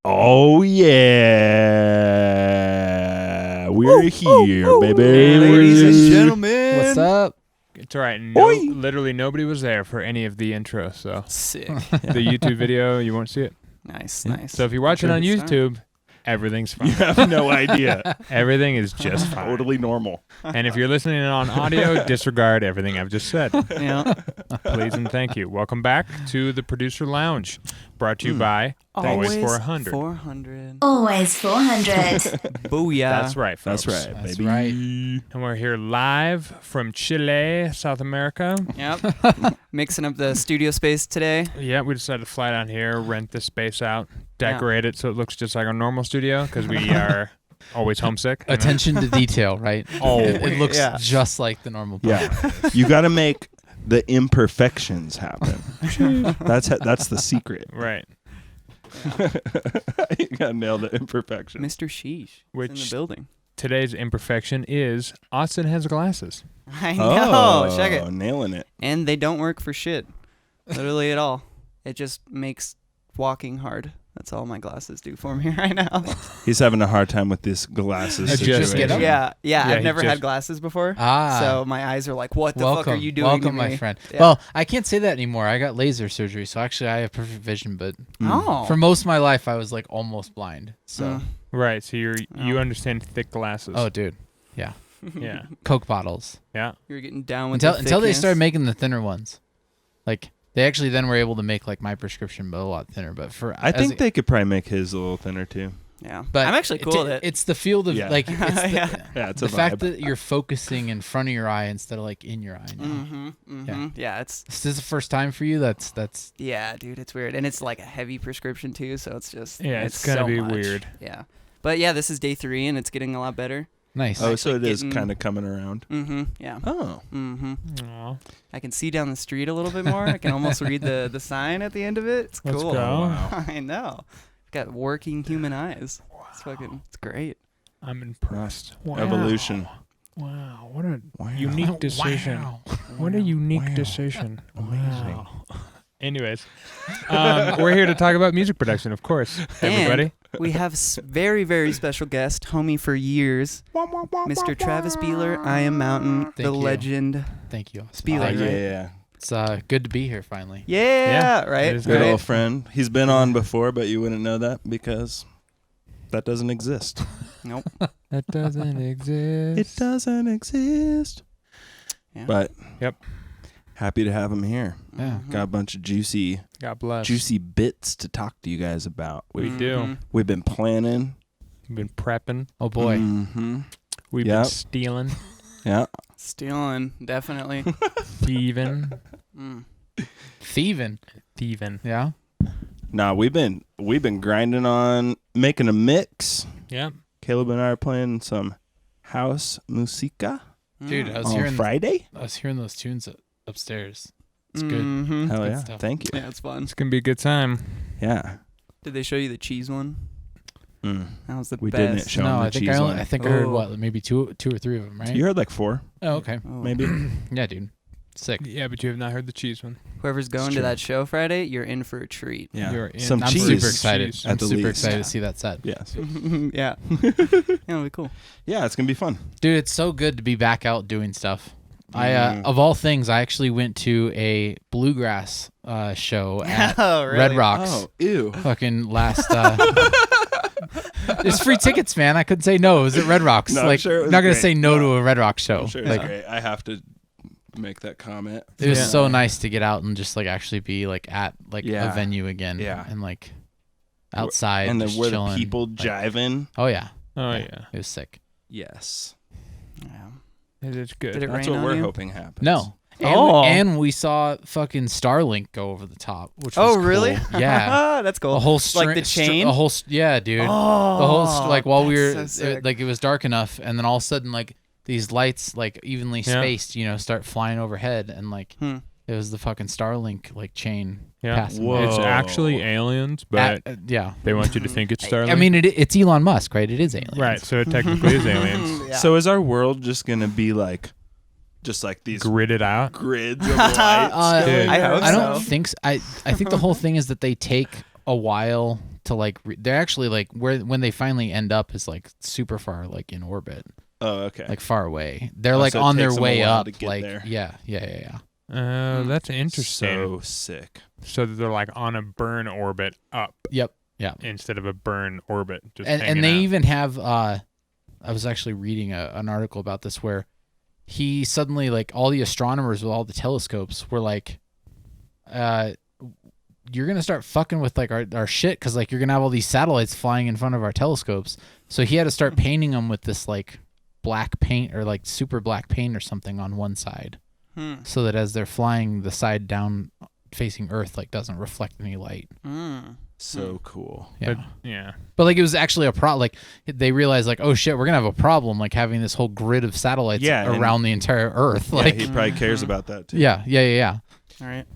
Oh, yeah. We're here, baby. Ladies and gentlemen. What's up? It's all right. Oi. Literally nobody was there for any of the intro, so Sick. the YouTube video, you won't see it. Nice. So if you're watching on Good start. YouTube, everything's fine. You have no idea. Everything is just fine. Totally normal. And if you're listening on audio, disregard everything I've just said. Yeah. Please and thank you. Welcome back to the Producer Lounge, brought to you by Always 400. 400. Always 400. Booyah. That's right, folks. That's right, That's baby. right. And we're here live from Chile, South America. Yep. Mixing up the studio space today. Yeah, we decided to fly down here, rent this space out, decorate it so it looks just like our normal studio because we are always homesick. you know? Attention to detail, right? Always. It looks Yeah. just like the normal Yeah. podcast. You got to make the imperfections happen. That's the secret. Right. You got to nail the imperfections. Mr. Sheesh. Is in the Which building. today's imperfection is Austin has glasses. I know. Check it. Nailing it. And they don't work for shit. Literally at all. It just makes walking hard. That's all my glasses do for me right now. He's having a hard time with this glasses Just situation. get 'em? Yeah. Yeah, I've he never just- had glasses before. Ah. So my eyes are like, what the welcome, fuck are you doing welcome, to my me? friend. Yeah. Well, I can't say that anymore. I got laser surgery, so actually I have perfect vision. But Oh. for most of my life, I was like almost blind. So, Mm. Right, so you Oh. understand thick glasses. oh, dude, yeah, Yeah. Coke bottles. Yeah. You're getting down with Until they thickness. started making the thinner ones, like they actually then were able to make like my prescription, but a lot thinner. But I think they could probably make his a little thinner too. Yeah. But I'm actually cool with it. It's the field of Yeah. like it's the, Yeah. Yeah, it's the a fact vibe. that you're focusing in front of your eye instead of like in your eye now. Mm-hmm. Mm-hmm. Yeah, it's Is this the first time for you? That's yeah, dude, it's weird, and it's like a heavy prescription too, so it's just Yeah, it's gonna so be much. weird. Yeah, but yeah, this is day 3, and it's getting a lot better. nice. Oh, so it actually is getting- kind of coming around. Mm-hmm. Yeah. Oh. Mm-hmm. Aw. I can see down the street a little bit more. I can almost read the sign at the end of it. It's Let's cool. go. Wow. I know. Got working human eyes. It's fucking. It's great. I'm impressed. Wow. Evolution. Wow, what a Wow. unique decision. Wow. What a unique Wow. decision. Amazing. Wow. Anyways, we're here to talk about music production, of course. Everybody. We have very, very special guest, homie for years, Mr. Travis Beeler, IamMNT, the you. legend. Thank you. Beeler, Oh, right? yeah. It's good to be here finally. Yeah, right. it is Good Right. old friend. He's been on before, but you wouldn't know that because that doesn't exist. Nope. That doesn't exist. It doesn't exist. Yeah. But Yep. happy to have him here. Yeah. Mhm. Got a bunch of juicy God bless. bits to talk to you guys about. We do. Mhm. We've been planning. We've been prepping. Oh boy. Mm-hmm. We've Yep. been stealing, Yeah. Stealing, definitely. thieving, Mm. Thieving. thieving. Yeah. Nah, we've been grinding on making a mix. Yep. Caleb and I are playing some house musica Dude, I was on hearing Friday. I was hearing those tunes upstairs. It's good. Mhm. Hell good yeah! stuff. Thank you. Yeah, it's fun. It's going to be a good time. Yeah. Did they show you the cheese one? Mm. That was the We best. didn't show No, him the I think cheese I one. heard Oh. what, maybe two or three of them, right? You heard like 4, Oh, okay. Oh. maybe. Yeah, dude. Sick. Yeah, but you have not heard the cheese one. Whoever's going to true. that show Friday, you're in for a treat. Yeah. You're in. Some I'm cheese. super excited. Cheese. I'm At the super least. excited Yeah. to see that set. Yes. Yeah. Yeah, it'll be cool. Yeah, it's gonna be fun. Dude, it's so good to be back out doing stuff. I Mm. of all things, I actually went to a bluegrass show at Oh, really? Red Rocks. Oh, ew. Fucking last. There's free tickets, man. I couldn't say no. It was at Red Rocks. No, I'm like, sure it was not gonna great. say no to No. a Red Rock show. I'm sure Like, it's great. I have to make that comment. it was Yeah. so nice to get out and just like actually be like at like Yeah. a venue again. Yeah. And like outside And then just where the chilling. people like- jiving. Oh yeah. Oh, yeah. It was sick. Yes. Yeah. It is good. Did it That's rain what on we're you? hoping happens. No. And, Oh. and we saw fucking Starlink go over the top, which was Oh, cool. really? Yeah. That's cool. A whole Like the chain? a whole yeah, dude. Oh, The whole like while we were that's so sick. like it was dark enough, and then all of a sudden like these lights like evenly Yeah. spaced, start flying overhead, and like Hmm. it was the fucking Starlink like chain Yeah. passing. Whoa. It's actually aliens, but Yeah. they want you to think it's Starlink. I mean, it's Elon Musk, right? It is aliens. right, so it technically is aliens. Yeah. So is our world just gonna be like, just like these Gridded out. grids of lights? Dude, going I hope I don't so. think so. I think the whole thing is that they take a while to like. They're actually like when they finally end up is like super far like in orbit. Oh, okay. Like far away. They're Oh, like so it on their takes them a way while up. to get Like there. yeah. That's interesting. So sick. So they're like on a burn orbit up Yep. Yeah. instead of a burn orbit. Just And hanging they out. even have. I was actually reading an article about this where he suddenly like all the astronomers with all the telescopes were like, you're gonna start fucking with like our shit because like you're gonna have all these satellites flying in front of our telescopes. So he had to start painting them with this like black paint or like super black paint or something on one side, so that as they're flying, the side down facing Earth like doesn't reflect any light. So cool. Yeah. Yeah. But like it was actually a problem. Like they realized like, oh shit, we're gonna have a problem like having this whole grid of satellites around the entire Earth. Yeah, Like he probably cares about that too. yeah. All right.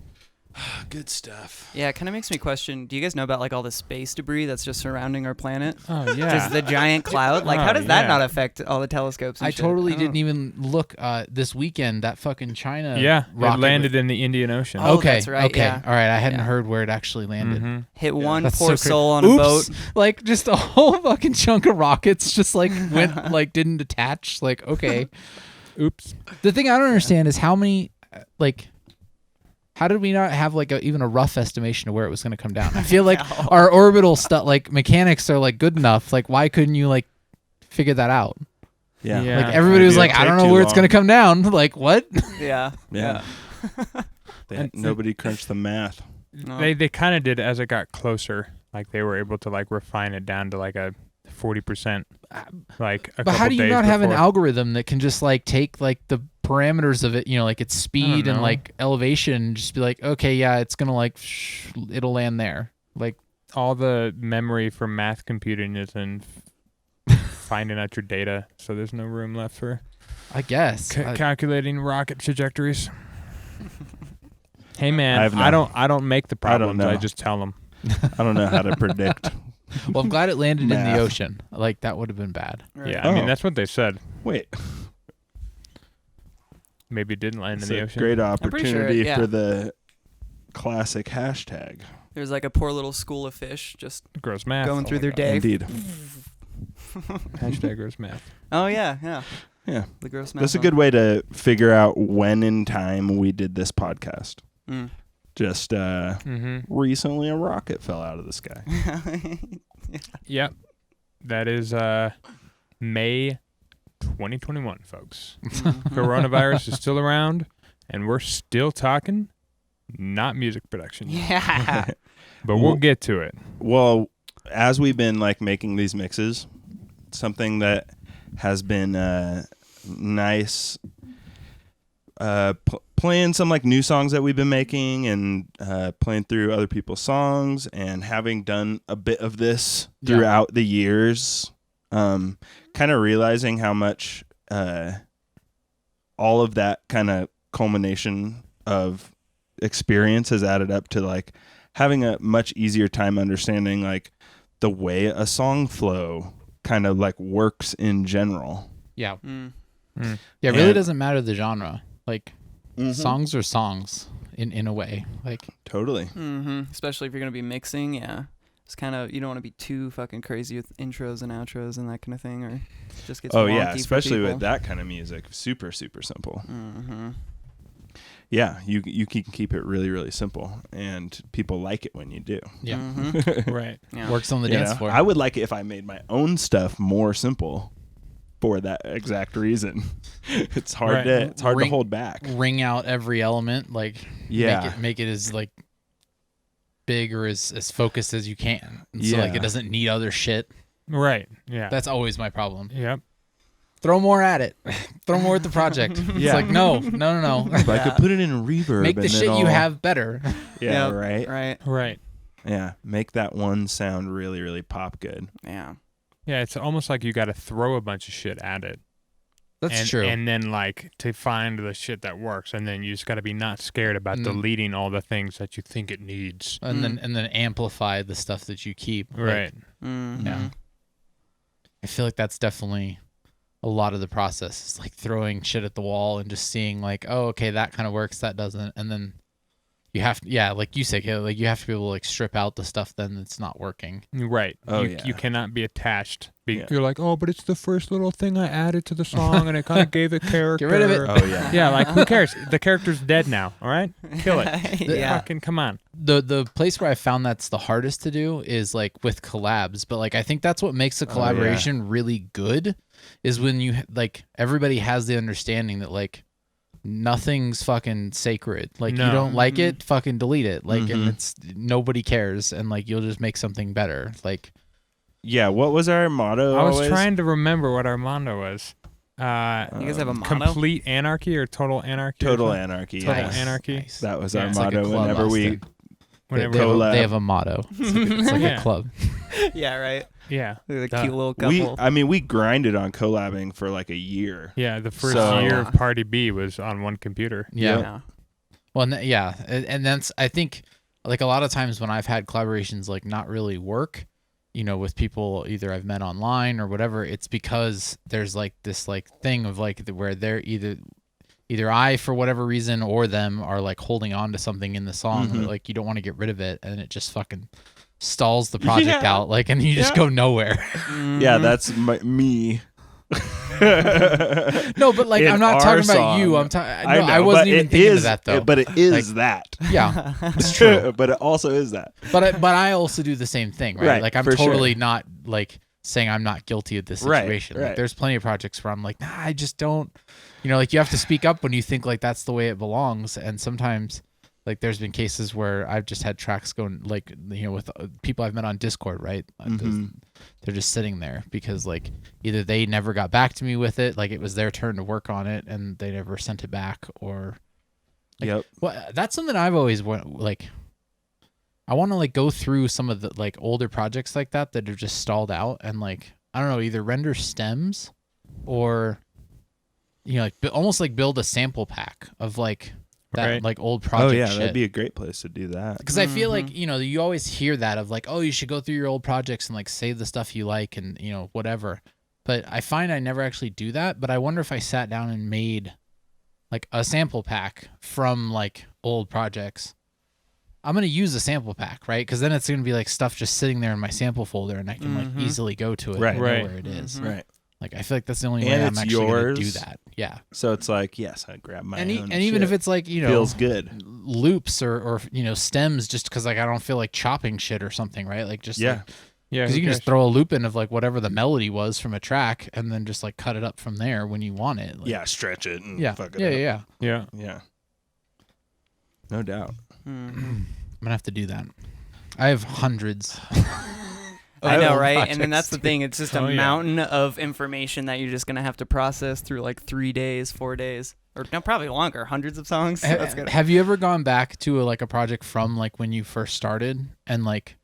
Good stuff. Yeah, it kind of makes me question, do you guys know about like all the space debris that's just surrounding our planet? Oh yeah. Just the giant cloud? Like, how does that not affect all the telescopes and I shit? totally don't know. didn't even look this weekend. That fucking China Yeah, rocket it landed in the Indian Ocean. Oh, okay, that's right, okay, yeah. all right. I hadn't Yeah. heard where it actually landed. Mm-hmm. Hit one That's poor so soul on Oops. a boat. Like just a whole fucking chunk of rockets just like went like didn't attach. Like okay, Oops. the thing I don't understand is how many like. How did we not have like even a rough estimation of where it was going to come down? I feel like our orbital stuff, like mechanics, are like good enough. Like, why couldn't you like figure that out? Yeah. Yeah. Like everybody was Maybe like, it'll I don't take know too where it's going to long. come down. Like what? Yeah. Yeah. Nobody crunched the math. No. They kind of did as it got closer. Like they were able to like refine it down to like a 40%. Like a But how couple do you days not have an before. algorithm that can just like take like the parameters of it, you know, like its speed and know. like elevation, and just be like, okay, yeah, it's gonna like it'll land there. Like All the memory for math computing is in finding out your data, so there's no room left for I guess. calculating rocket trajectories. Hey man, I have I no- don't make the I don't problems. I know. just tell them. I don't know how to predict. Well, I'm glad it landed in Math. the ocean. Like that would have been bad. Right. Yeah, I mean Oh. that's what they said. Wait. Maybe it didn't land It's in the a ocean. great pretty sure, opportunity yeah. for the classic hashtag. There's like a poor little school of fish just Gross math. going through my their God. day. Indeed. Hashtag gross math. Oh, yeah. Yeah. The gross math. That's a good way to figure out when in time we did this podcast. Mm. Just recently a rocket fell out of the sky. Yep. That is May 2021, folks. Coronavirus is still around, and we're still talking not music production. Yeah. But we'll get to it. Well, as we've been like making these mixes, something that has been nice playing some like new songs that we've been making and playing through other people's songs, and having done a bit of this throughout the years, kind of realizing how much all of that kind of culmination of experience has added up to like having a much easier time understanding like the way a song flow kind of like works in general. Yeah. Mm. Yeah, it really And- doesn't matter the genre. Like songs are songs in a way. Like Totally. Mm-hmm. Especially if you're going to be mixing, yeah. It's kind of, you don't want to be too fucking crazy with intros and outros and that kind of thing, or it just gets Oh wonky yeah, for especially people. with that kind of music. Super, super simple. Mm-hmm. Yeah, you can keep it really, really simple, and people like it when you do. yeah, Mm-hmm. Right. Yeah. works on the You dance know? floor. I would like it if I made my own stuff more simple for that exact reason. It's hard Right. to Ring- hold back. Ring out every element. Like Yeah. make it as like big or as focused as you can. And so like Yeah. it doesn't need other shit. Right. Yeah. That's always my problem. Yep. Throw more at it. Throw more at the project. It's Yeah. like no. If I could put it in reverb, Make the and shit then you I'll- have better. Yeah, Yep. right. Right. Right. Yeah, make that one sound really, really pop good. Yeah. Yeah, it's almost like you got to throw a bunch of shit at it. That's and, true. And then like to find the shit that works, and then you just got to be not scared about Mm. deleting all the things that you think it needs. and then amplify the stuff that you keep. Like, Right. Mm-hmm. Yeah. I feel like that's definitely a lot of the process. It's like throwing shit at the wall and just seeing like, oh, okay, that kind of works, that doesn't, and then you have like you say, like you have to be able to like strip out the stuff then that's not working. Right. Oh, You cannot be attached. Yeah. You're like, oh, but it's the first little thing I added to the song, and it kind of gave it character. Get rid of it. Oh yeah. Yeah, like who cares? The character's dead now. All right, kill it. Yeah. Fucking come on. The place where I found that's the hardest to do is like with collabs, but like I think that's what makes a collaboration really good is when you like everybody has the understanding that like nothing's fucking sacred. Like you don't like it, fucking delete it. Like and it's nobody cares and like you'll just make something better. Like Yeah, what was our motto? I was always? trying to remember what our motto was. You guys have a motto? Complete anarchy or total anarchy? or Total something? anarchy. Total Yes. anarchy. Nice. That was Yeah. our It's like a motto club, whenever we Austin. Whenever they collab. have a motto. It's like Yeah. a club. Yeah, right. Yeah. They're the Duh. cute little couple. we grinded on collabing for like a year. Yeah, the first So- year of Party B was on one computer. Yeah. Well, and that's I think like a lot of times when I've had collaborations like not really work, you know, with people either I've met online or whatever, it's because there's like this like thing of like where they're either I for whatever reason or them are like holding on to something in the song that, like you don't want to get rid of it and it just fucking stalls the project out like and you just go nowhere. Yeah, that's me. No, but like In I'm not our talking about you. song. I'm talking. I No, know, I wasn't but even it thinking is- of that though. But it is that. Yeah, it's true. But it also is that. But I also do the same thing, right? Right, Like I'm for sure. totally not like saying I'm not guilty of this Right, situation. right. Like there's plenty of projects where I'm like, nah, I just don't. You know, like you have to speak up when you think like that's the way it belongs, and sometimes. Like there's been cases where I've just had tracks going like you know with people I've met on Discord, right? They're just sitting there because like either they never got back to me with it, like it was their turn to work on it and they never sent it back, or like, Yep. well, that's something I've always like. I want to like go through some of the like older projects like that are just stalled out and like I don't know either render stems or you know like almost like build a sample pack of like. That Right. like old project Oh yeah, shit. that'd be a great place to do that. Because I feel like, you know, you always hear that of like, oh, you should go through your old projects and like save the stuff you like and, you know, whatever. But I find I never actually do that. But I wonder if I sat down and made like a sample pack from like old projects. I'm going to use a sample pack, right? Because then it's going to be like stuff just sitting there in my sample folder and I can like easily go to it Right. and know Right. where it is. Right. Like I feel like that's the only And way I'm it's actually going to do yours. that. Yeah. So it's like, yes, I grab my And, own and even shit. if it's like, you know, feels good. loops or you know stems just because like I don't feel like chopping shit or something, right? Like just Yeah. Yeah, because who you can just cares? throw a loop in of like whatever the melody was from a track and then just like cut it up from there when you want it. Like, Yeah, stretch it and yeah, fuck it yeah, up. yeah. Yeah. Yeah. No doubt. I'm gonna have to do that. I have hundreds. I know, old right? And then projects, that's the too. thing. It's just a Oh, yeah. mountain of information that you're just going to have to process through like 3 days, 4 days, or no, probably longer, hundreds of songs. So that's good. Have you ever gone back to like a project from like when you first started and like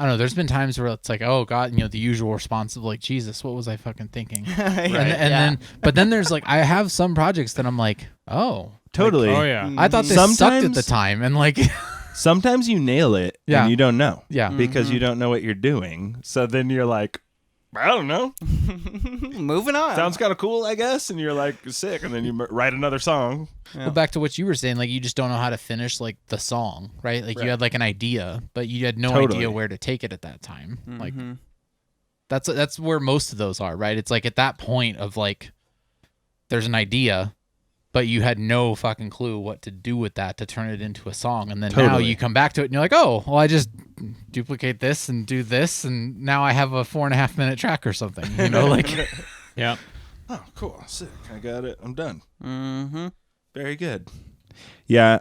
I don't know, there's been times where it's like, oh God, you know, the usual response of like, Jesus, what was I fucking thinking? And then but then there's like I have some projects that I'm like, oh, Totally. Oh yeah. I thought this sucked at the Sometimes- time and like Sometimes you nail it Yeah. and you don't know yeah. because you don't know what you're doing. So then you're like, I don't know. Moving on. Sounds kind of cool, I guess. And you're like, sick. And then you write another song. Well, back to what you were saying, like you just don't know how to finish like the song, right? Like you had like an idea, but you had no Totally. idea where to take it at that time. Like that's where most of those are, right? It's like at that point of like there's an idea, but you had no fucking clue what to do with that to turn it into a song. And then now Totally. you come back to it and you're like, oh, well, I just duplicate this and do this, and now I have a 4.5 minute track or something. You know, like Yeah. Oh, cool. Sick. I got it. I'm done. Mm-hmm. Very good. Yeah.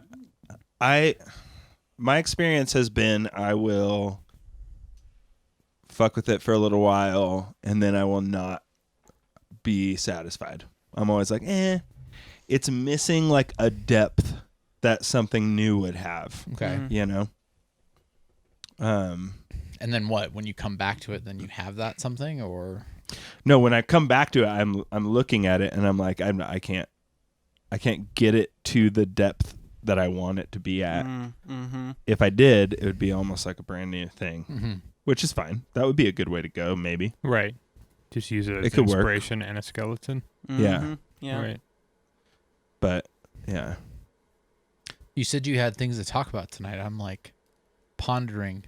My experience has been I will fuck with it for a little while and then I will not be satisfied. I'm always like, it's missing like a depth that something new would have. okay. You know? And then what? When you come back to it, then you have that something, or No, when I come back to it, I'm looking at it and I'm like, I can't get it to the depth that I want it to be at. Mm-hmm. If I did, it would be almost like a brand new thing, mm-hmm. which is fine. That would be a good way to go, maybe. Right. Just use it as It could work. inspiration and a skeleton. Yeah. Yeah. Right. But yeah, You said you had things to talk about tonight. I'm like pondering.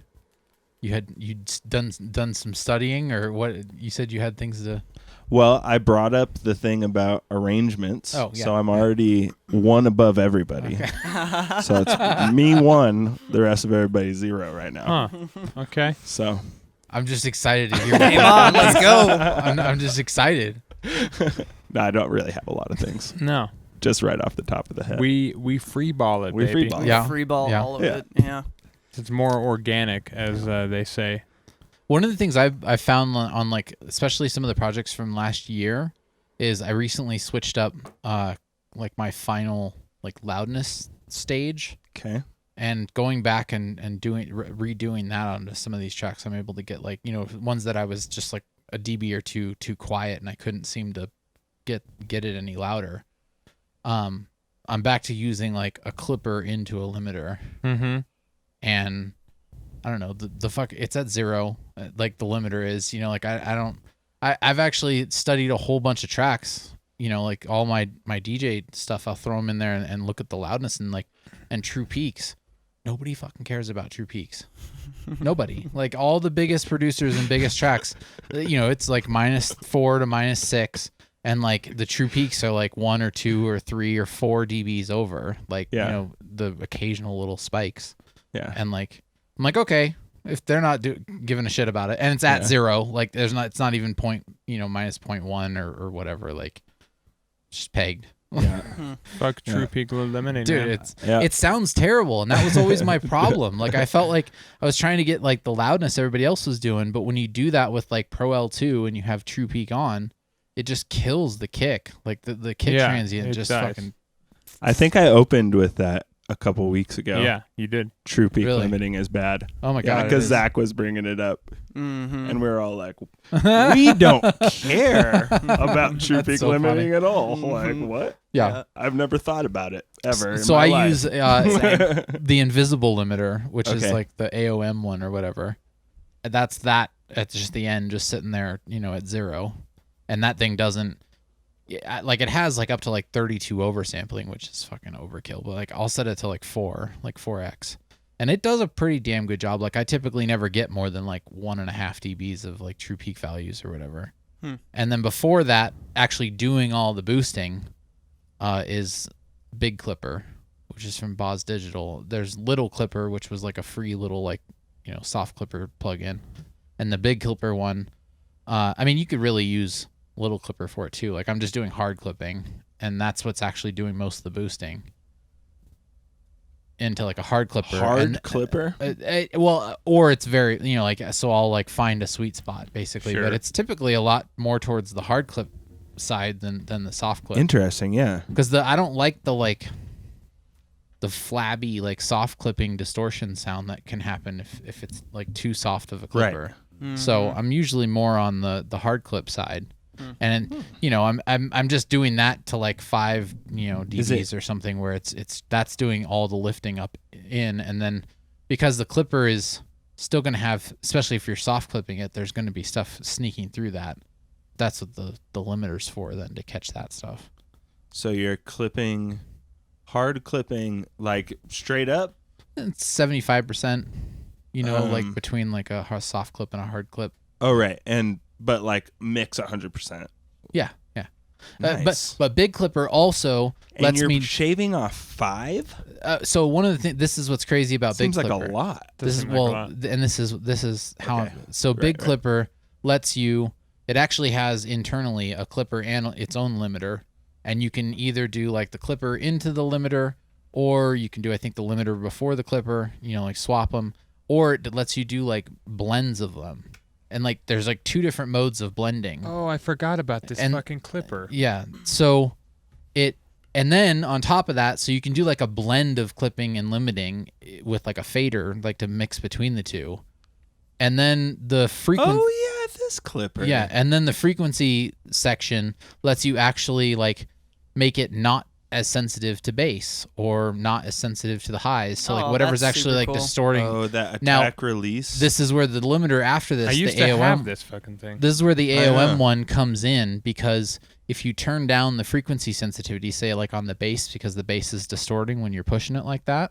You'd done some studying, or what? You said you had things to. Well, I brought up the thing about arrangements, Oh, yeah. so I'm already one above everybody. Okay. So it's me 1, the rest of everybody 0 right now. Huh. Okay. So I'm just excited to hear. Game on, let's go. I'm just excited. no, I don't really have a lot of things. No. Just right off the top of the head. We free ball it, We baby. free ball it. Yeah. Free ball, Yeah. all of Yeah. it. Yeah. It's more organic, as they say. One of the things I found on like especially some of the projects from last year is I recently switched up like my final like loudness stage, Okay. and going back and doing redoing that onto some of these tracks, I'm able to get like, you know, ones that I was just like a dB or two too quiet and I couldn't seem to get it any louder. I'm back to using like a clipper into a limiter, Mm-hmm. and I don't know, the fuck, it's at 0, like the limiter is, you know, like I've actually studied a whole bunch of tracks, you know, like all my DJ stuff, I'll throw them in there and look at the loudness and true peaks. Nobody fucking cares about true peaks. Nobody. Like all the biggest producers and biggest tracks, you know, it's like -4 to -6. And like the true peaks are like 1 or 2 or 3 or 4 dBs over, like, Yeah. you know, the occasional little spikes. Yeah. And like, I'm like, okay, if they're not giving a shit about it, and it's at 0, like it's not even -0.1 or whatever, like just pegged. Yeah. Fuck Yeah. True Peak Limiting, Dude, man. it sounds terrible, and that was always my problem. Like I felt like I was trying to get like the loudness everybody else was doing, but when you do that with like Pro L2 and you have True Peak on, it just kills the kick. Like the kick Yeah, transient it just does. fucking. I think I opened with that a couple weeks ago. Yeah, you did. True peak Really? limiting is bad. Oh my Yeah, god! because it is. Zach was bringing it up, Mm-hmm. and we were all like, "We don't care about true That's peak so limiting funny. at all." Mhm. Like, what? Yeah. I've never thought about it ever. So in my I life. use the invisible limiter, which is Okay. like the AOM one or whatever. And that's that at just the end, just sitting there, you know, at 0, and that thing doesn't. Yeah, like it has like up to like 32 oversampling, which is fucking overkill. But like I'll set it to like 4, like 4x, and it does a pretty damn good job. Like I typically never get more than like 1.5 dBs of like true peak values or whatever. And then before that, actually doing all the boosting is Big Clipper, which is from Boz Digital. There's Little Clipper, which was like a free little like, you know, soft clipper plugin, and the Big Clipper one. I mean, you could really use Little Clipper for it too. Like I'm just doing hard clipping, and that's what's actually doing most of the boosting into like a hard clipper. hard clipper. Well, or it's very, you know, like, so I'll like find a sweet spot basically, Sure. but it's typically a lot more towards the hard clip side than the soft clip. Interesting. Yeah. Because I don't like the like the flabby like soft clipping distortion sound that can happen if it's like too soft of a clipper. So I'm usually more on the hard clip side. And you know, I'm just doing that to like 5, you know, Is it- dBs or something where it's that's doing all the lifting up in, and then because the clipper is still going to have, especially if you're soft clipping it, there's going to be stuff sneaking through that. That's what the limiter's for then, to catch that stuff. So you're clipping, hard clipping, like straight up. It's 75%, you know, like Um, between like a soft clip and a hard clip. Oh right, but like mix 100%. Yeah, yeah. Nice. But Big Clipper also And lets you're me. shaving off 5. So one of the things, this is what's crazy about Seems Big like Clipper. a lot. This is Doesn't like a lot. and this is how. Okay. So Right, Big right. Clipper lets you. It actually has internally a clipper and its own limiter, and you can either do like the clipper into the limiter, or you can do, I think, the limiter before the clipper. You know, like swap them, or it lets you do like blends of them, and like there's like 2 different modes of blending. Oh, I forgot about this And- fucking clipper. Yeah. So and then on top of that, so you can do like a blend of clipping and limiting with like a fader, like to mix between the two. And then the frequency. Oh yeah, this clipper. Yeah. And then the frequency section lets you actually like make it not as sensitive to bass or not as sensitive to the highs. So like Oh, whatever's that's actually super like cool. distorting. Oh, that Now, attack release. This is where the limiter after this, I used the to AOM, have this fucking thing. this is where the I know. AOM one comes in, because if you turn down the frequency sensitivity, say like on the bass, because the bass is distorting when you're pushing it like that,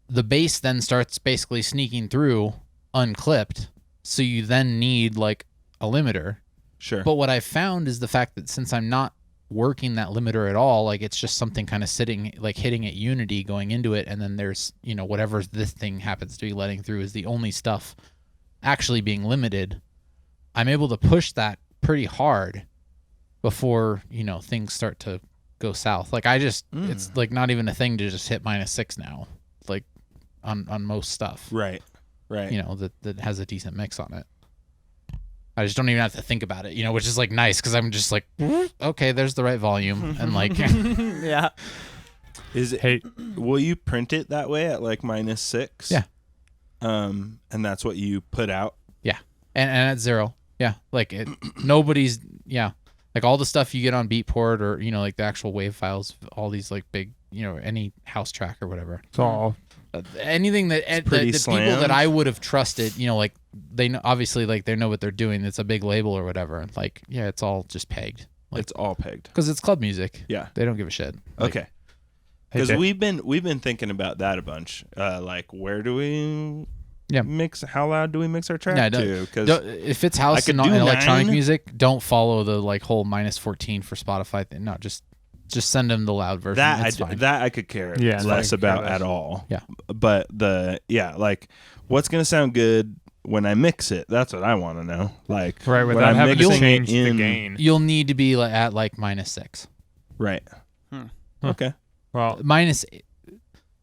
the bass then starts basically sneaking through unclipped. So you then need like a limiter. Sure. But what I found is the fact that since I'm not working that limiter at all, like it's just something kind of sitting, like hitting at unity going into it, and then there's, you know, whatever this thing happens to be letting through is the only stuff actually being limited. I'm able to push that pretty hard before, you know, things start to go south. Like I just, it's like not even a thing to just hit -6 now, like on most stuff. Right. You know, that has a decent mix on it. I just don't even have to think about it, you know, which is like nice because I'm just like, okay, there's the right volume, and like, Yeah. Is it? Hey, Will you print it that way at like -6? Yeah. And that's what you put out. yeah, and at 0, yeah, like nobody's, yeah, like all the stuff you get on Beatport or, you know, like the actual wave files, all these like big, you know, any house track or whatever. it's all Anything that the pretty people that slammed. I would have trusted, you know, like they know, obviously, like they know what they're doing. It's a big label or whatever. And like, yeah, it's all just pegged. Like, It's all pegged. because it's club music. Yeah. They don't give a shit. Like, Okay. Hey, Because Jay. we've been thinking about that a bunch. Like, where do we Yeah. mix? How loud do we mix our track Yeah, to? Because if it's house could and, do and electronic 9. music, don't follow the like whole -14 for Spotify thing. No, just send them the loud version. It's fine. that I could care Yeah, less like, about care less. at all. Yeah. But like what's gonna sound good when I mix it? That's what I want to know. Like right when without I'm having to mixing change it the in- gain. You'll need to be at like -6. Right. Hmm. Okay. Well,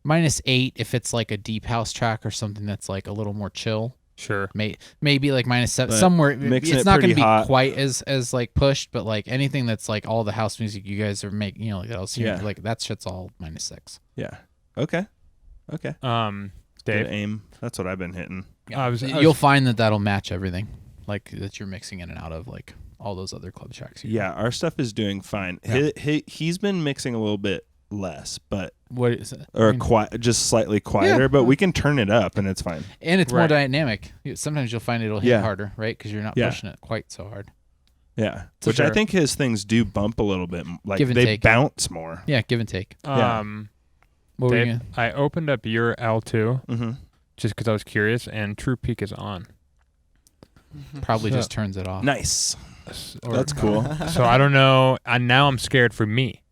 -8 if it's like a deep house track or something that's like a little more chill. sure. Maybe like -7 But somewhere. mixing It's it not going pretty to be hot. quite as like pushed, but like anything that's like all the house music you guys are making, you know, like else, Yeah. like that shit's all -6. Yeah. Okay. Okay. Dave. Good aim. That's what I've been hitting. I was- You'll find that'll match everything, like that you're mixing in and out of like all those other club tracks. Yeah, our stuff is doing fine. Yeah. He's been mixing a little bit less, but What is it? or I mean, just slightly quieter, Yeah. but we can turn it up and it's fine. and it's more Right. dynamic. Sometimes you'll find it'll hit Yeah. harder, right? Because you're not Yeah. pushing it quite so hard. Yeah, So which I sure. think his things do bump a little bit. Like Give and they take. bounce more. Yeah, give and take. Yeah. What were you Dave, I opened up your L2 Mm-hmm. just because I was curious, and True Peak is on. probably So- just turns it off. Nice. Or- That's cool. So I don't know. And now I'm scared for me.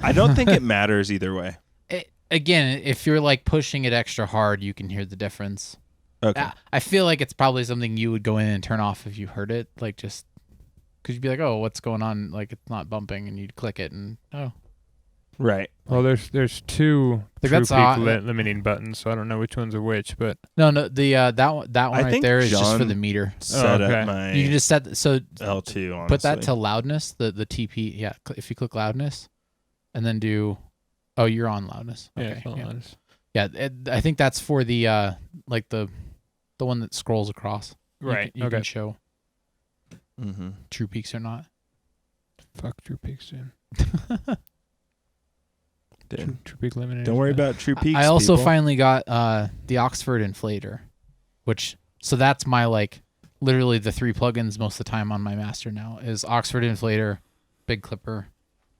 I don't think it matters either way. Again, if you're like pushing it extra hard, you can hear the difference. Okay. I feel like it's probably something you would go in and turn off if you heard it, like just because you'd be like, "Oh, what's going on?" Like it's not bumping, and you'd click it, and oh, Right. Well, there's two Like, True that's Peak odd. limiting buttons, so I don't know which ones are which. But no, the that one I right think there is just for John- the meter. Set okay. up my You can just set so L2 honestly. put that to loudness, the TP. Yeah, if you click loudness, and then do, oh, you're on loudness. yeah, Okay, it's not yeah. honest. Yeah, I think that's for the like the one that scrolls across. Right. You okay. can show Mm-hmm. true peaks or not. Fuck True Peaks, dude. Dude, True Peak limited. don't worry about True Peaks. I also people. finally got the Oxford inflator, which so that's my like literally the 3 plugins most of the time on my master now is Oxford inflator, Big Clipper,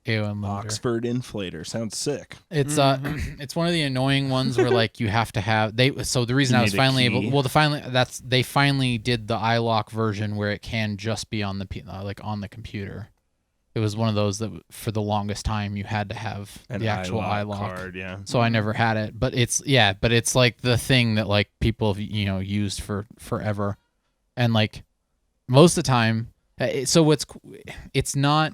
AOM limiter. Oxford inflator sounds sick. It's it's one of the annoying ones where like you have to have so the reason You I was need a finally key. able they finally did the iLock version where it can just be on the like on the computer. It was one of those that for the longest time you had to have An the actual iLock. card, yeah. So I never had it, but it's like the thing that like people have, you know, used for forever, and like most of the time, so it's not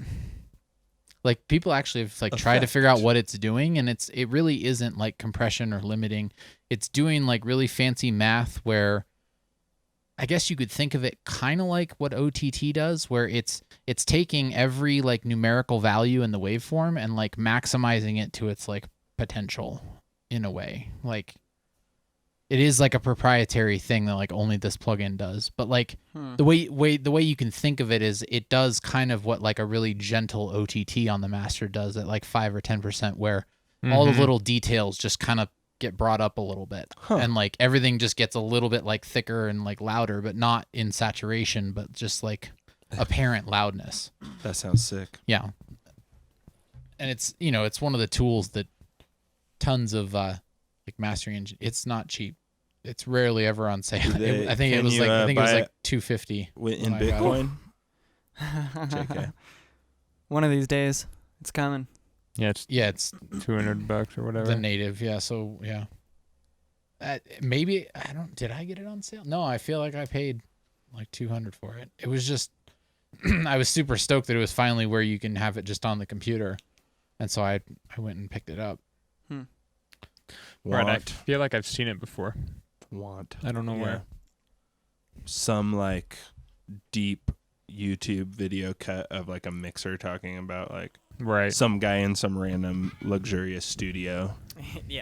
like people actually have like tried to figure out Effect. what it's doing, and it really isn't like compression or limiting. It's doing like really fancy math where I guess you could think of it kind of like what OTT does, where it's taking every like numerical value in the waveform and like maximizing it to its like potential in a way. Like it is like a proprietary thing that like only this plugin does. But like the way you can think of it is it does kind of what like a really gentle OTT on the master does at like 5 or 10%, where all the Mhm. little details just kind of get brought up a little bit, Huh. and like everything just gets a little bit like thicker and like louder, but not in saturation, but just like apparent loudness. That sounds sick. Yeah. And it's, it's one of the tools that tons of like mastering engine. It's not cheap. It's rarely ever on sale. I think it was like $250 in Bitcoin. JK. One of these days, it's coming. Yeah, it's $200 or whatever. The native, yeah. So yeah. Maybe did I get it on sale? No, I feel like I paid like $200 for it. It was just I was super stoked that it was finally where you can have it just on the computer, and so I went and picked it up. Right, I feel like I've seen it before. I don't know where. Some like deep YouTube video cut of like a mixer talking about like some guy in some random luxurious studio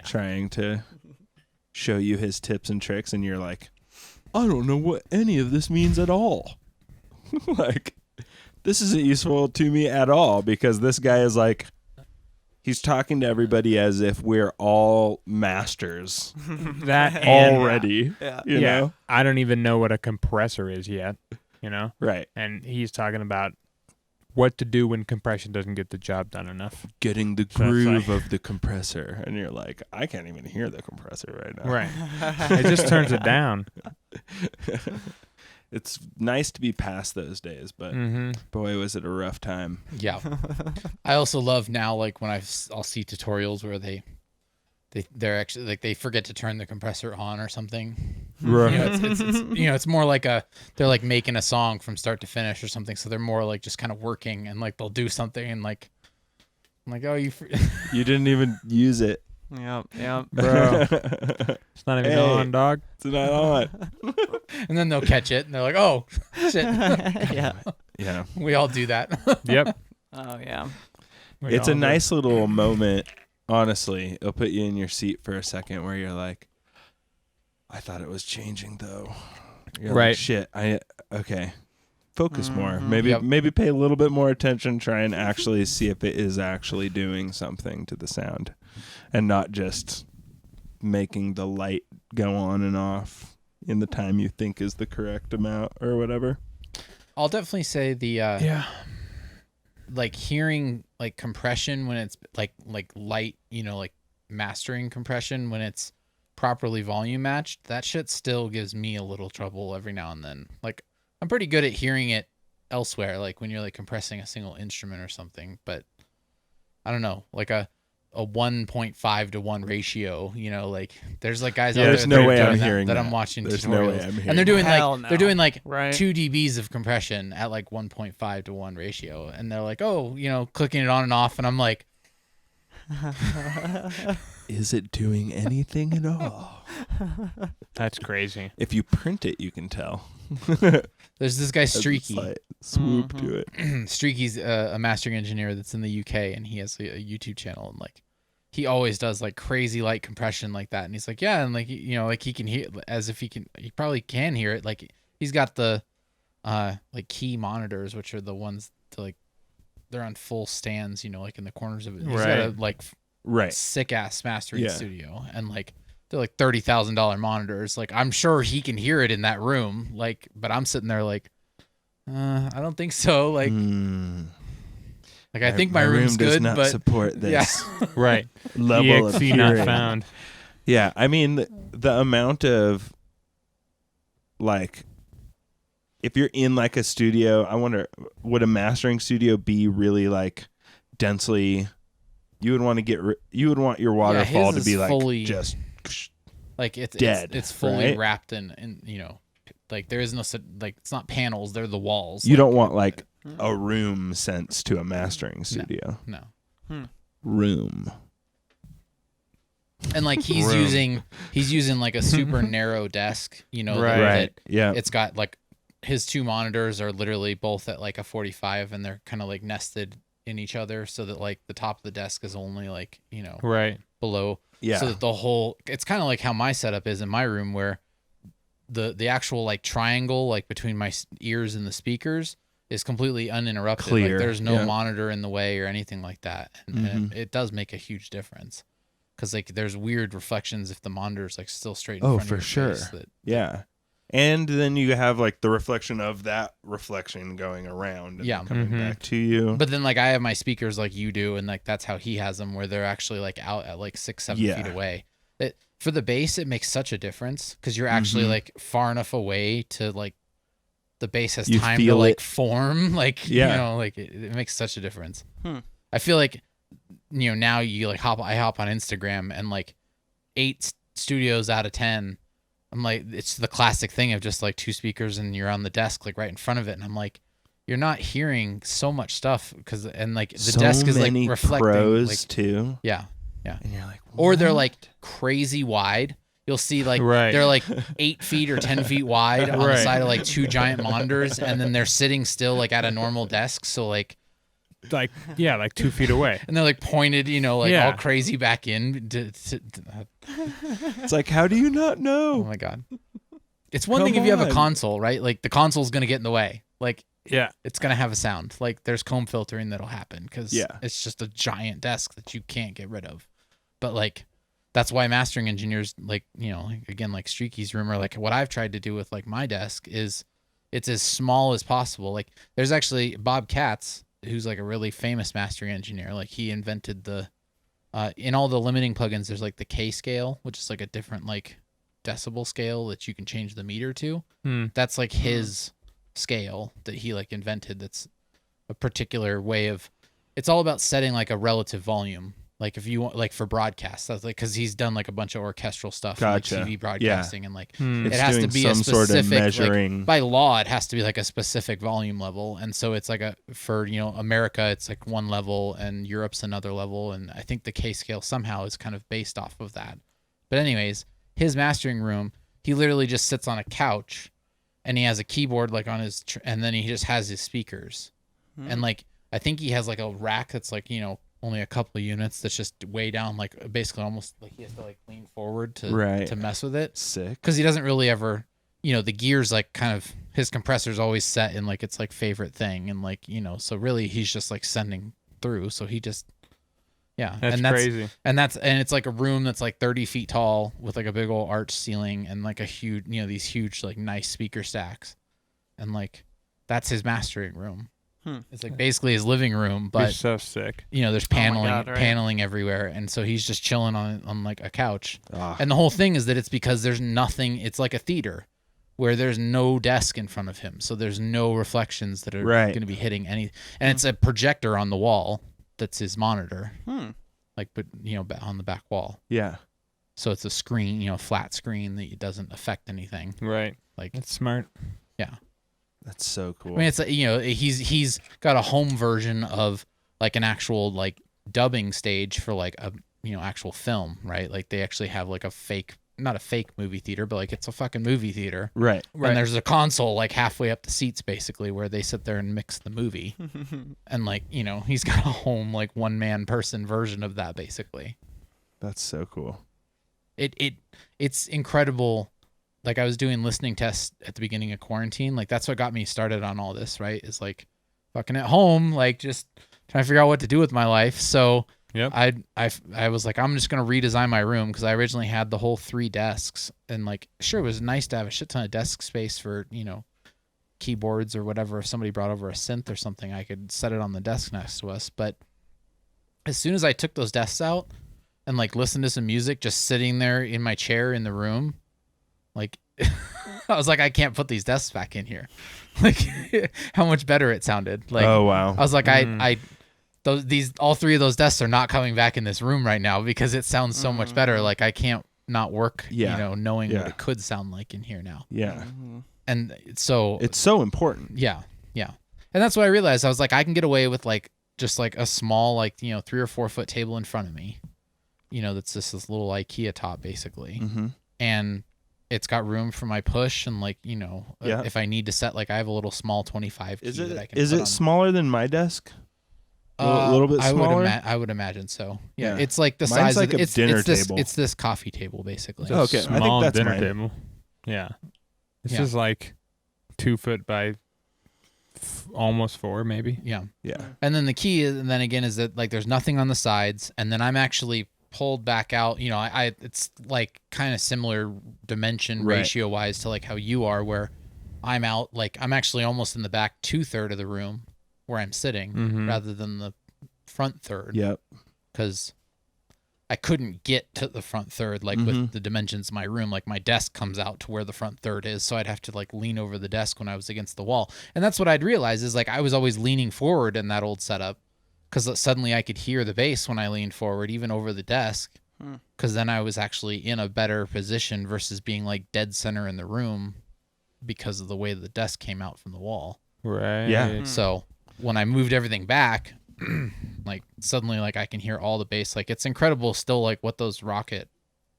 trying to show you his tips and tricks, and you're like, I don't know what any of this means at all. Like, this isn't useful to me at all, because this guy is like, he's talking to everybody as if we're all masters that already. You know? I don't even know what a compressor is yet, Right. And he's talking about what to do when compression doesn't get the job done enough. Getting the groove of the compressor. And you're like, I can't even hear the compressor right now. Right. It just turns it down. It's nice to be past those days, but boy, was it a rough time. Yeah. I also love now, like when I'll see tutorials where they're actually like they forget to turn the compressor on or something. Right. It's more like they're like making a song from start to finish or something. So they're more like just kind of working, and like they'll do something and like, I'm like, oh, you didn't even use it. Yep. Bro. It's not even on, dog. It's not on. And then they'll catch it and they're like, oh, shit. Yeah. We all do that. Yep. Oh, yeah. It's a nice little moment, honestly. It'll put you in your seat for a second where you're like, I thought it was changing, though. You're right. Like, shit. Okay. Focus more. Maybe pay a little bit more attention. Try and actually see if it is actually doing something to the sound, and not just making the light go on and off in the time you think is the correct amount or whatever. I'll definitely say the like hearing like compression when it's like light, like mastering compression when it's properly volume matched, that shit still gives me a little trouble every now and then. Like, I'm pretty good at hearing it elsewhere, like when you're like compressing a single instrument or something, but I don't know, like a 1.5 to 1 ratio, like there's like guys out there there's no way I'm that, hearing that I'm watching there's tutorials, no way I'm hearing and they're doing that. they're doing like right. 2 dBs of compression at like 1.5 to 1 ratio, and they're like, oh, clicking it on and off, and I'm like, is it doing anything at all? That's crazy. If you print it, you can tell. There's this guy Streaky. Swoop to it. Streaky's a mastering engineer that's in the UK, and he has a YouTube channel, and like he always does like crazy light compression like that, and he's like, yeah, and like like he can hear, as if he probably can hear it. Like he's got the like key monitors, which are the ones to like they're on full stands, like in the corners of it. He's got a like sick ass mastering studio, and like they're like $30,000 monitors. Like I'm sure he can hear it in that room. Like, but I'm sitting there like, I don't think so. Like, like I think my room's room does good, not but support this right level of EXE not hearing. found. Yeah, I mean the amount of like, if you're in like a studio, I wonder, would a mastering studio be really like densely? You would want to you would want your waterfall to be like fully, just like it's dead. It's fully right? wrapped in like there is no like it's not panels, they're the walls. You don't want like a room sense to a mastering studio. No. Room. And like he's using like a super narrow desk, Right. Yeah. It's got like his 2 monitors are literally both at like a 45, and they're kind of like nested in each other, so that like the top of the desk is only like below. Yeah. So that it's kind of like how my setup is in my room, where the actual like triangle like between my ears and the speakers is completely uninterrupted. Clear. Like there's no monitor in the way or anything like that, and it does make a huge difference, because like there's weird reflections if the monitor's like still straight in front of your sure. face. Yeah. And then you have like the reflection of that reflection going around and then coming back to you. But then like I have my speakers like you do, and like that's how he has them, where they're actually like out at like 6-7 feet away. For the bass, it makes such a difference because you're actually like far enough away to like the bass has time to like form. Like you know, like it makes such a difference. I feel like now you like I hop on Instagram and like 8 studios out of 10. I'm like, it's the classic thing of just like 2 speakers and you're on the desk like right in front of it, and I'm like, you're not hearing so much stuff and like the desk is like reflecting. Pros like, too. Yeah. And you're like, or they're like crazy wide. You'll see like they're like 8 feet or 10 feet wide on the side of like 2 giant monitors, and then they're sitting still like at a normal desk. So like 2 feet away, and they're like pointed, all crazy back in. It's like, how do you not know? Oh my god! It's one thing if you have a console, right? Like the console's gonna get in the way. Like it's gonna have a sound. Like there's comb filtering that'll happen because it's just a giant desk that you can't get rid of. But like that's why mastering engineers, like again, like Streaky's room, or like what I've tried to do with like my desk is it's as small as possible. Like there's actually Bob Katz, who's like a really famous mastering engineer. Like he invented the in all the limiting plugins, there's like the K scale, which is like a different like decibel scale that you can change the meter to. That's like his scale that he like invented. That's a particular way of, it's all about setting like a relative volume. Like if you want, like for broadcast, that's like, cause he's done like a bunch of orchestral stuff, like TV broadcasting, and like it has to be a specific, sort of measuring. Like, by law, it has to be like a specific volume level. And so it's like for America, it's like one level, and Europe's another level. And I think the K scale somehow is kind of based off of that. But anyways, his mastering room, he literally just sits on a couch, and he has a keyboard like on his, and then he just has his speakers, and like I think he has like a rack that's like only a couple of units that's just way down, like basically almost like he has to like lean forward to mess with it. Sick. Because he doesn't really ever, the gear's like kind of, his compressor's always set in like its like favorite thing, and like so really he's just like sending through. So he just that's crazy. And it's like a room that's like 30 feet tall with like a big old arch ceiling and like a huge these huge like nice speaker stacks, and like that's his mastering room. It's like basically his living room, but he's so sick. There's paneling everywhere, and so he's just chilling on like a couch. And the whole thing is that it's because there's nothing. It's like a theater where there's no desk in front of him, so there's no reflections that are going to be hitting any. And it's a projector on the wall that's his monitor, like on the back wall. Yeah. So it's a screen, flat screen that doesn't affect anything. Right. Like it's smart. Yeah. That's so cool. I mean, it's he's got a home version of like an actual like dubbing stage for like a actual film, right? Like they actually have like not a fake movie theater, but like it's a fucking movie theater, right? And there's a console like halfway up the seats, basically, where they sit there and mix the movie, and like he's got a home like one man person version of that, basically. That's so cool. It's incredible. Like I was doing listening tests at the beginning of quarantine. Like that's what got me started on all this, right? Is like fucking at home, like just trying to figure out what to do with my life. So I was like, I'm just going to redesign my room, because I originally had the whole 3 desks, and like, sure, it was nice to have a shit ton of desk space for, keyboards or whatever. If somebody brought over a synth or something, I could set it on the desk next to us. But as soon as I took those desks out and like listened to some music, just sitting there in my chair in the room, like I was like, I can't put these desks back in here. Like how much better it sounded. Like, oh wow. I was like, all 3 of those desks are not coming back in this room right now, because it sounds so much better. Like I can't not work, knowing what it could sound like in here now. Yeah. And so it's so important. Yeah. Yeah. And that's what I realized. I was like, I can get away with like just like a small, like, 3 or 4 foot table in front of me, that's just this little IKEA top basically. And it's got room for my push, and like, if I need to set, like I have a little small 25 key that I can Is put it on. Smaller than my desk? A little bit smaller? I would imagine so. Yeah. It's like the size like of a dinner table. It's this coffee table basically. It's a okay. Small I think that's dinner mine. table. Yeah. This is like 2 foot by almost 4 maybe. Yeah. Yeah. And then the key is, and then again, is that like there's nothing on the sides, and then I'm actually pulled back out. You know, I it's like kind of similar dimension Right. ratio wise to like how you are, where I'm out, like I'm actually almost in the back 2/3 of the room where I'm sitting Mhm. rather than the front third. Yep. Because I couldn't get to the front third, like with the dimensions of my room. Like my desk comes out to where the front third is, so I'd have to like lean over the desk when I was against the wall. And that's what I'd realize is like I was always leaning forward in that old setup, because suddenly I could hear the bass when I leaned forward, even over the desk. Because then I was actually in a better position versus being like dead center in the room because of the way the desk came out from the wall. Right. Yeah. So when I moved everything back, like suddenly like I can hear all the bass. Like it's incredible still like what those Rocket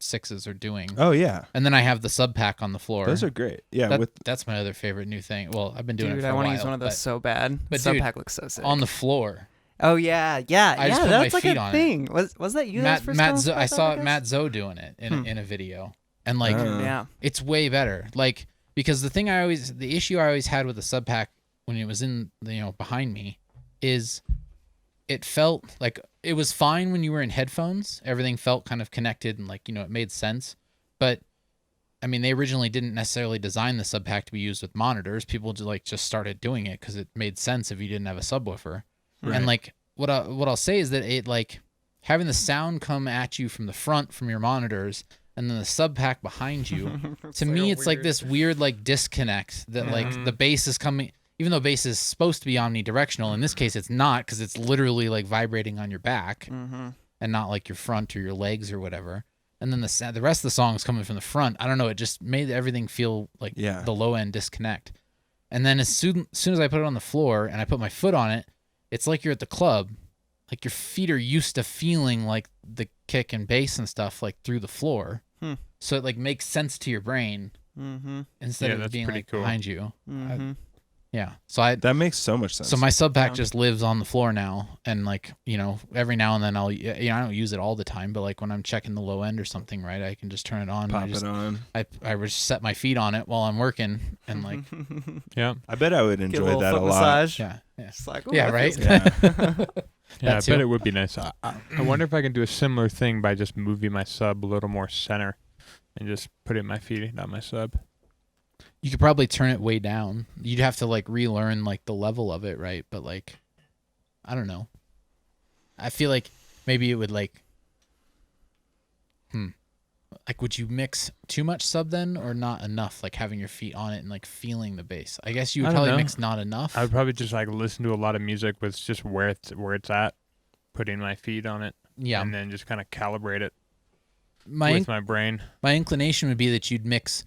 6s are doing. Oh yeah, And then I have the sub pack on the floor. those are great. Yeah, That's my other favorite new thing. Well, I've been doing it Dude, for a I want while. to use one of those so bad. but Sub dude, pack looks so sick. on the floor. Oh yeah, I just put my that's like feet a on it. thing. Was that you? that was first Matt telling us Zo- about I that, saw guess? Matt Zoe doing it in a video, and like Yeah. it's way better. Like because the issue I always had with the sub pack when it was in behind me is it felt like it was fine when you were in headphones. Everything felt kind of connected and like it made sense. But I mean, they originally didn't necessarily design the sub pack to be used with monitors. People just started doing it because it made sense if you didn't have a subwoofer. Right. And like what I'll say is that it like having the sound come at you from the front from your monitors and then the sub pack behind you. To me, it's like this weird like disconnect that like the bass is coming. Even though bass is supposed to be omnidirectional, in this case it's not, because it's literally like vibrating on your back and not like your front or your legs or whatever. And then the rest of the song is coming from the front. I don't know. It just made everything feel like the low end disconnect. And then as soon as I put it on the floor and I put my foot on it, it's like you're at the club. Like your feet are used to feeling like the kick and bass and stuff like through the floor. So it like makes sense to your brain instead of that's being pretty like cool. behind you. Yeah. So that makes so much sense. so my sub pack just lives on the floor now, and like every now and then I don't use it all the time, but like when I'm checking the low end or something, right, I can just turn it on. Pop and it on. I just set my feet on it while I'm working, and like Yeah. I bet I would Get a enjoy little that foot a lot. massage. yeah. It's like, Yeah, that right? feels good. Yeah. Yeah, I too. bet it would be nice. I wonder if I can do a similar thing by just moving my sub a little more center and just putting my feet on my sub. You could probably turn it way down. You'd have to like relearn like the level of it, right? But like, I don't know. I feel like maybe it would like, like would you mix too much sub then or not enough? Like having your feet on it and like feeling the bass. I guess you would I don't probably know. mix not enough. I would probably just like listen to a lot of music with just where it's at, putting my feet on it, Yeah. and then just kind of calibrate it My with my brain. my inclination would be that you'd mix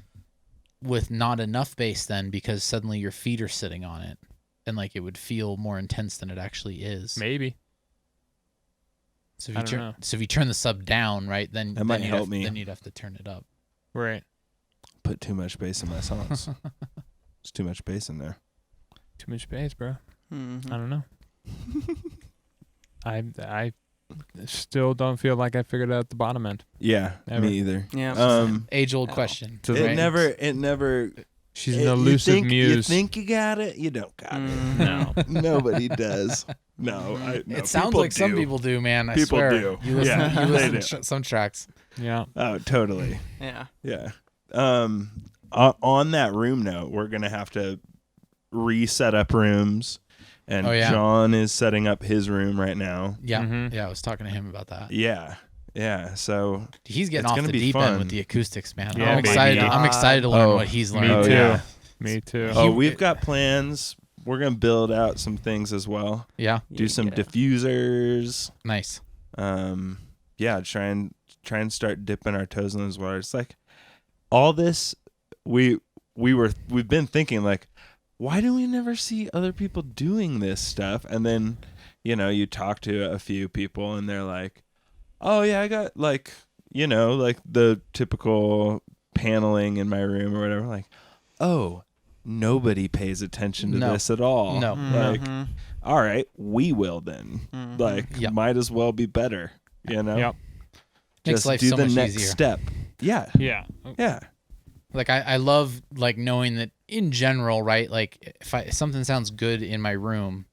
with not enough bass then, because suddenly your feet are sitting on it and like it would feel more intense than it actually is. Maybe. So if I you don't know. so if you turn the sub down, right, then That might then help me. Then you'd have to turn it up. Right. Put too much bass in my songs. There's too much bass in there. Too much space, bro. Mhm. I don't know. I still don't feel like I figured out the bottom end. Yeah, Never. me either. Yeah. Age old No. question. To It right? never. She's it- an elusive you muse. think you got it? You don't got Mhm. No. it. Nobody does. No, no, It sounds people like some do. people do, man. I People swear. do. You listen, Yeah, you they listen do. to some tracks. Yeah. Oh, totally. Yeah. Yeah. On that room note, we're gonna have to reset up rooms, and Oh, yeah. John is setting up his room right now. Yeah, Mhm. yeah. I was talking to him about that. Yeah. So He's getting It's off gonna the be deep fun. end with the acoustics, man. Yeah, I'm excited. baby. I'm excited to learn Oh. what he's Me learned. too. yeah. Me too. Oh, we've got plans. We're gonna build out some things as well. Yeah, Do some Yeah. diffusers. nice. Yeah, try and start dipping our toes in those waters. It's like all this we've been thinking like, why do we never see other people doing this stuff? And then, you talk to a few people and they're like, oh yeah, I got like the typical paneling in my room or whatever. Like, oh, nobody pays attention to No. this at all. No. Like, Mhm. all right, we will then. Mhm. Like, Yep. might as well be better, Yep. Makes Just life do so the much next easier. step. Yeah. Yeah. Yeah. Like I love like knowing that in general, right? Like if something sounds good in my room,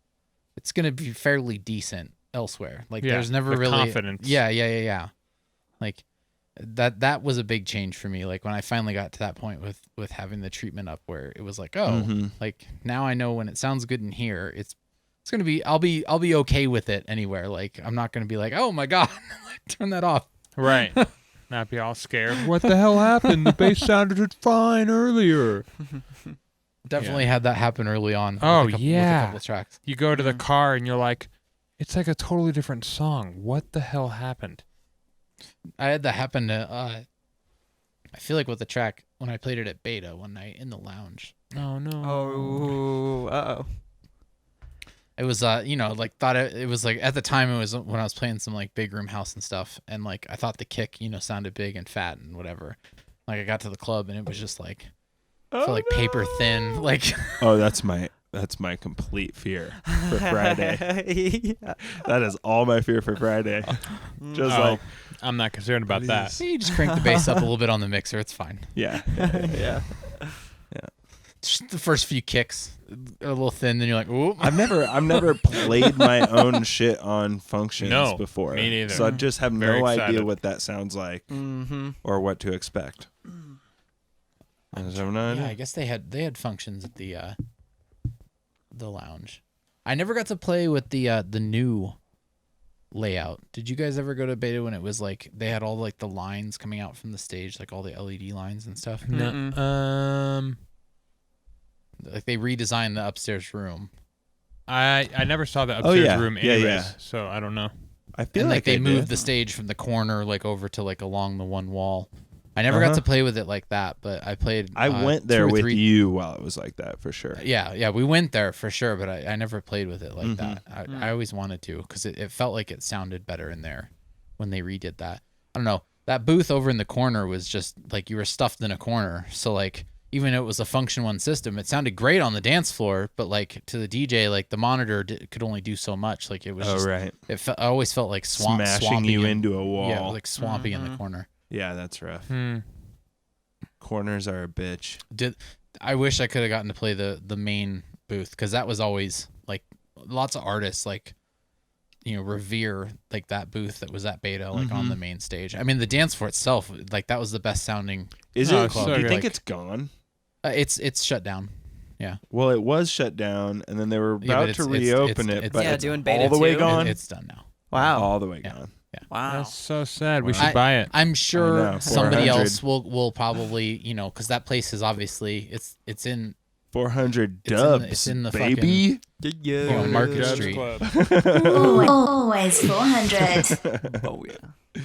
it's gonna be fairly decent elsewhere. Like Yeah, there's never the really confidence. Yeah. Like that was a big change for me. Like when I finally got to that point with having the treatment up, where it was like, oh, like now I know when it sounds good in here, it's gonna be I'll be okay with it anywhere. Like I'm not gonna be like, oh my god, turn that off. Right. Not be all scared. What the hell happened? The bass sounded fine earlier. Definitely had that happen early on. Oh, with a yeah. couple of tracks. You go to the car and you're like, it's like a totally different song. What the hell happened? I had that happen to I feel like with the track when I played it at Beta one night in the lounge. Oh no. Oh, uh-oh. It was like thought it was like at the time it was when I was playing some like big room house and stuff, and like I thought the kick sounded big and fat and whatever. Like I got to the club and it was just like felt like paper thin. Like Oh, that's my complete fear for Friday. Yeah. That is all my fear for Friday. Just like I'm not concerned about that. you just crank the bass up a little bit on the mixer, it's fine. yeah. Yeah. Just the first few kicks a little thin, then you're like, ooh. I've never played my own shit on functions No, before. me neither. So I just have Very no excited. idea what that sounds like or what to expect. I just have no idea. Yeah, I guess they had functions at the lounge. I never got to play with the new layout. Did you guys ever go to Beta when it was like they had all like the lines coming out from the stage, like all the LED lines and stuff? No. Like they redesigned the upstairs room. I never saw the upstairs yeah. room Yeah, anyways, yeah. so I don't know. I feel And like they did. moved the stage from the corner like over to like along the one wall. I never got to play with it like that, but I played. I went there 2 or with 3 you while it was like that for sure. Yeah, we went there for sure, but I never played with it like that. I always wanted to because it felt like it sounded better in there when they redid that. I don't know. That booth over in the corner was just like you were stuffed in a corner. So like even though it was a Function 1 system, it sounded great on the dance floor, but like to the DJ, like the monitor could only do so much. Like it was just, right. I always felt like Smashing swampy you into a wall. Yeah, like swampy in the corner. Yeah, that's rough. Hmm. Corners are a bitch. I wish I could have gotten to play the main booth because that was always like lots of artists like revere like that booth that was at Beta like on the main stage. I mean the dance floor itself, like that was the best sounding. Is Oh, it? so Do you think like- it's gone? It's shut down. Yeah, Well, it was shut down, and then they were Yeah, but about to it's- reopen it's- it, it's- but Yeah, it's doing beta all the way too? gone. it's done now. Wow. All the way Yeah. gone. Wow. That's so sad. We should I- buy it. I'm sure I know, somebody 400. else will probably because that place is obviously it's in 400 It's in dubs, the- it's in the baby. Market Dubs Street. Club. Always 400. Oh yeah.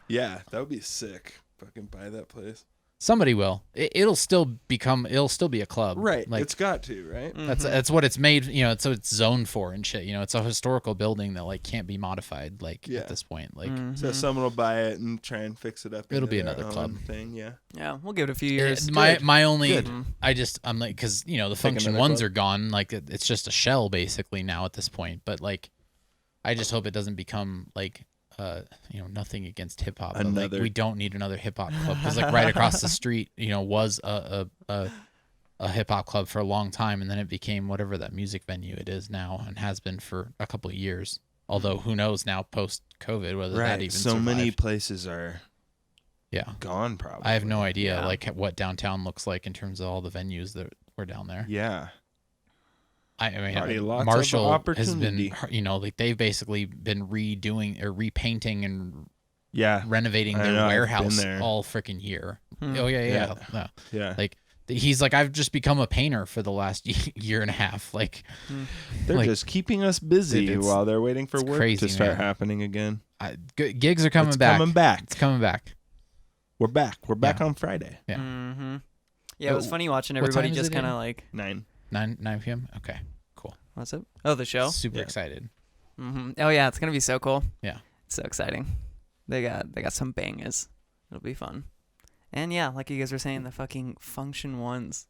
Yeah, that would be sick. Fucking buy that place. Somebody will. It'll still be a club. Right. Like It's got to, right? that's what it's made. So it's zoned for and shit. It's a historical building that like can't be modified. Like Yeah. at this point, like So someone will buy it and try and fix it up. It'll into be their another own club. thing. Yeah. Yeah, we'll give it a few years. my only Good. I'm like because the Function another ones club. are gone. Like it's just a shell basically now at this point. But like, I just hope it doesn't become like. Nothing against hip hop, but like Another- we don't need another hip hop club because like right across the street, was a hip hop club for a long time, and then it became whatever that music venue it is now and has been for a couple of years. Although who knows now post COVID whether that Right. even So survived. many places are Yeah, gone. Probably. I have no idea Yeah. like what downtown looks like in terms of all the venues that were down there. Yeah. I mean, Probably lots of Marshall has opportunity. been, like they've basically been redoing or repainting and Yeah. renovating I their know, I've been warehouse there. all freaking year. Hmm. Oh yeah. Yeah. Yeah. Like he's like, I've just become a painter for the last year and a half. Like They're like, just keeping us busy it's- while they're waiting for it's work crazy, to start man. happening again. Gigs are coming It's back. coming back. It's coming back. We're back. We're back Yeah. on Friday. Yeah. Mm-hmm. Yeah, it was funny watching what everybody time is just it kind of again? like 9. 9 p.m. Okay, cool. what's it? Oh, the show. Super Yeah. excited. Mm-hmm. Oh yeah, it's gonna be so cool. Yeah. It's so exciting. They got some bangers. It'll be fun. And yeah, like you guys were saying, the fucking Function ones.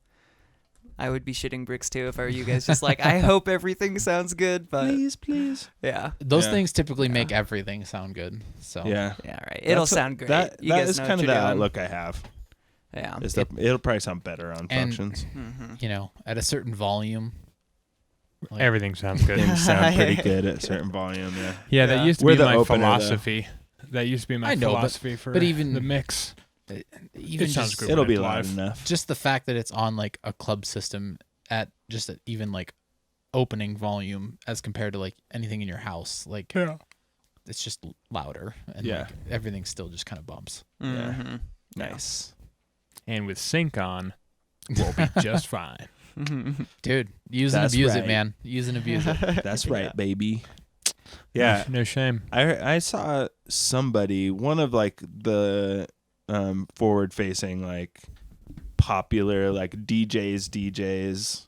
I would be shitting bricks too if I were you guys. Just like I hope everything sounds good, but Please. yeah, Those Yeah. things typically Yeah. make everything sound good. So Yeah. yeah, right. It'll That's sound great. That you that guys is know kind what of the you're doing. outlook I have. Yeah. Is that it'll probably sound better on And- functions. Mm-hmm. At a certain volume. Like, Everything sounds good. Things sound pretty good at a certain volume. Yeah. Yeah, that Yeah. used to We're be the my opener, though. philosophy. That used to be my I know, philosophy for but even the mix. Even It sounds just, good. It'll when be it's loud live. enough. just the fact that it's on like a club system at just even like opening volume as compared to like anything in your house, like Yeah. it's just louder and Yeah. like everything still just kind of bumps. Mhm. Nice. And with sync on, we'll be just fine. Dude, use and That's abuse it, right. man. Use and abuse it. That's right, Yeah. baby. Yeah. No shame. I saw somebody, one of like the forward facing like popular like DJs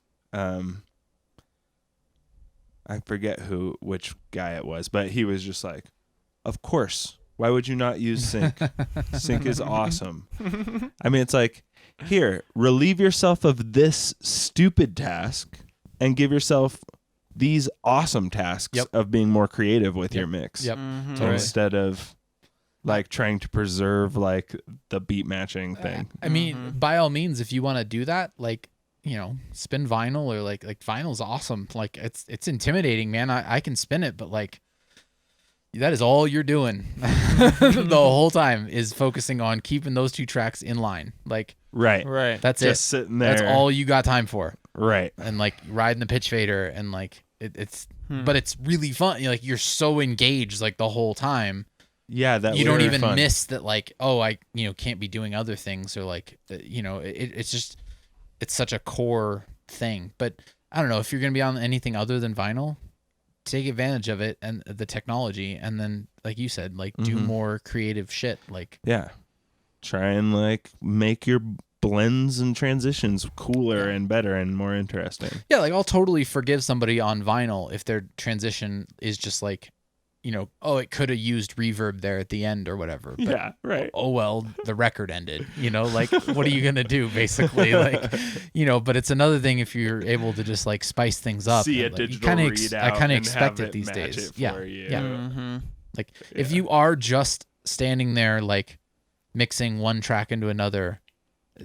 I forget which guy it was, but he was just like, of course, why would you not use sync? Sync is awesome. I mean, it's like, here, relieve yourself of this stupid task and give yourself these awesome tasks Yep. of being more creative with your mix. Yep. Mhm. Totally. Instead of like trying to preserve like the beat matching thing. I mean, by all means, if you want to do that, like, spin vinyl or like vinyl's awesome. Like it's intimidating, man. I can spin it, but like that is all you're doing the whole time is focusing on keeping those two tracks in line. Like Right. Right. that's Just it. sitting there. That's all you got time for. Right. And like riding the pitch fader and like it's Hmm. but it's really fun. Like you're so engaged like the whole time. Yeah, that You don't was even fun. miss that like, oh, I can't be doing other things or like it's just it's such a core thing. But I don't know, if you're going to be on anything other than vinyl, take advantage of it and the technology, and then like you said, like do Mhm. more creative shit. Like Yeah. Try and like make your blends and transitions cooler and better and more interesting. yeah, like I'll totally forgive somebody on vinyl if their transition is just like, oh, it could have used reverb there at the end or whatever. But, Yeah, right. oh well, the record ended. Like what are you gonna do basically? Like, but it's another thing if you're able to just like spice things up. See a and, like, you digital kinda readout I kind of and expect have it these match days. it Yeah, for you. yeah. Mhm. Like if you are just standing there like mixing one track into another,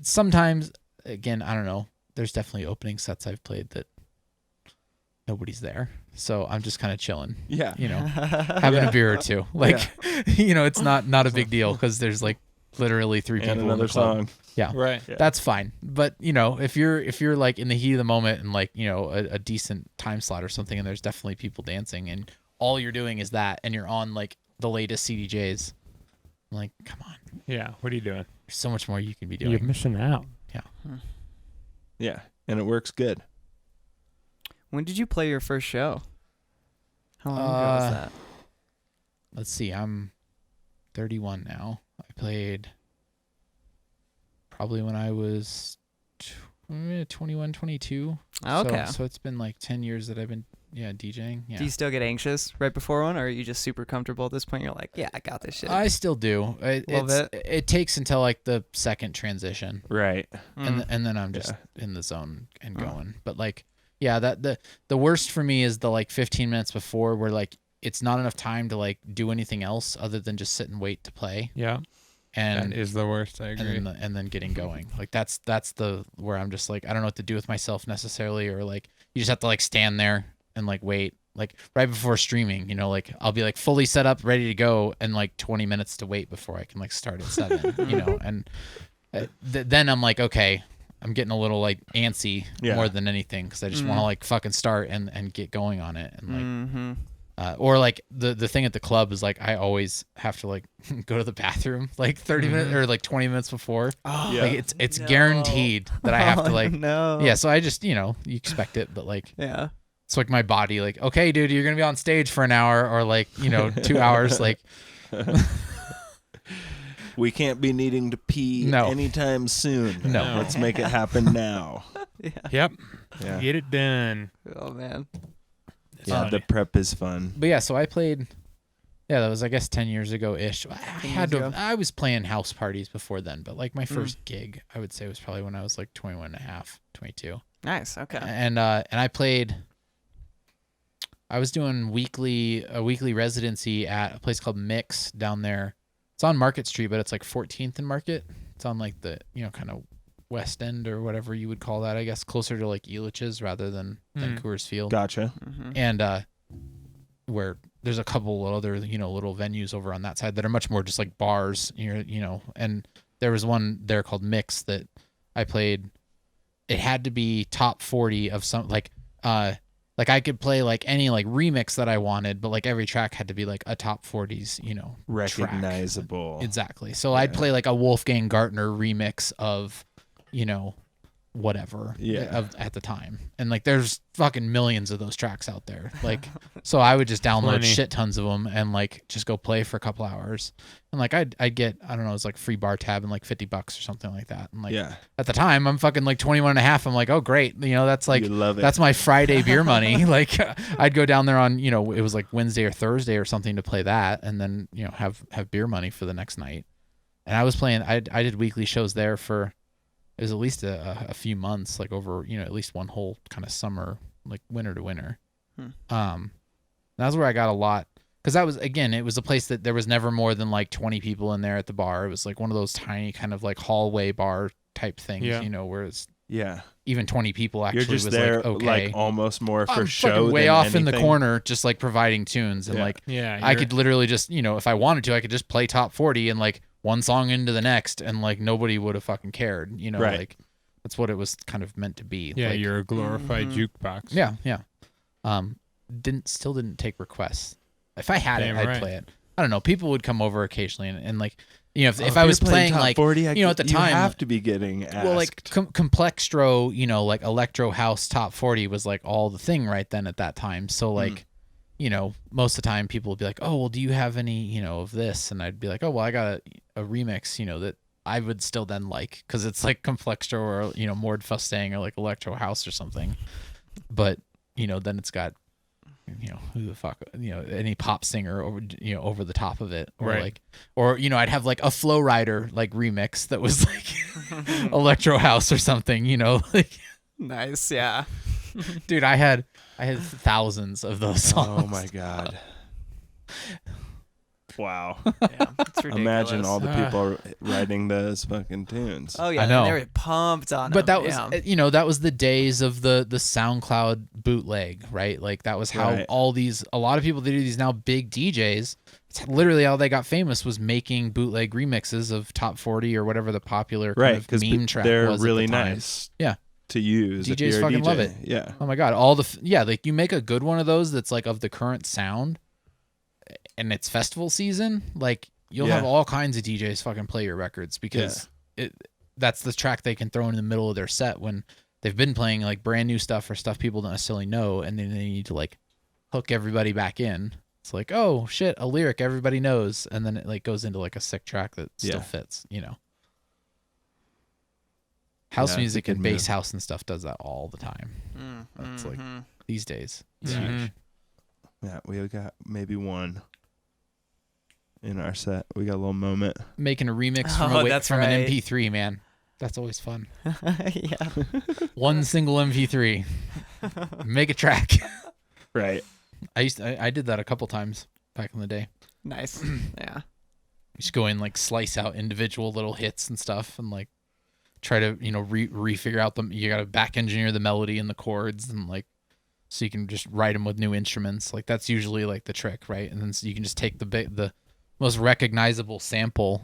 sometimes again, I don't know. There's definitely opening sets I've played that nobody's there, so I'm just kind of chilling. Yeah. Having a beer or two. Like, it's not a big deal because there's like literally three people And in the another club. song. Yeah. Right. Yeah. That's fine. But, if you're like in the heat of the moment and like, a decent time slot or something, and there's definitely people dancing and all you're doing is that, and you're on like the latest CDJs, I'm like, come on, Yeah. What are you doing? there's so much more you can be You're doing. missing out. Yeah. And it works good. When did you play your first show? How long ago was that? Let's see. I'm 31 now. I played probably when I was 21, 22. Okay. So it's been like 10 years that I've been DJing. Yeah. Do you still get anxious right before one, or are you just super comfortable at this point? You're like, yeah, I got this shit. I still do. Love It takes until like the second transition, Right. Mm. and then I'm just in the zone and going. But like, yeah, that the worst for me is the like 15 minutes before, where like it's not enough time to like do anything else other than just sit and wait to play. Yeah. And That is the worst. I agree. and then getting going. Like that's the where I'm just like, I don't know what to do with myself necessarily, or like you just have to like stand there and like wait, like right before streaming, like I'll be like fully set up, ready to go, and like 20 minutes to wait before I can like start at 7, and then I'm like, okay, I'm getting a little like antsy more than anything, because I just want to like fucking start and get going on it, and like Mm-hmm. or like the thing at the club is like I always have to like go to the bathroom like 30 minutes or like 20 minutes before. Oh, Yeah. Like it's guaranteed that I have to like no. yeah, so I just you expect it, but like Yeah. it's like my body like, okay dude, you're gonna be on stage for an hour or like 2 hours, like We can't be needing to pee No. anytime soon. No. Let's make it happen now. Yep. Yeah. Get it done. Oh man. Yeah, the prep is fun. but yeah, so I played. Yeah, that was I guess 10 years ago ish. I was playing house parties before then, but like my first gig I would say was probably when I was like 21 and a half, 22. Nice. Okay. And I played. I was doing a weekly residency at a place called Mix down there. It's on Market Street, but it's like 14th and Market. It's on like the kind of West End or whatever you would call that, I guess, closer to like Elitch's rather than Coors Field. Gotcha. Mm-hmm. And where there's a couple other, little venues over on that side that are much more just like bars, and there was one there called Mix that I played. It had to be top 40 of some, like I could play like any like remix that I wanted, but like every track had to be like a top 40s, recognizable. track. Exactly. So I'd play like a Wolfgang Gartner remix of, whatever at the time. And like there's fucking millions of those tracks out there. Like, so I would just download Plenty. shit tons of them and like just go play for a couple hours. And like I'd get, I don't know, it's like free bar tab and like $50 or something like that. And like at the time I'm fucking like 21 and a half. I'm like, oh great. That's like, You love it. that's my Friday beer money. Like I'd go down there on, it was like Wednesday or Thursday or something to play that. And then, have beer money for the next night. And I was playing, I did weekly shows there for, it was at least a few months, like over, at least one whole kind of summer, like winter to winter. That's where I got a lot, because that was, again, it was a place that there was never more than like 20 people in there at the bar. It was like one of those tiny kind of like hallway bar type things, where it's even 20 people actually You're just was there like, okay. like almost more for I'm show fucking way than off in the anything. corner, just like providing tunes. And like, I could literally just, if I wanted to, I could just play top 40 and like one song into the next, and like nobody would have fucking cared, Right. like that's what it was kind of meant to be. Yeah, like, you're a glorified jukebox. Yeah. Still didn't take requests. If I had Damn it, I'd right. play it. I don't know. People would come over occasionally and like, if Oh, I you're was playing top like, 40, at the time, you have to be getting asked. well, like Complextro, like electro house top 40 was like all the thing right then at that time. So like, most of the time people would be like, oh, well, do you have any, of this? And I'd be like, oh, well, I got a remix, that I would still then like, because it's like Complextro or, Mord Fustang or like electro house or something. But, then it's got, who the fuck, any pop singer over, over the top of it, or Right. like, or I'd have like a Flow Rider like remix that was like electro house or something, like, Nice, yeah. dude, I had thousands of those songs. Oh my god. Wow. Yeah, it's ridiculous. Imagine all the people writing those fucking tunes. Oh yeah, I know. and they were pumped on But them. that was, yeah. that was the days of the SoundCloud bootleg, right? Like that was how Right. a lot of people that do these now big DJs, it's literally how they got famous was making bootleg remixes of top 40 or whatever the popular kind Right, of because meme track they're was at really the time. nice. Yeah. To use. if DJs you're a fucking DJ. love it. Yeah. Oh my god, like you make a good one of those that's like of the current sound, and it's festival season, like you'll have all kinds of DJs fucking play your records because that's the track they can throw in the middle of their set when they've been playing like brand new stuff or stuff people don't necessarily know, and then they need to like hook everybody back in. It's like, oh shit, a lyric everybody knows, and then it like goes into like a sick track that still fits, House Yeah, it's a music good and bass move. house and stuff does that all the time. That's like these days. It's Mhm. huge. Yeah, we got maybe one in our set. We got a little moment. Making a remix Oh, that's from right. an MP3, man. That's always fun. Yeah. One single MP3. Make a track. Right. I did that a couple times back in the day. Nice. Yeah. Just go in, like slice out individual little hits and stuff, and like try to refigure out them. You got to back engineer the melody and the chords, and like so you can just write them with new instruments. Like that's usually like the trick, right? And then so you can just take the most recognizable sample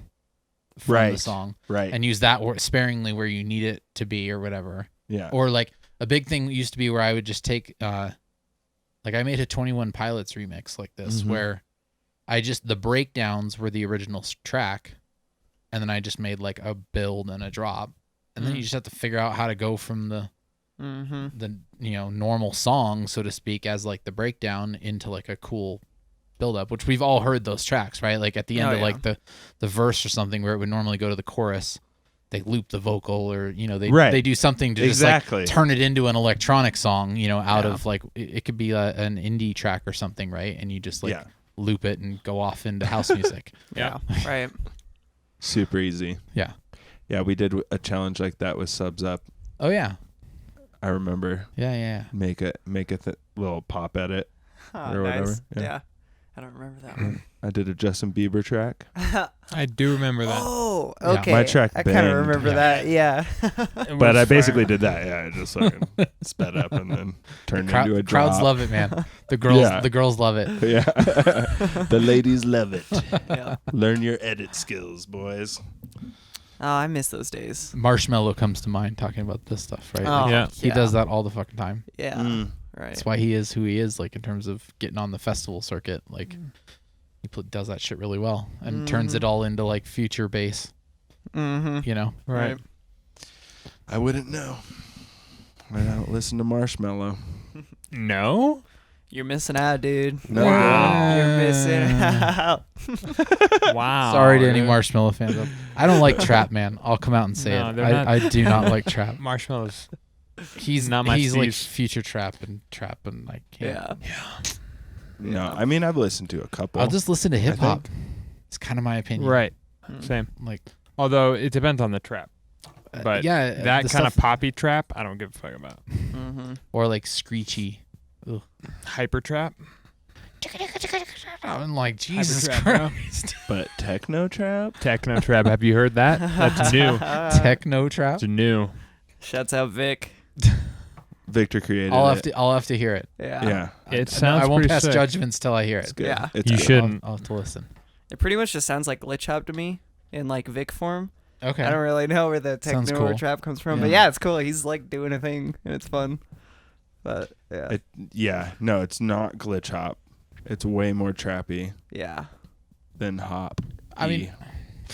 from the song, Right. and use that sparingly where you need it to be or whatever. Yeah. Or like a big thing used to be where I would just take like I made a 21 Pilots remix like this where the breakdowns were the original track, and then I just made like a build and a drop, and then you just have to figure out how to go from the normal song, so to speak, as like the breakdown into like a cool build up, which we've all heard those tracks, right? Like at the end of like the verse or something where it would normally go to the chorus, they loop the vocal, or they do something to just like turn it into an electronic song, out of like it could be an indie track or something, right? And you just like loop it and go off into house music. Yeah. Right. Super easy. Yeah. Yeah, we did a challenge like that with Subs Up. Oh yeah. I remember. Yeah. Make a little pop edit or whatever. Nice. Yeah. I don't remember that one. I did a Justin Bieber track. I do remember that. Oh, Yeah. okay. My track I kind of banged. remember Yeah. that. Yeah. It But was I basically fire. did that. Yeah, I just fucking sped up and then turned Crowd- into a crowds drop. love it, man. The girls, Yeah. the girls love it. Yeah. The ladies love it. Yeah. Learn your edit skills, boys. Oh, I miss those days. Marshmallow comes to mind talking about this stuff, right? Oh, Like, Yeah. he does that all the fucking time. Yeah. Mm. Right. That's why he is who he is, like in terms of getting on the festival circuit. Like he does that shit really well and turns it all into like future bass. Mm-hmm. You know, Right. I wouldn't know. I don't listen to Marshmallow. No? You're missing out, dude. No. Wow. You're missing out. Wow. sorry to any dude. Marshmallow fans. I don't like trap, man. I'll come out and say No, it. they're not- I do not like trap. Marshmallows. He's Not my he's like steez. future trap, and I can't. Yeah. No, I mean I've listened to a couple. I'll just listen to hip hop. It's kind of my opinion. Right. Mm. Same. Like, Although it depends on the trap. But yeah, that the kind of stuff- poppy trap, I don't give a fuck about. Mm-hmm. or like screechy. Hyper trap? I'm like, Jesus trap, bro. Christ. but techno trap. Techno trap. Have you heard that? That's new. Techno trap. It's new. Shouts out Vic. Victor created I'll it. have to hear it. Yeah. Yeah, It I sounds won't pretty pass sick. judgments till I hear it's it. good. Yeah. It's You good. shouldn't. I'll have to listen. It pretty much just sounds like glitch hop to me in like Vic form. Okay. I don't really know where the Sounds techno or cool. trap comes from, but Yeah. yeah, it's cool. He's like doing a thing and it's fun. But yeah. Yeah, no, it's not glitch hop. It's way more trappy Yeah. than hop. I mean,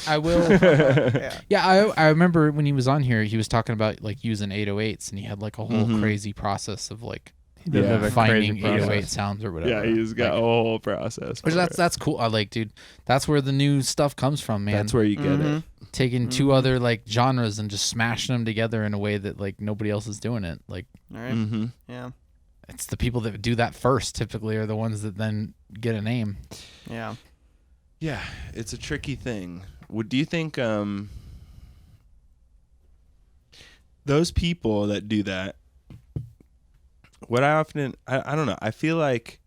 I will. Yeah. Yeah, I remember when he was on here, he was talking about like using 808s, and he had like a whole Mhm. crazy process of like Does Yeah. have a finding crazy 808 process. sounds or whatever. yeah, he's got Like, a whole process. which for that's it. cool. I like, dude. That's where the new stuff comes from, man. That's where you get Mhm. it. Taking two Mhm. other like genres and just smashing them together in a way that like nobody else is doing it. Like All right. Mm-hmm. Yeah. it's the people that do that first typically are the ones that then get a name. Yeah. Yeah, it's a tricky thing. Do you think those people that do that? What I don't know. I feel like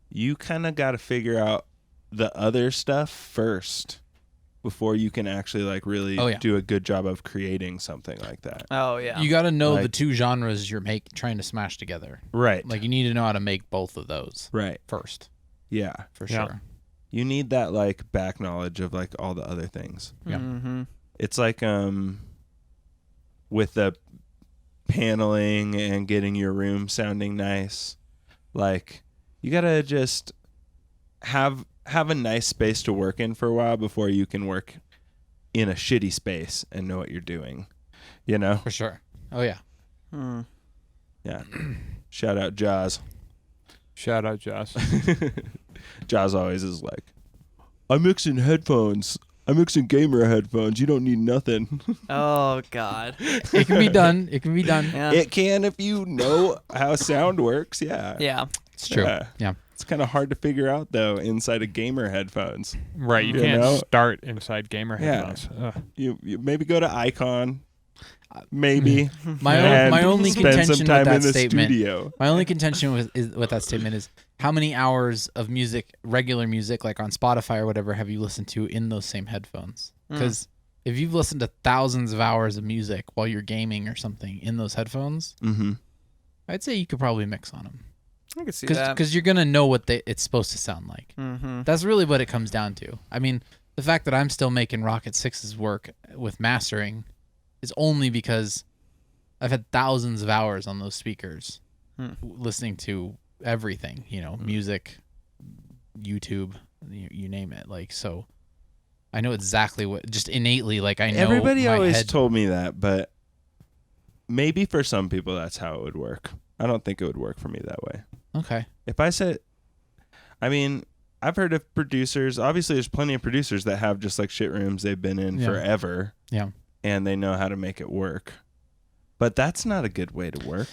you kind of got to figure out the other stuff first before you can actually like really Oh, yeah. do a good job of creating something like that. Oh yeah. You got to know the Like- two genres you're trying to smash together. Right. Like you need to know how to make both of those Right. first, Yeah. for Yeah. sure. You need that like back knowledge of like all the other things. Yeah. Mm-hmm. It's like with the paneling and getting your room sounding nice. Like you got to just have a nice space to work in for a while before you can work in a shitty space and know what you're doing. You know? For sure. Oh yeah. Hmm. Yeah. Shout out Jaws. Shout out, Josh. Jaws always is like, I'm mixing headphones. I'm mixing gamer headphones. You don't need nothing. Oh God. It can be done. It can be done. Yeah. It can if you know how sound works. Yeah. Yeah. It's true. Yeah. Yeah. It's kind of hard to figure out though inside of gamer headphones. Right. You You can't know? start inside gamer Yeah. headphones. Ugh. You maybe go to Icon, maybe. My and only spend contention some time with that in the statement. studio. My only contention with that statement is how many hours of music, regular music, like on Spotify or whatever, have you listened to in those same headphones? Because if you've listened to thousands of hours of music while you're gaming or something in those headphones, Mm-hmm. I'd say you could probably mix on them. I can see that. Because you're gonna know what it's supposed to sound like. Mm-hmm. That's really what it comes down to. I mean, the fact that I'm still making Rocket 6's work with mastering is only because I've had thousands of hours on those speakers listening to everything, music, YouTube, you name it. Like, so I know exactly what, just innately, like I know Everybody my always head. told me that, but maybe for some people that's how it would work. I don't think it would work for me that way. Okay. If I said, I mean, I've heard of producers. Obviously, there's plenty of producers that have just like shit rooms they've been in Yeah. forever. Yeah. And they know how to make it work. But that's not a good way to work.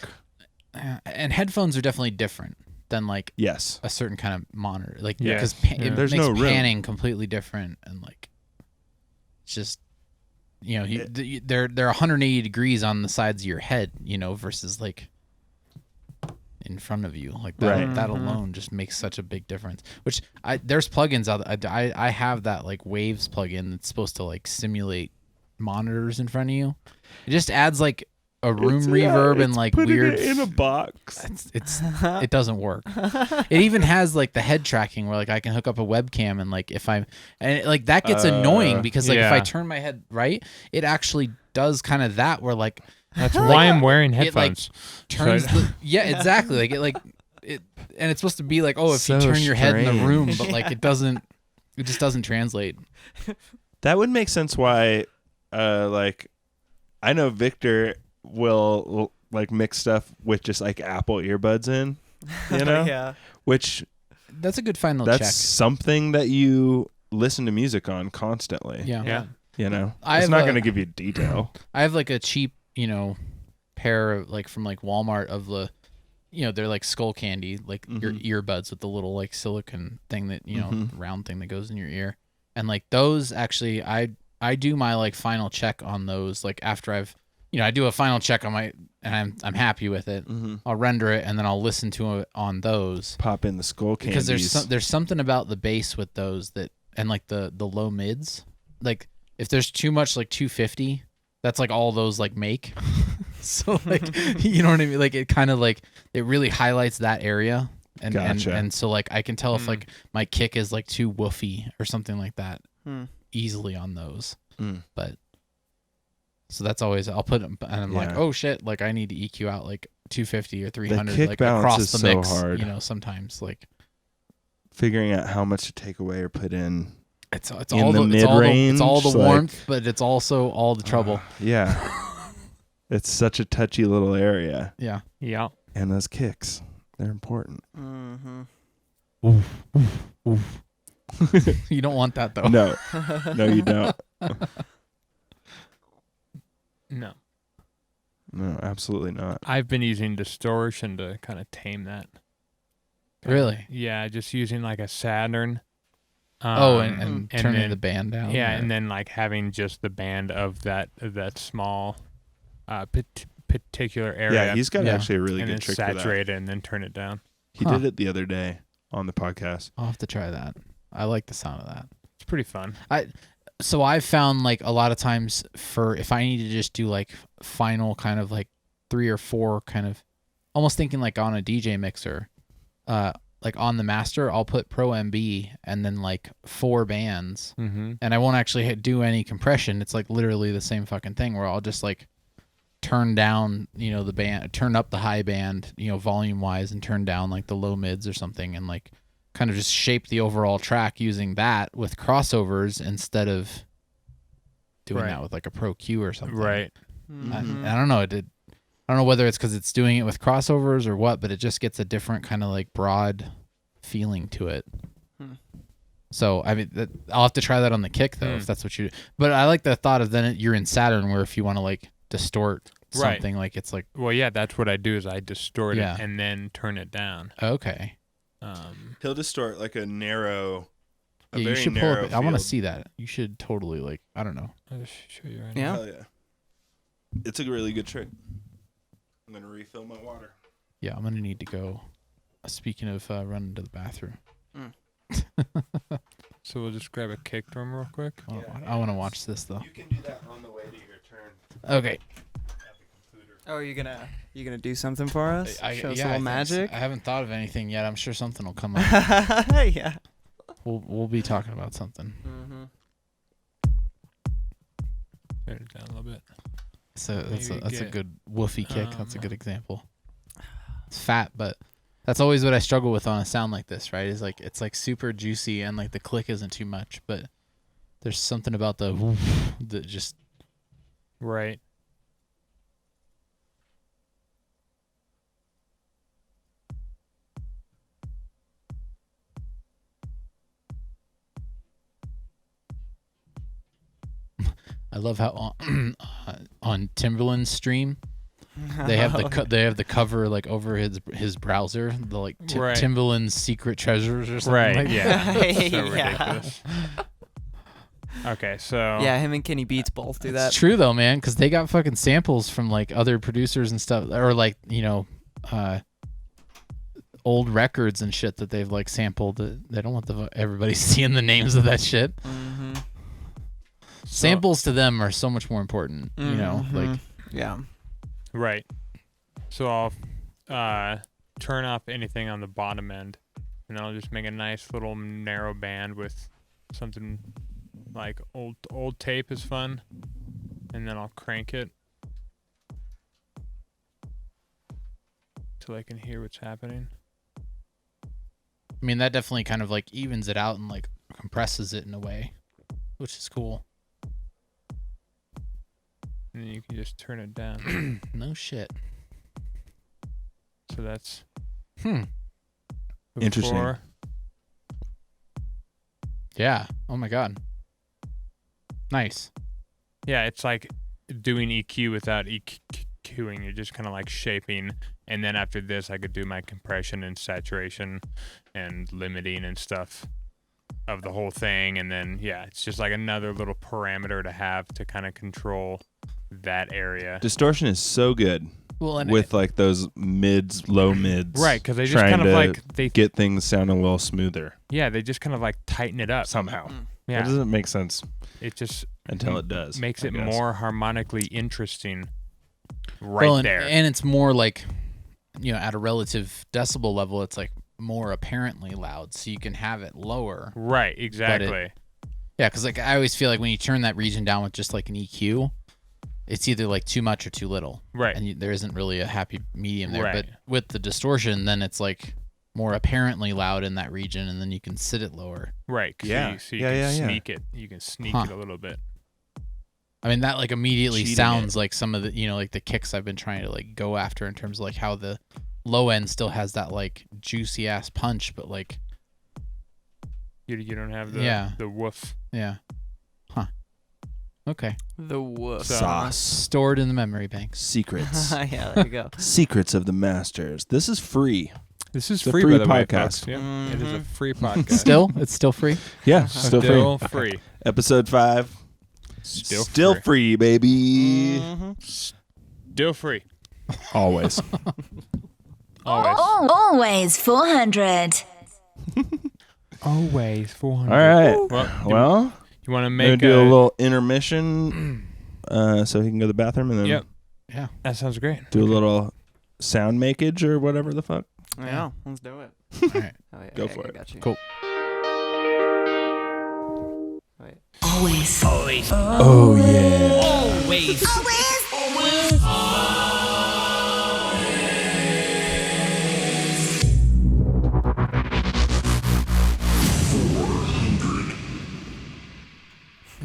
And headphones are definitely different than like Yes. a certain kind of monitor. Like, Yeah. because Yeah. it There's makes no room. panning completely different, and like, it's just, they're 180 degrees on the sides of your head, versus like in front of you. Like that, Right. that alone just makes such a big difference. Which there's plugins out. I have that like Waves plugin that's supposed to like simulate monitors in front of you. It just adds like a room reverb and like putting weird it in a box. it doesn't work. It even has like the head tracking where like I can hook up a webcam and like if I'm and like that gets annoying because like if I yeah. turn my head right, it actually does kind of that where like That's why I'm wearing it, like, headphones. turns yeah, exactly. Like it and it's supposed to be like, oh, if So you turn your head in the strange. room, but like it just doesn't translate. That would make sense why like I know Victor will like mix stuff with just like Apple earbuds in, you know? Yeah. Which That's a good final that's check. something that you listen to music on constantly. Yeah. Yeah. You know? I It's have not a- going to give you detail. I have like a cheap, pair of, like from like Walmart of the, they're like skull candy, like your earbuds with the little like silicone thing that round thing that goes in your ear, and like those actually, I do my like final check on those like after I've, I do a final check on my and I'm happy with it. I'll render it and then I'll listen to it on those Pop in the skull candies. because there's something about the bass with those that and like the low mids, like if there's too much like 250, that's like all those like make. So like you know what I mean, like it kind of like it really highlights that area and Gotcha. and so like I can tell if like my kick is like too woofy or something like that easily on those. But so that's always I'll put them and I'm like, Yeah. oh shit, like I need to EQ out like 250 or 300 kick like balance across is the so mix, hard. sometimes like Figuring out how much to take away or put in. it's In all the it's all the mid-range, like- warmth, but it's also all the trouble. Yeah. It's such a touchy little area. Yeah. Yeah. And those kicks, they're important. You don't want that though. No. No, you don't. No. No, absolutely not. I've been using distortion to kind of tame that. Really? Yeah, just using like a Saturn. And turning then- the band down. Yeah, or- and then like having just the band of that small particular area. Yeah, he's got Yeah. actually a really and good then trick for that. saturate it and then turn it down. He Huh. did it the other day on the podcast. I'll have to try that. I like the sound of that. It's pretty fun. So I've found like a lot of times for if I need to just do like final kind of like 3 or 4 kind of almost thinking like on a DJ mixer, like on the master, I'll put Pro MB and then like 4 bands Mm-hmm. and I won't actually do any compression. It's like literally the same fucking thing where I'll just like turn down, the band, turn up the high band, volume wise and turn down like the low mids or something and like kind of just shape the overall track using that with crossovers instead of doing Right. that with like a Pro Q or something. Right. I don't know. I don't know whether it's because it's doing it with crossovers or what, but it just gets a different kind of like broad feeling to it. So I mean, I'll have to try that on the kick though, if that's what you. But I like the thought of then you're in Saturn, where if you want to like distort Right. something, like it's like Well, yeah, that's what I do is I distort Yeah. it and then turn it down. okay, He'll distort like a narrow, yeah, you should pull up. I want to see that. You should totally like. I don't know. I'll just show you right Yeah. Hell yeah. It's a really good trick. I'm going to refill my water. Yeah, I'm gonna need to go. Speaking of running to the bathroom, now. So we'll just grab a kick drum real quick. I want to watch this though. You can do that on the way to your turn Okay. Oh, are you gonna do something for us? Show us a little I think so. magic. I haven't thought of anything yet. I'm sure something will come up. Yeah. We'll be talking about something. Turn it down a little bit. So that's Maybe a get, good woofy kick. That's a good example. It's fat, but that's always what I struggle with on a sound like this, right? Is like it's like super juicy and like the click isn't too much, but there's something about the woof that just Right. I love how on Timberland's stream they have the cover like over his browser, the like Right. Timberland's secret treasures or something. Right. Like Yeah. So Yeah. ridiculous. Okay, so Yeah, him and Kenny Beats both do that. It's true though, man, because they got fucking samples from like other producers and stuff, or like old records and shit that they've like sampled. They don't want everybody seeing the names of that shit. Mm-hmm. Samples to them are so much more important, you know. Like, yeah. Right. So I'll turn off anything on the bottom end, and then I'll just make a nice little narrow band with something like old tape is fun, and then I'll crank it till I can hear what's happening. I mean, that definitely kind of like evens it out and like compresses it in a way, which is cool. And then you can just turn it down. No shit. So that's Interesting. before. Yeah. Oh my god. Nice. Yeah, it's like doing EQ without EQing. You're just kind of like shaping. And then after this, I could do my compression and saturation and limiting and stuff of the whole thing. And then, yeah, it's just like another little parameter to have to kind of control that area. Distortion is so good Well, and with like those mids, low mids. Right, because they just trying kind of to like, they get things sounding a little smoother yeah, they just kind of like tighten it up. somehow. Yeah, That doesn't make sense it just until it does. makes I it guess. more harmonically interesting right well, and, there. and it's more like, you know, at a relative decibel level, it's like more apparently loud, so you can have it lower. Right, exactly. Yeah, because like I always feel like when you turn that region down with just like an EQ, it's either like too much or too little. Right. And there isn't really a happy medium there. Right. But with the distortion, then it's like more apparently loud in that region, and then you can sit it lower. Right. 'Cause Yeah. So Yeah, you yeah, can yeah. sneak it. You can sneak Huh. it a little bit. I mean, that like immediately Cheating sounds like some of the, you know, like the kicks I've been trying to like go after in terms of like how the low end still has that like juicy ass punch, but like, You don't have the Yeah. the woof. yeah. Huh. Okay. The woof. So- Sauce. Stored in the memory bank. Secrets. Yeah, there you go. Secrets of the Masters. This is free. This is It's a free, free by the way, podcast. folks. Yeah, it is a Mhm. free podcast. It's still free. Yeah, still free. free. Episode 5. Still free. free, baby. Mhm. Still free. Always. Always. Always 400. Always 400. All right. Well, Well, you want to we're make gonna do a little intermission so he can go to the bathroom and then Yep. Yeah. That sounds great. do a little sound makeage or whatever the fuck. Yeah, let's do it. All right. Oh, yeah, Go yeah, for I it. got you. Cool. Wait. Always. Oh, yeah. Always.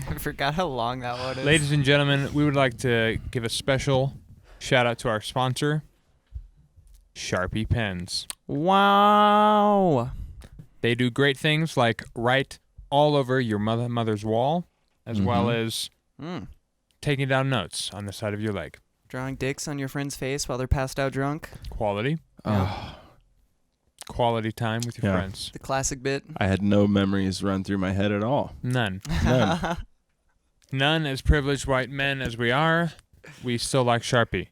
I forgot how long that one is. Ladies and gentlemen, we would like to give a special shout out to our sponsor, Sharpie Pens. Wow. They do great things like write all over your mother's wall, as well as Mm. taking down notes on the side of your leg. Drawing dicks on your friend's face while they're passed out drunk. Quality. Oh, Quality time with your Yeah. friends. The classic bit. I had no memories run through my head at all. None. None. None as privileged white men as we are, we still like Sharpie.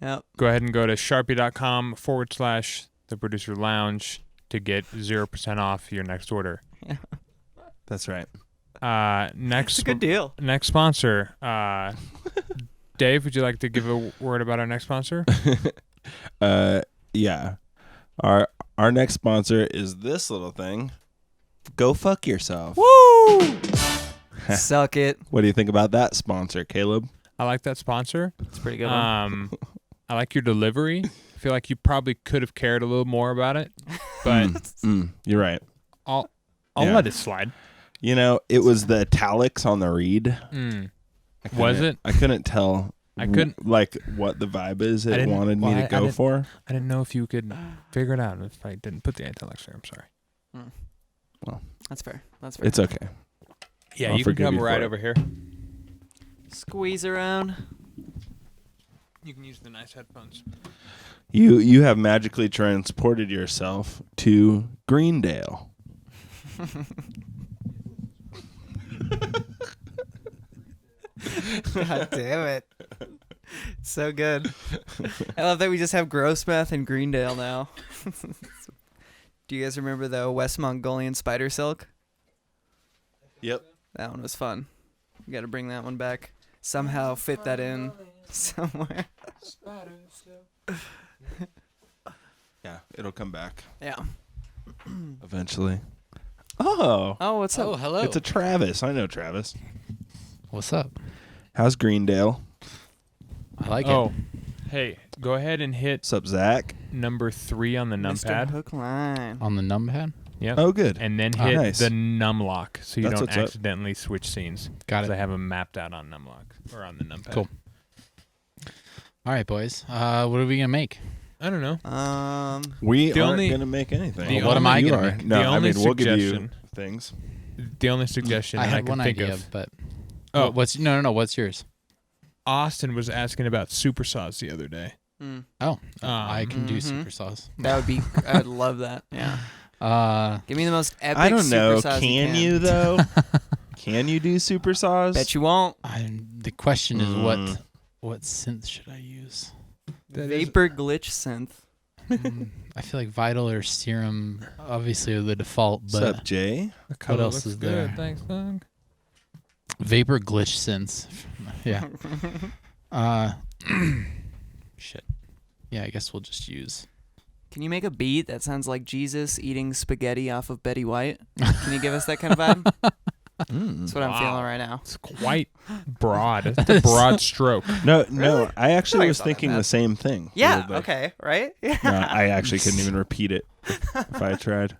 Yep. Go ahead and go to sharpie.com/the producer lounge to get 0% off your next order. That's right. Next It's a good deal. next sponsor. Dave, would you like to give a word about our next sponsor? Yeah. Our next sponsor is this little thing. Go fuck yourself. Woo! Suck it. What do you think about that sponsor, Caleb? I like that sponsor. It's a pretty good one. I like your delivery. I feel like you probably could have cared a little more about it, but You're right. I'll Yeah. let it slide. You know, it was the italics on the read. Was it? I couldn't tell. I couldn't- like what the vibe is I it didn't- wanted well, me I- to I go didn't- for. I didn't know if you could figure it out if I didn't put the italics there. I'm sorry. That's fair. That's fair. It's okay. Yeah, I'll you can forgive come you for right it. over here. Squeeze around. You can use the nice headphones. You have magically transported yourself to Greendale. God damn it. So good. I love that we just have Grossmouth and Greendale now. It's Do you guys remember the West Mongolian spider silk? Yep. That one was fun. We got to bring that one back. Somehow fit that in somewhere. Yeah, it'll come back Yeah. eventually. Oh, Oh, what's Oh, up? hello. it's a Travis. I know Travis. What's up? How's Greendale? I like Oh, it. hey, go ahead and hit What's up, Zach? number 3 on the Mr. numpad. Hook line. On the numpad? Yep. Oh, good. And then Oh, hit nice. the num lock so you That's don't what's up. accidentally switch scenes. Got 'Cause I it. have them mapped out on numlock or on the numpad. Cool. All right, boys. What are we going to make? I don't know. We The aren't only- going to make anything. the What am I You gonna are. make? No, The I only mean, we'll give you suggestion- things. The only suggestion I that I had can one think idea, of. but Oh. what's no. What's yours? Austin was asking about super saws the other day. Mm. Oh, I can do Mhm. super sauce. That would be. I'd love that. Yeah. Give me the most epic. I don't know. Super saws Can you you, though? Can you do super saws? Bet you won't. The question is Mm. what synth should I use? Vapor glitch synth. I feel like Vital or Serum obviously are the default, What's but up, Jay? The color else looks is good. there? Thanks, Doug. Vapor glitch synths. Yeah. Shit. Yeah, I guess we'll just use. Can you make a beat that sounds like Jesus eating spaghetti off of Betty White? Can you give us that kind of vibe? That's what I'm Wow. feeling right now. It's quite broad. It's a broad stroke. No, Really? I actually Like was it's not that thinking bad. the same thing. a Yeah. little bit. Okay. Right. Yeah. No, I actually couldn't even repeat it if I tried.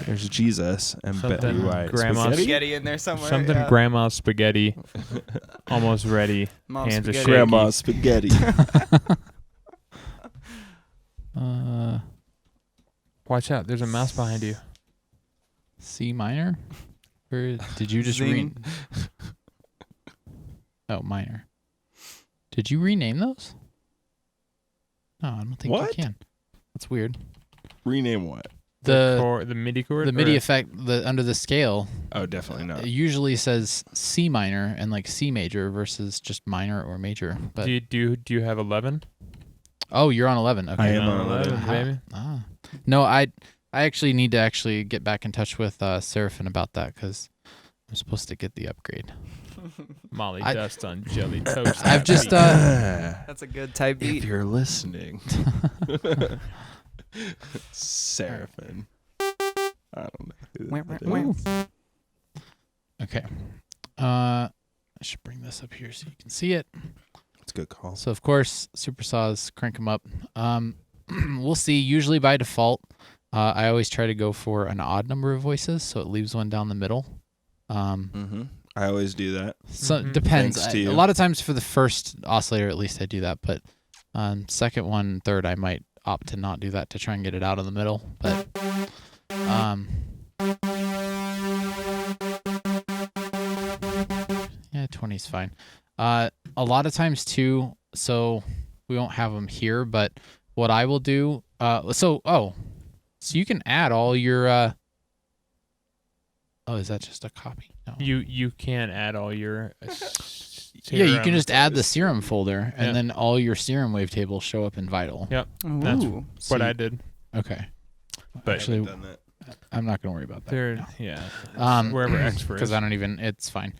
There's Jesus and Betty Something White. grandma Spaghetti? Spaghetti in there somewhere. Something yeah. grandma spaghetti, almost ready. Mom's hands are spaghetti. shaky. Grandma spaghetti. Watch out! There's a mouse behind you. C minor? Or did you just read? Zing. Oh, minor. Did you rename those? No, I don't think What? you can. That's weird. Rename what? The MIDI chord. the MIDI or- effect under the scale Oh, definitely it not. usually says C minor and like C major versus just minor or major. But Do you have 11? oh, you're on 11. Okay. I am on 11. baby. Ah. No, I actually need to get back in touch with Seraphin about that because I'm supposed to get the upgrade. Molly I- dust on jelly toast. I've just That's a good type if beat. you're listening, Seraphim. I don't know who that is. Okay. I should bring this up here so you can see it. It's a good call. So of course, super saws, crank them up. We'll see. Usually by default, I always try to go for an odd number of voices, so it leaves one down the middle. Mm-hmm. I always do that. So it Mhm. depends. Thanks to you. A lot of times for the first oscillator, at least I do that. But second one, third, I might opt to not do that to try and get it out of the middle. But yeah, 20 is fine. A lot of times too. So we won't have them here, but what I will do. So you can add all your. Oh, is that just a copy? No. You can add all your. Yeah, you can serum. just add the serum folder, and Yeah. then all your serum wavetables show up in Vital. Yep, that's Ooh. So what you- I did. Okay. But Actually, Done that. I'm not gonna worry about that. There, yeah. Wherever expert because is. I don't even. It's fine.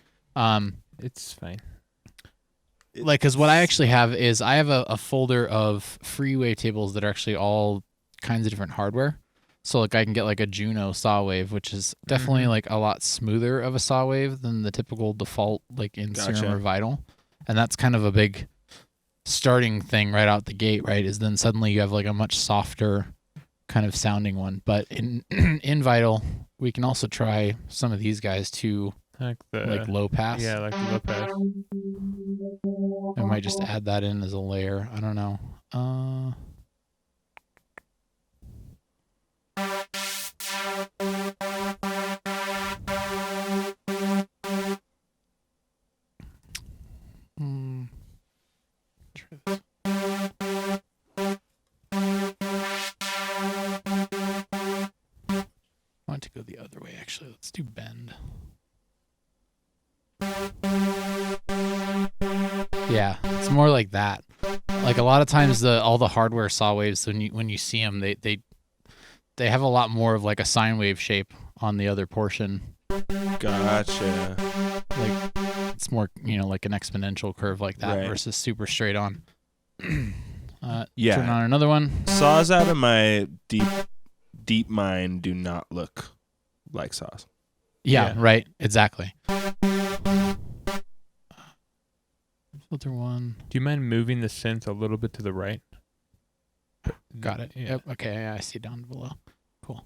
It's fine. Because what I actually have is I have a folder of free wavetables that are actually all kinds of different hardware. So like I can get like a Juno saw wave, which is definitely Mhm. like a lot smoother of a saw wave than the typical default like in Gotcha. Serum or Vital, and that's kind of a big starting thing right out the gate. Right, is then suddenly you have like a much softer kind of sounding one. But in in Vital, we can also try some of these guys too, Like the like low pass. yeah, like the low pass. I might just add that in as a layer. I don't know. Try this. I want to go the other way, actually. Let's do bend. Yeah, it's more like that. Like a lot of times, all the hardware saw waves when you see them, they they have a lot more of like a sine wave shape on the other portion. Gotcha. Like it's more, like an exponential curve like that Right. versus super straight on. Yeah. Turn on another one. Saws out of my deep mind do not look like saws. Yeah, Yeah. right. Exactly. Filter one. Do you mind moving the synth a little bit to the right? Got it. Yeah. Yep. Okay. Yeah, I see down below. Cool.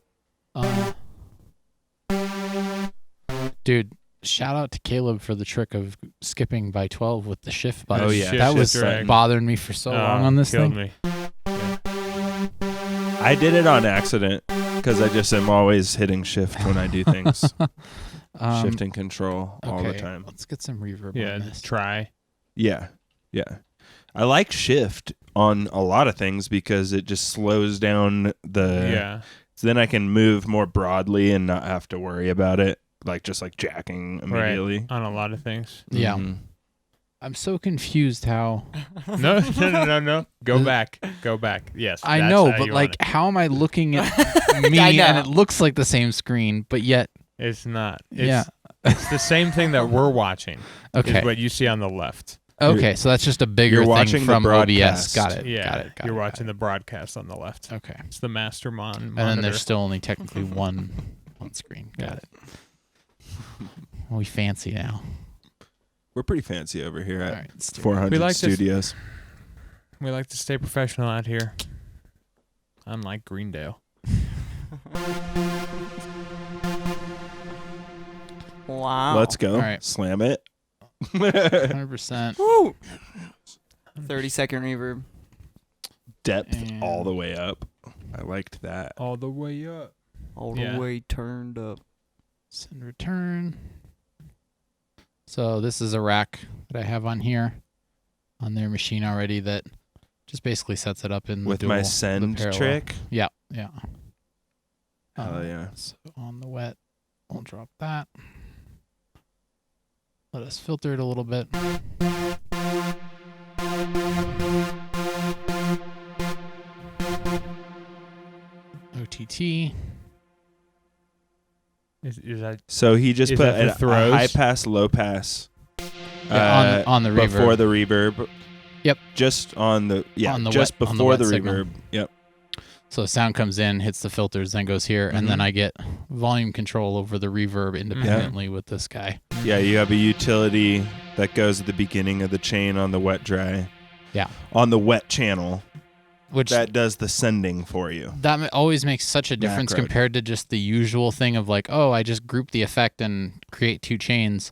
Dude, shout out to Caleb for the trick of skipping by 12 with the shift button. Oh, yeah. That Shift was drag. bothering me for so long on this killed thing. me. I did it on accident because I just am always hitting shift when I do things. Shift and control all the okay, time. Let's get some reverb Yeah, on this. try. Yeah. Yeah. I like shift on a lot of things because it just slows down Yeah. so then I can move more broadly and not have to worry about it. Like just like jacking immediately. Right. On a lot of things. Yeah. Mhm. I'm so confused how. No. Go back. Yes. I that's know, how but you like, want how am I looking at me I know. and it looks like the same screen, but yet. it. It's not. Yeah. It's the same thing that we're watching. Okay. Is what you see on the left. Okay, so that's just a bigger you're thing watching the from OBS. broadcast. Got it. Yeah. Got it. You're watching the broadcast on the left. Okay. It's the master monitor. And then there's still only technically one screen. Got it. We fancy now. We're pretty fancy over here All at right, let's do it. 400 We like to- Studios. We like to stay professional out here. Unlike Greendale. Wow. Let's go. All right. Slam it. 100%. Woo! 30-second reverb. Depth And- all the way up. I liked that. All the way up. All Yeah. the way turned up. Send return. So this is a rack that I have on here on their machine already that just basically sets it up in the With dual, my the send parallel. trick. Yeah, yeah. Hell yeah. So on the wet, we'll drop that. Let us filter it a little bit. OTT. Is that So he just Is put that the a throws? high pass, low pass. Yeah, on the reverb. Before the reverb. Yep. Just on the On the just wet- on the before wet the signal. reverb. Yep. So the sound comes in, hits the filters, then goes here, and then Mhm. I get volume control over the reverb independently with this guy. Yeah, you have a utility that goes at the beginning of the chain on the wet dry. Yeah. On the wet channel Which that does the sending for you. always makes such a difference Macro. compared to just the usual thing of like, oh, I just group the effect and create two chains.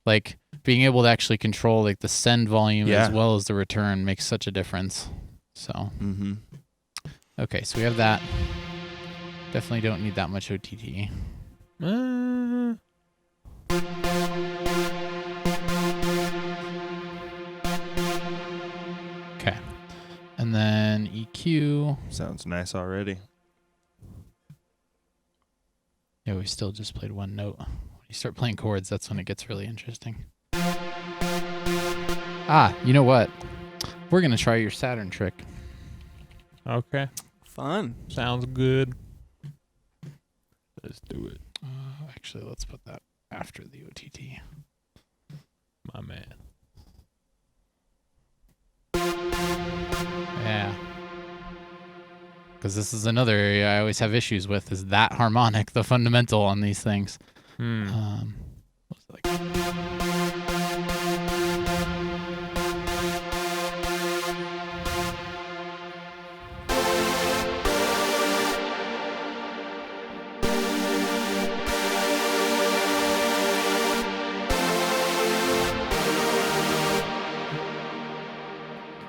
Like being able to actually control like the send volume Yeah. as well as the return makes such a difference. So Mm-hmm. okay, so we have that. Definitely don't need that much OTT. Okay. And then EQ. Sounds nice already. Yeah, we still just played one note. When you start playing chords, that's when it gets really interesting. Ah, you know what? We're going to try your Saturn trick. okay? Fun. Sounds good. Let's do it, Actually, let's put that after the OTT. my man. Yeah. Because this is another area I always have issues with, is that harmonic, the fundamental on these things. What's it like?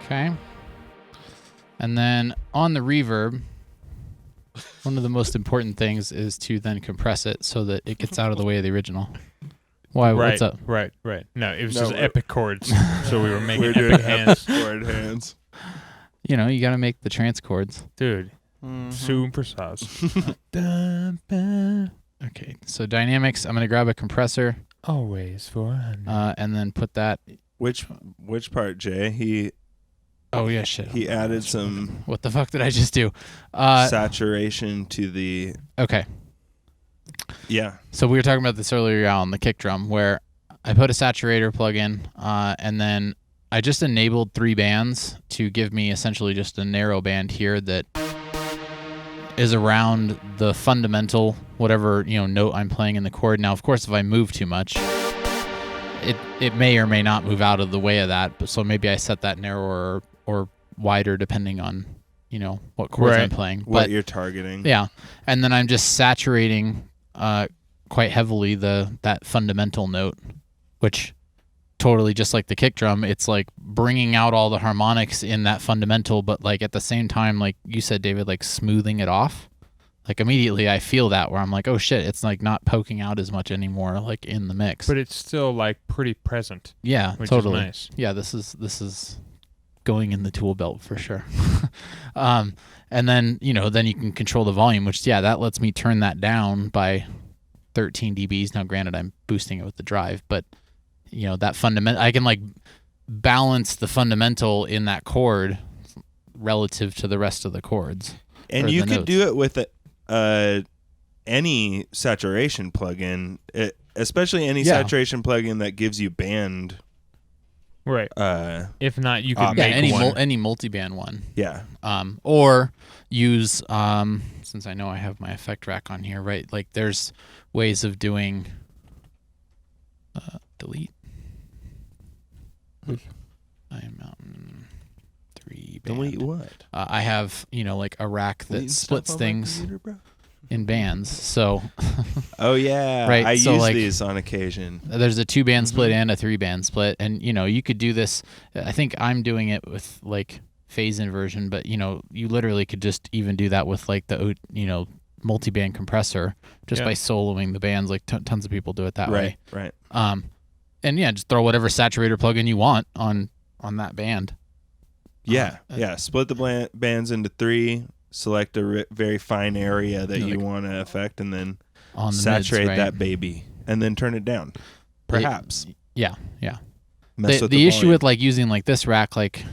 Okay. And then on the reverb, one of the most important things is to then compress it so that it gets out of the way of the original. Why? Right, What's up? right. No, it was No, just we're- epic chords, so we were making We're doing epic hands. chord hands. You know, you got to make the trance chords. Dude, Mhm. super sauce. Okay. So dynamics, I'm going to grab a compressor Always 400. and then put that. Which part, Jay? Oh yeah, shit. He added some What the fuck did I just do? saturation to the Okay. yeah. So we were talking about this earlier on the kick drum, where I put a saturator plug in, and then I just enabled 3 bands to give me essentially just a narrow band here that is around the fundamental whatever note I'm playing in the chord. Now, of course, if I move too much, it may or may not move out of the way of that. But so maybe I set that narrower or wider depending on what chords I'm playing. What you're targeting. Yeah, and then I'm just saturating quite heavily that fundamental note, which totally just like the kick drum, it's like bringing out all the harmonics in that fundamental, but like at the same time, like you said, David, like smoothing it off. Like immediately I feel that where I'm like, oh shit, it's like not poking out as much anymore, like in the mix. But it's still like pretty present. Yeah, which totally. is nice. Yeah, this is going in the tool belt for sure. And then then you can control the volume, which that lets me turn that down by 13 dBs. Now, granted, I'm boosting it with the drive, but that fundamental, I can like balance the fundamental in that chord relative to the rest of the chords. And you could do it with any saturation plugin, especially any saturation plugin that gives you band. Right. If not, you could make any multi-band one. Yeah. Or use since I know I have my effect rack on here, right? Like there's ways of doing delete. IamMNT 3 band. Delete what? I have like a rack that Deleting splits stuff on my things computer, bro? in bands. So Oh yeah, Right, I so, use like, these on occasion. there's a 2-band split and a 3-band split, and you could do this. I think I'm doing it with like phase inversion, but you literally could just even do that with like the multi-band compressor just by soloing the bands. Like tons of people do it that way. Right. And just throw whatever saturator plugin you want on that band. Yeah. Split the bands into 3. Select a very fine area that you want to affect, and then On the saturate mids, right? that baby, and then turn it down. Perhaps. Yeah. Mess with The issue volume. with like using like this rack like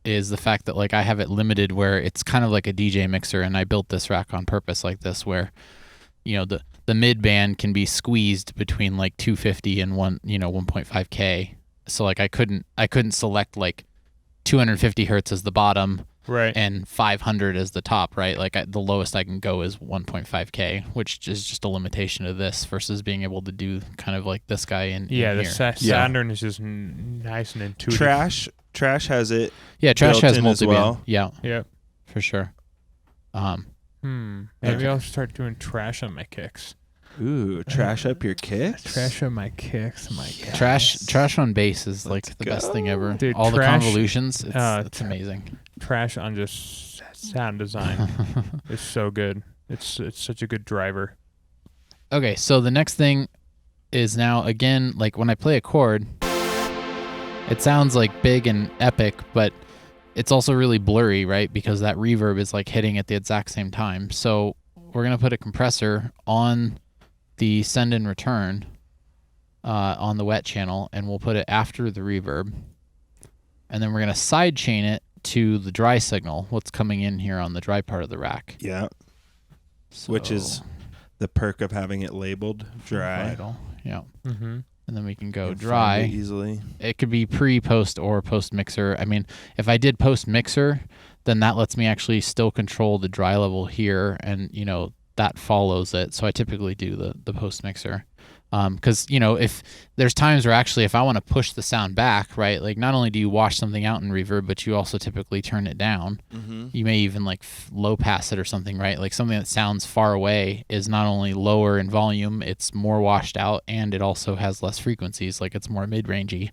is the fact that like I have it limited where it's kind of like a DJ mixer, and I built this rack on purpose like this where the mid band can be squeezed between like 250 and 1.5K. So like I couldn't select like 250 hertz as the bottom, right, and 500 as the top, right? Like the lowest I can go is 1.5K, which is just a limitation of this versus being able to do kind of like this guy in the here. Saturn is just nice and intuitive. Trash has it. Yeah, Trash built has in as multi-band. well. Yeah, for sure. Maybe I'll start doing trash on my kicks. Ooh, trash up your kicks. Trash on my kicks, my God. Trash on bass is like the best thing ever. Dude, all the trash- convolutions, it's amazing. Trash on just sound design is so good. It's such a good driver. Okay, so the next thing is now again like when I play a chord, it sounds like big and epic, but it's also really blurry, right? Because that reverb is like hitting at the exact same time. So we're gonna put a compressor on the send and return on the wet channel, and we'll put it after the reverb, and then we're gonna side chain it to the dry signal, what's coming in here on the dry part of the rack. Yeah. So, Which is the perk of having it labeled dry. vital. Yeah. Mm-hmm. And then we can go You can find dry it easily. It could be pre, post, or post mixer. I mean, if I did post mixer, then that lets me actually still control the dry level here, and that follows it. So I typically do the post mixer, because if there's times where actually if I want to push the sound back, right, like not only do you wash something out in reverb, but you also typically turn it down. Mm-hmm. You may even like low pass it or something, right? Like something that sounds far away is not only lower in volume, it's more washed out, and it also has less frequencies, like it's more mid-rangey,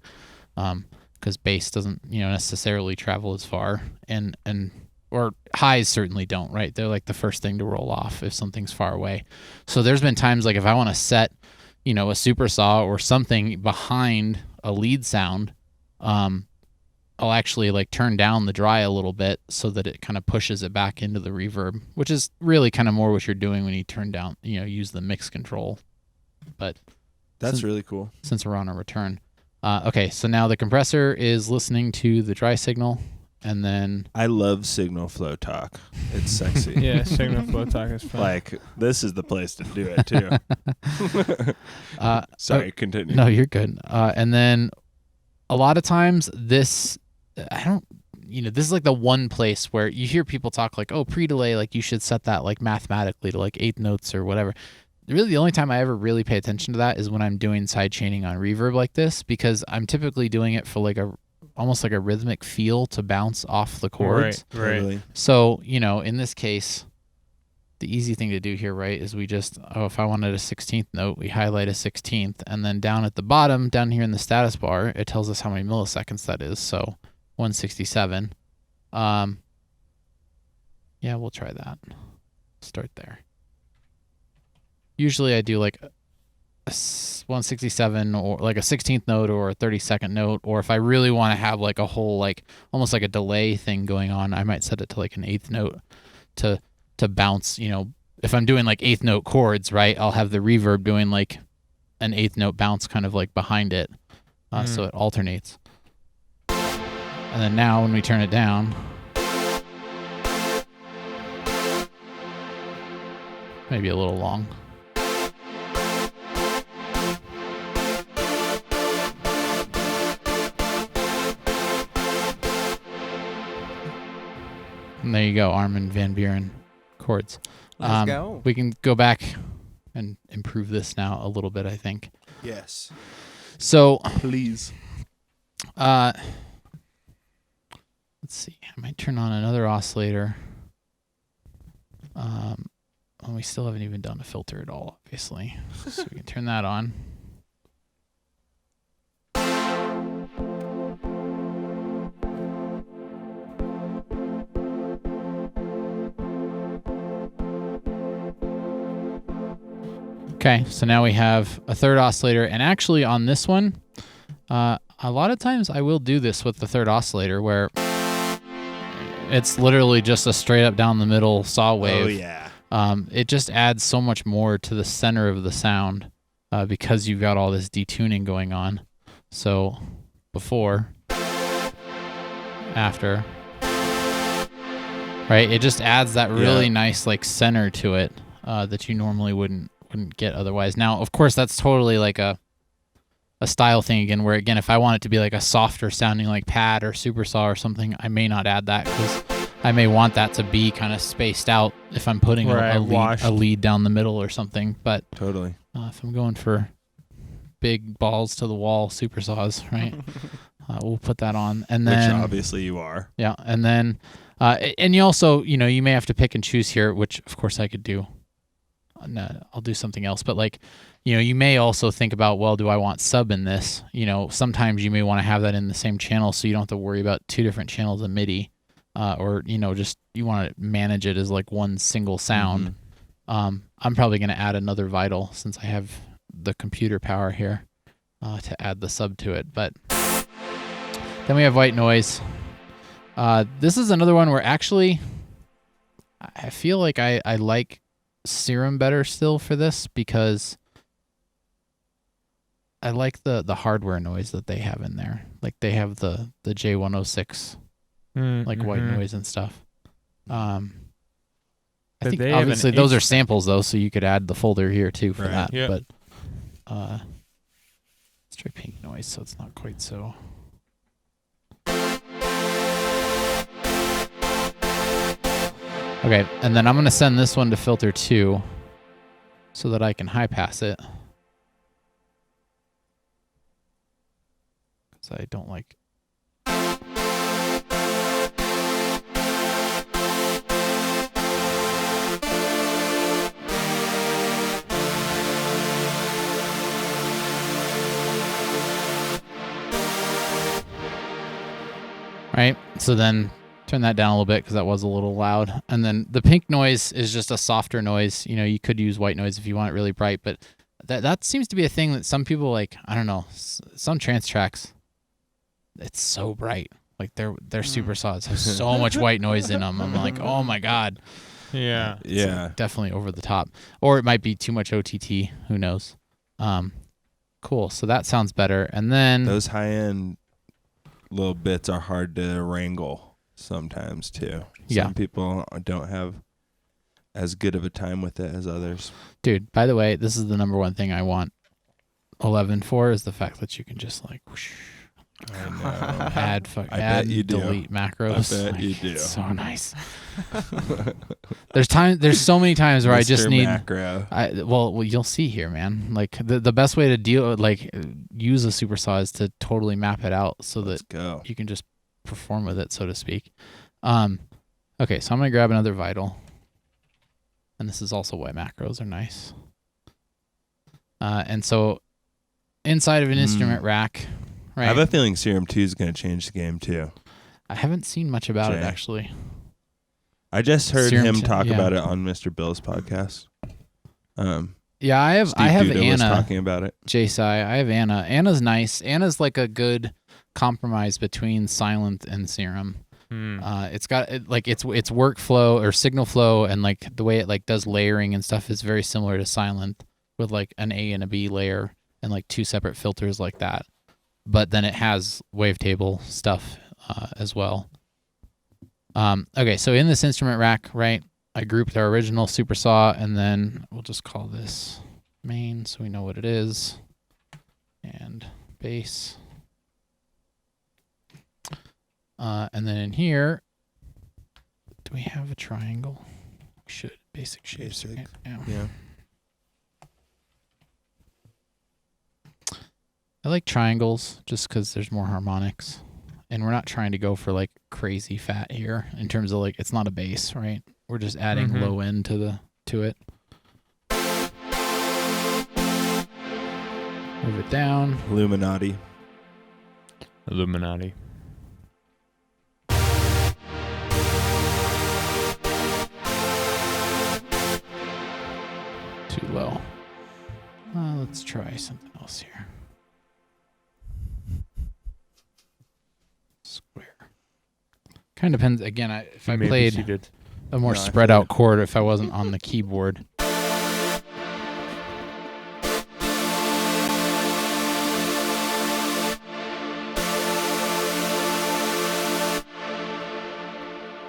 because bass doesn't necessarily travel as far, and or highs certainly don't, right? They're like the first thing to roll off if something's far away. So there's been times like if I want to set a super saw or something behind a lead sound, I'll actually like turn down the dry a little bit so that it kind of pushes it back into the reverb, which is really kind of more what you're doing when you turn down, use the mix control. But That's really cool. since we're on a return. Okay, so now the compressor is listening to the dry signal, and then I love signal flow talk. It's sexy. Yeah, signal flow talk is fun. Like, this is the place to do it, too. Sorry, continue. no, you're good. And then a lot of times this is like the one place where you hear people talk like, oh, pre-delay, like you should set that like mathematically to like 8 notes or whatever. Really, the only time I ever really pay attention to that is when I'm doing side chaining on reverb like this, because I'm typically doing it for like almost like a rhythmic feel to bounce off the chords. Right. Totally. So, in this case, the easy thing to do here, right, is we just, if I wanted a 16th note, we highlight a 16th, and then down at the bottom, down here in the status bar, it tells us how many milliseconds that is. So 167. Yeah, we'll try that. Start there. Usually I do like a 167 or like a 16th note or a 32nd note, or if I really want to have like a whole like almost like a delay thing going on, I might set it to like an 8th note to bounce. If I'm doing like 8th note chords, right, I'll have the reverb doing like an 8th note bounce kind of like behind it, so it alternates. And then now when we turn it down, maybe a little long. And there you go, Armin van Buuren chords. Let's go. We can go back and improve this now a little bit, I think. Yes. So, Please. let's see. I might turn on another oscillator. We still haven't even done a filter at all, obviously. So we can turn that on. Okay, so now we have a third oscillator, and actually on this one, a lot of times I will do this with the third oscillator where it's literally just a straight up down the middle saw wave. Oh, yeah. It just adds so much more to the center of the sound because you've got all this detuning going on. So before, after, right? It just adds that really nice like center to it that you normally wouldn't get otherwise. Now, of course, that's totally like a style thing again, where again, if I want it to be like a softer sounding like pad or super saw or something, I may not add that because I may want that to be kind of spaced out if I'm putting a lead down the middle or something. But totally, if I'm going for big balls to the wall super saws, right, we'll put that on. And then, which obviously you are. Yeah, and then and you also, you may have to pick and choose here, which of course I could do. No, I'll do something else, but like, you may also think about, well, do I want sub in this? Sometimes you may want to have that in the same channel so you don't have to worry about 2 different channels of MIDI, or, just you want to manage it as like one single sound. I'm probably going to add another vital since I have the computer power here to add the sub to it. But then we have white noise. This is another one where actually I feel like I like Serum better still for this because I like the hardware noise that they have in there. Like they have the J106 like white noise and stuff. I think obviously those are samples though, so you could add the folder here too for that. Yep. But let's try pink noise so it's not quite so. Okay, and then I'm going to send this one to filter 2 so that I can high pass it. Because I don't like... Right, so then turn that down a little bit because that was a little loud. And then the pink noise is just a softer noise. You could use white noise if you want it really bright, but that seems to be a thing that some people like. I don't know, some trance tracks, it's so bright. Like their super saws have so much white noise in them. I'm like, oh my God. Yeah. Like definitely over the top. Or it might be too much OTT. Who knows? Cool. So that sounds better. And then those high end little bits are hard to wrangle. sometimes too. Yeah. Some people don't have as good of a time with it as others. Dude, by the way, this is the number one thing I want 11 for is the fact that you can just like whoosh, I know. add I add bet you and do. delete macros. I bet you do. It's so nice. There's so many times where I just Mr. need macro. well you'll see here, man. Like the best way to use a supersaw is to totally map it out so Let's that go. you can just perform with it, so to speak. Okay, so I'm gonna grab another vital. And this is also why macros are nice. And so inside of an instrument rack, right? I have a feeling Serum 2 is going to change the game too. I haven't seen much about it Jay. actually. I just heard Serum him 2, talk yeah. about it on Mr. Bill's podcast. Yeah, I have Steve Duda was Anna. talking about it. JSI, I have Anna. Anna's nice. Anna's like a good compromise between Silent and Serum. It's got its workflow or signal flow and like the way it like does layering and stuff is very similar to Silent with like an A and a B layer and like two separate filters like that. But then it has wavetable stuff as well. Okay, so in this instrument rack, right, I grouped our original supersaw and then we'll just call this main so we know what it is. And bass. And then in here, do we have a triangle? We should. Basic shapes. Basic. Right? Yeah. Yeah. I like triangles just because there's more harmonics. And we're not trying to go for like crazy fat here in terms of like, it's not a bass, right? We're just adding low end to it. Move it down. Illuminati. Too low. Let's try something else here. Square. Kind of depends. Again, if I Maybe played she did. a more No, I spread feel out it. chord, if I wasn't on the keyboard.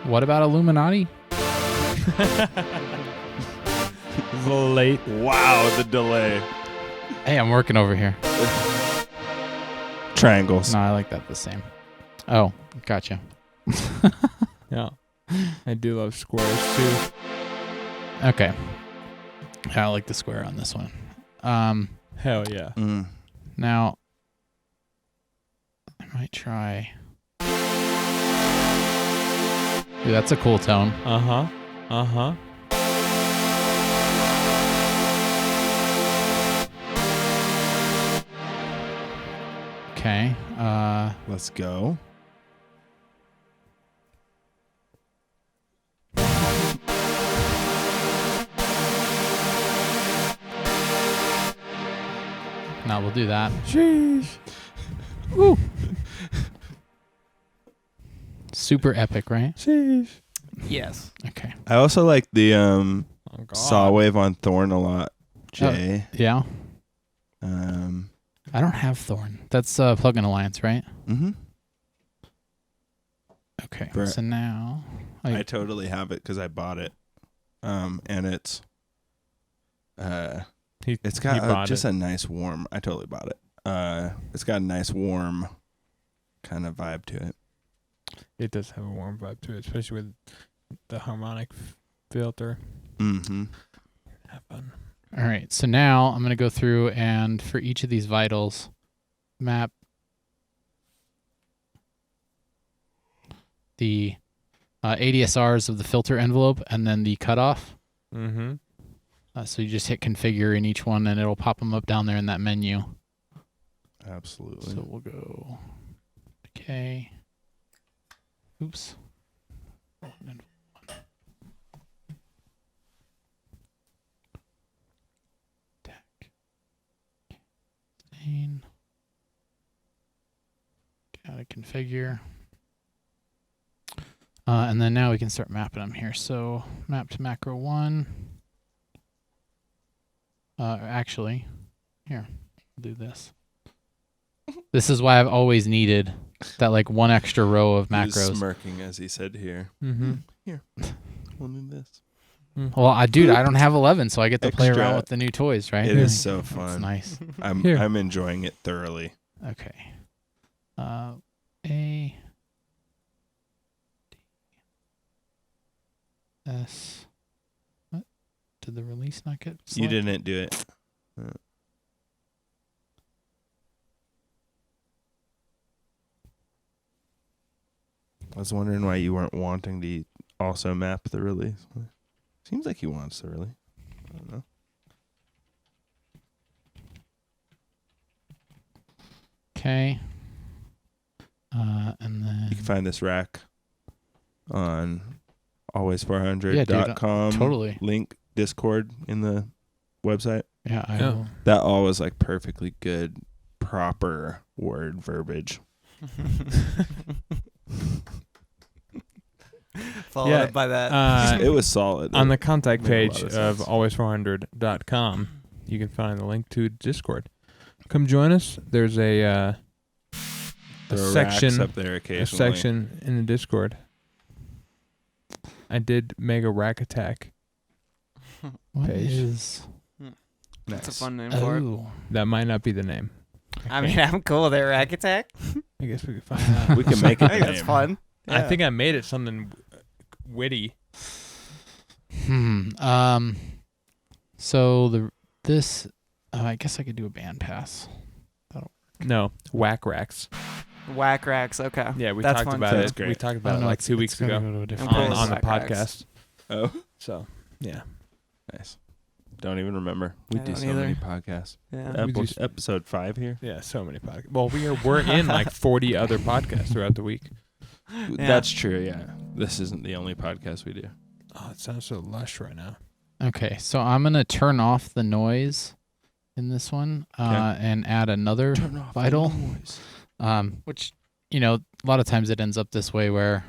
What about Illuminati? It's a little late. Wow, the delay. Hey, I'm working over here. Triangles. No, I like that the same. Oh, gotcha. Yeah. I do love squares too. Okay. I like the square on this one. Hell yeah. Now, I might try. Dude, that's a cool tone. Uh-huh. Okay. Let's go. No, we'll do that. Sheesh. Woo. Super epic, right? Sheesh. Yes. Okay. I also like the Oh, God. saw wave on Thorn a lot, Jay. Yeah. Um, I don't have Thorn. That's Plugin Alliance, right? mm-hmm. Okay. Brett. So now I totally have it because I bought it. And it's He got bought just it. a nice warm. I totally bought it. It's got a nice warm kind of vibe to it. It does have a warm vibe to it, especially with the harmonic filter. Mm-hmm. Have fun. All right. So now I'm going to go through and for each of these vitals, map the ADSRs of the filter envelope and then the cutoff. Mm-hmm. So you just hit configure in each one and it'll pop them up down there in that menu. Absolutely. So we'll go decay. Oops. Deck. Sustain. Gotta configure. And then now we can start mapping them here. So map to macro 1. Actually, here, I'll do this. This is why I've always needed that like one extra row of He was macros. smirking as he said here. Mm-hmm. Here, we'll do this. Well, I don't have 11, so I get to play Extra. around with the new toys, right? It is so That's fun. nice. Here. I'm enjoying it thoroughly. Okay. A D S. What? Did the release not get You selected? didn't do it. I was wondering why you weren't wanting to also map the release. Seems like he wants to really. I don't know. Okay. And then You can find this rack on always400.com. totally. Link Discord in the website. Yeah, I Yeah. will. That all was like perfectly good, proper word verbiage. Followed Yeah, up by that. It was solid. On the contact Made a lot page of of sense. always400.com, you can find the link to Discord. Come join us. There's a There are racks section up there a occasionally. section in the Discord. I did Mega Rack Attack. What Page. is? That's a Nice. fun name for it. Oh, That might not be the name. I mean, I'm cool with it. Rack Attack. I guess we could find out. We can make it I the think that's name. fun. I Yeah. think I made it something witty. So this, I guess I could do a band pass. No, Whack Racks. Whack Racks. Okay. Yeah, we That's talked fun about too. it. That's great. We talked about Oh, it no, like it's- 2 it's weeks gonna ago go to a different I'm cool on, with on the Whack Racks. podcast. Oh, So, yeah. nice. Don't even remember. We I do don't so many either. podcasts. Yeah. We do Episode 5 here. Yeah, so many podcasts. Well, we're in like 40 other podcasts throughout the week. That's true, yeah. This isn't the only podcast we do. Oh, it sounds so lush right now. Okay, so I'm gonna turn off the noise in this one, and add another off vital. the noise. Which, a lot of times it ends up this way where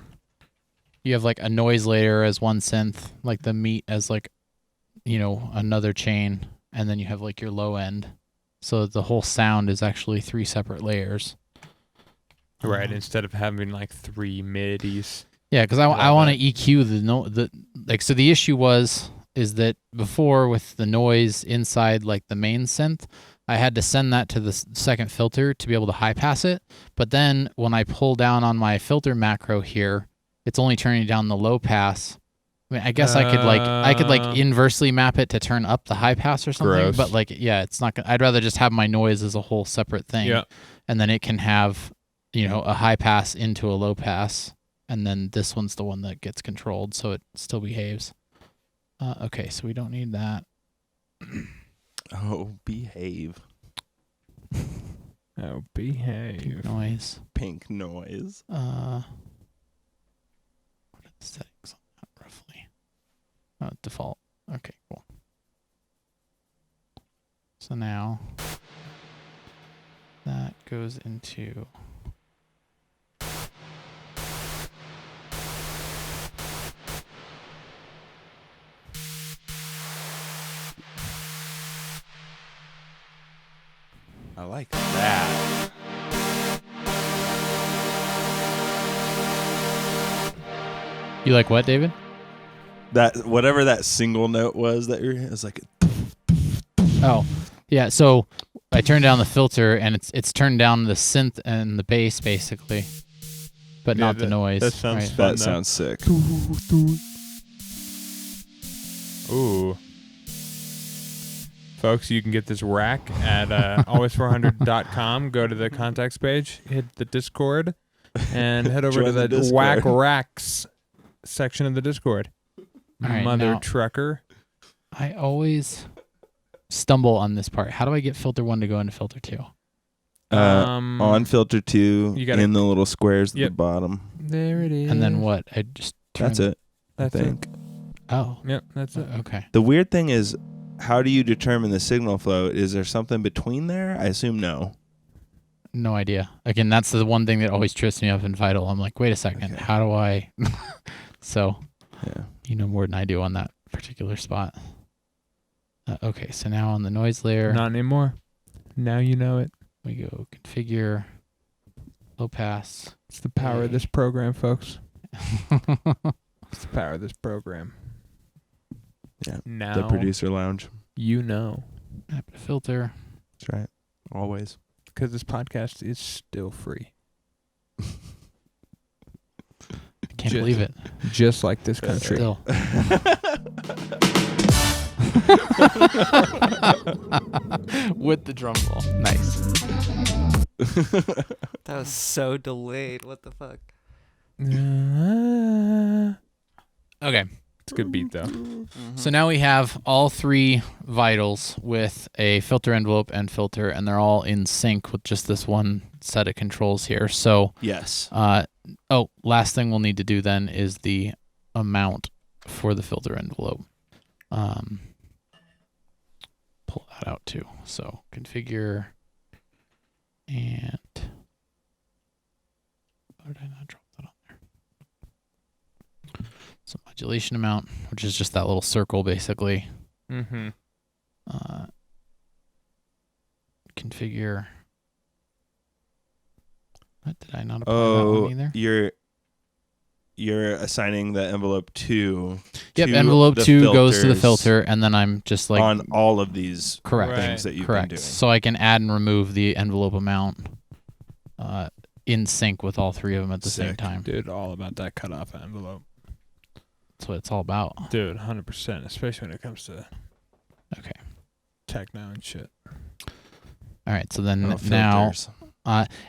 you have like a noise layer as one synth, like the meat as like, another chain, and then you have like your low end. So the whole sound is actually 3 separate layers. Right, instead of having like 3 midis. Yeah, because I Love want to that. EQ so the issue is that before with the noise inside like the main synth, I had to send that to the second filter to be able to high pass it. But then when I pull down on my filter macro here, it's only turning down the low pass. I mean, I guess I could inversely map it to turn up the high pass or something. Gross. But like, yeah, it's not gonna. I'd rather just have my noise as a whole separate thing. Yeah. And then it can have, a high pass into a low pass. And then this one's the one that gets controlled, so it still behaves. Okay, so we don't need that. Oh, behave. Oh, behave. Noise. Pink noise. What are the settings on that roughly? Default. Okay, cool. So now that goes into I like that. You like what, David? That whatever that single note was that it was like Oh, yeah. So I turned down the filter, and it's turned down the synth and the bass basically, but Yeah, not the noise. that sounds right? fun. that though. sounds sick. Ooh. Folks, you can get this rack at always400.com. Go to the contacts page, hit the Discord, and head over to Join the the Discord. Whack Racks section of the Discord. All right, Mother now- trucker. I always stumble on this part. How do I get filter 1 to go into filter 2? On filter 2 you gotta- in the little squares at Yep. the bottom. There it is. And then what? I just turn That's it. That's I think. Oh, Yep, that's it. okay. The weird thing is, how do you determine the signal flow? Is there something between there? I assume no. No idea. Again, that's the one thing that always trips me up in Vital. I'm like, wait a second, Okay. how do I? So Yeah. you know more than I do on that particular spot. Okay, so now on the noise layer, Not anymore. Now you know it. we go configure low pass. It's the power of this program, folks. It's the power of this program. Yeah. Now The producer lounge. you know. Filter. That's right. Always. Because this podcast is still free. Can't believe it. Just like this country. Still. With the drum roll. Nice. That was so delayed. What the fuck? Okay. It's a good beat, though. So now we have all three vitals with a filter envelope and filter, and they're all in sync with just this one set of controls here. So, Yes. last thing we'll need to do then is the amount for the filter envelope. Pull that out too. So configure and why did I not drop that on there? So modulation amount, which is just that little circle basically. Mm-hmm. Configure. What did I not apply that one either? You're assigning the envelope to envelope the 2 goes to the filters filter, and then I'm just like on all of these correct things that you've correct. been doing. So I can add and remove the envelope amount in sync with all three of them at the same Sick. time. Dude, all about that cutoff envelope. That's what it's all about. Dude, 100%, especially when it comes to Okay. techno and shit. All right. So then Oh, now, filters.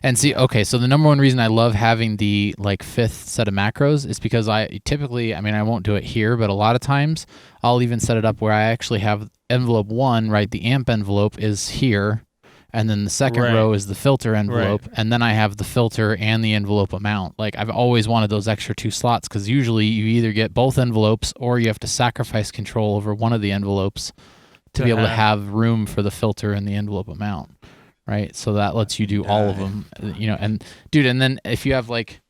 and see, okay. So the number one reason I love having the like fifth set of macros is because I typically, I mean, I won't do it here, but a lot of times I'll even set it up where I actually have envelope 1, right? The amp envelope is here. And then the second Right. row is the filter envelope. Right. And then I have the filter and the envelope amount. Like I've always wanted those extra 2 slots because usually you either get both envelopes or you have to sacrifice control over one of the envelopes to be able to have room for the filter and the envelope amount. Right. So that lets you do all of them, and dude, and then if you have like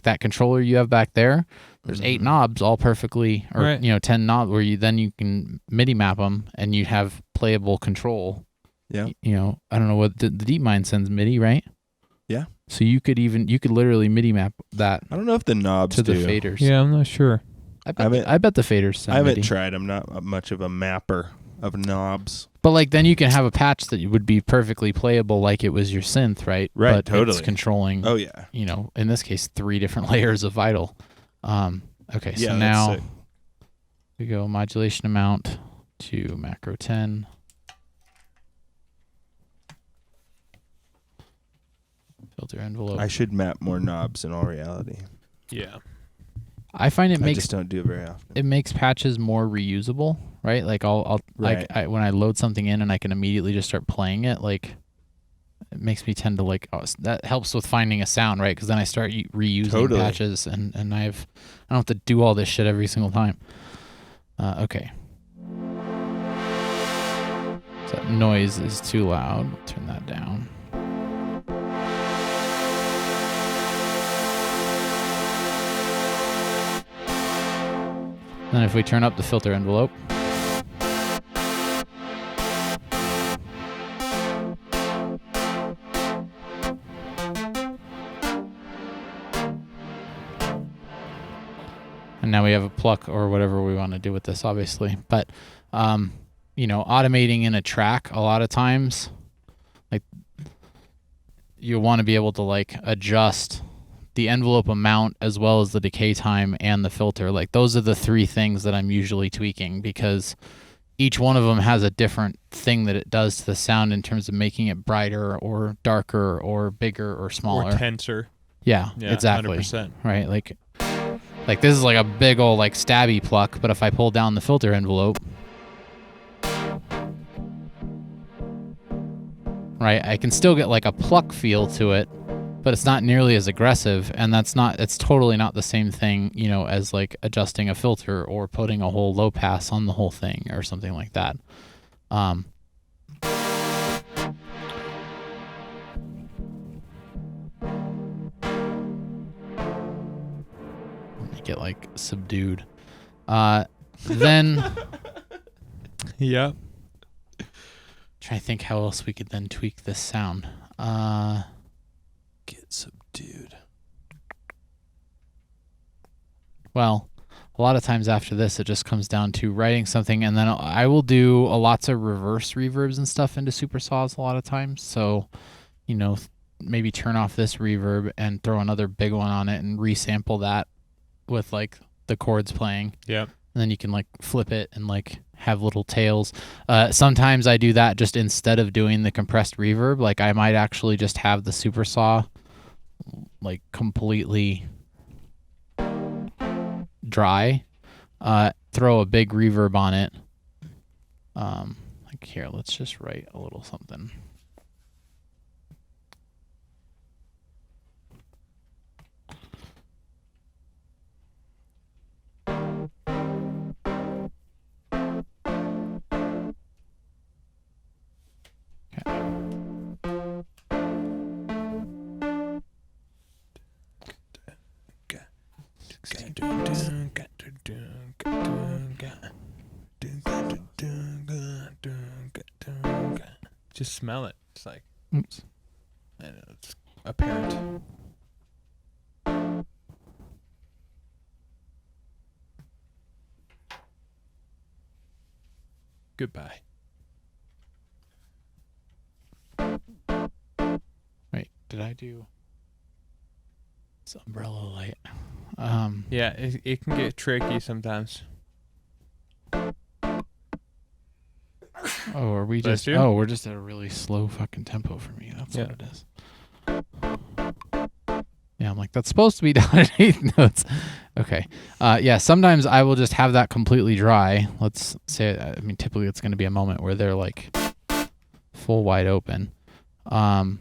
that controller you have back there, there's 8 knobs all perfectly, or, Right. 10 knobs where you can MIDI map them and you have playable control. Yeah. I don't know what the DeepMind sends MIDI, right? Yeah. So you could literally MIDI map that I don't know if the knobs to the do. faders. Yeah, I'm not sure. I bet the faders send I haven't MIDI. tried. I'm not much of a mapper of knobs. But like then you can have a patch that would be perfectly playable like it was your synth, right? Right, But totally. it's controlling, Oh yeah. in this case 3 different layers of vital. Okay, Yeah, so that's now sick. we go modulation amount to macro 10. Filter envelope. I should map more knobs in all reality. Yeah. I find it I makes just don't do it very often. it makes patches more reusable, right? Like I'll Right. when I load something in and I can immediately just start playing it, like it makes me tend to that helps with finding a sound, right? Because then I start reusing Totally. patches and I don't have to do all this shit every single time. Okay. So that noise is too loud. We'll turn that down. Then if we turn up the filter envelope, and now we have a pluck or whatever we want to do with this, obviously. But, automating in a track, a lot of times, like, you want to be able to, adjust the envelope amount as well as the decay time and the filter. Like, those are the 3 things that I'm usually tweaking because each one of them has a different thing that it does to the sound in terms of making it brighter or darker or bigger or smaller. Or tenser. Yeah, Yeah, exactly. 100%. Right, like this is like a big old stabby pluck, but if I pull down the filter envelope, right, I can still get a pluck feel to it, but it's not nearly as aggressive, and it's totally not the same thing, as adjusting a filter or putting a whole low pass on the whole thing or something like that. Make it subdued. Then Yep. try to think how else we could then tweak this sound. get subdued. Well, a lot of times after this, it just comes down to writing something, and then I will do lots of reverse reverbs and stuff into supersaws a lot of times. So, maybe turn off this reverb and throw another big one on it and resample that with like the chords playing. Yep. And then you can like flip it and like have little tails. Sometimes I do that just instead of doing the compressed reverb. Like I might actually just have the supersaw like completely dry, throw a big reverb on it. Like here, let's just write a little something. Just smell it. It's like, Oops. I know, it's apparent. Goodbye. Wait, did I do this umbrella light? Yeah, it can get tricky sometimes. Oh, are we Bless just? you. Oh, we're just at a really slow fucking tempo for me. That's Yeah. what it is. Yeah, I'm like that's supposed to be down at 8 notes. Okay. Yeah. Sometimes I will just have that completely dry. Let's say. I mean, typically it's going to be a moment where they're like full wide open. And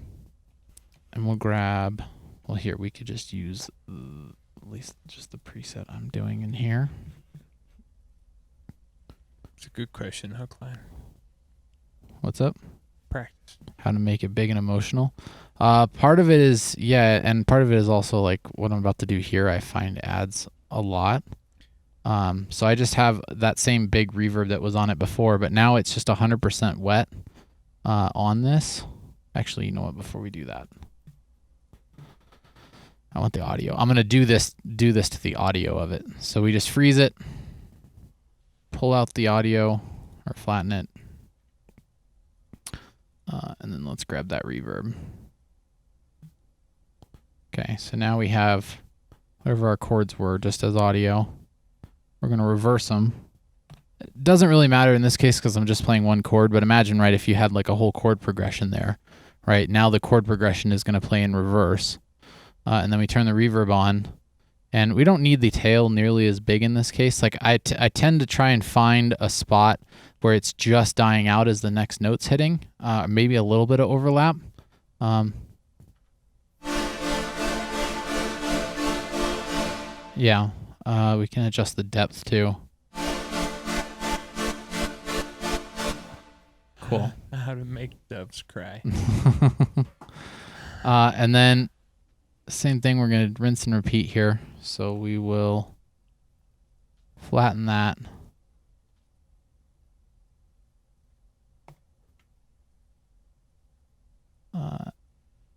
we'll grab. Well, here we could just use at least just the preset I'm doing in here. It's a good question, Hookline. What's up? Practice. How to make it big and emotional. Part of it is, and part of it is also like what I'm about to do here, I find adds a lot. So I just have that same big reverb that was on it before, but now it's just 100% wet on this. Actually, you know what, before we do that, I want the audio. I'm going to do this to the audio of it. So we just freeze it, pull out the audio or flatten it. And then let's grab that reverb. Okay, so now we have whatever our chords were just as audio. We're going to reverse them. It doesn't really matter in this case because I'm just playing one chord, but imagine, right, if you had like a whole chord progression there, right? Now the chord progression is going to play in reverse. And then we turn the reverb on. And we don't need the tail nearly as big in this case. Like I tend to try and find a spot where it's just dying out as the next note's hitting. Maybe a little bit of overlap. Yeah, we can adjust the depth too. Cool. How to make doves cry. And then same thing, we're going to rinse and repeat here. So we will flatten that.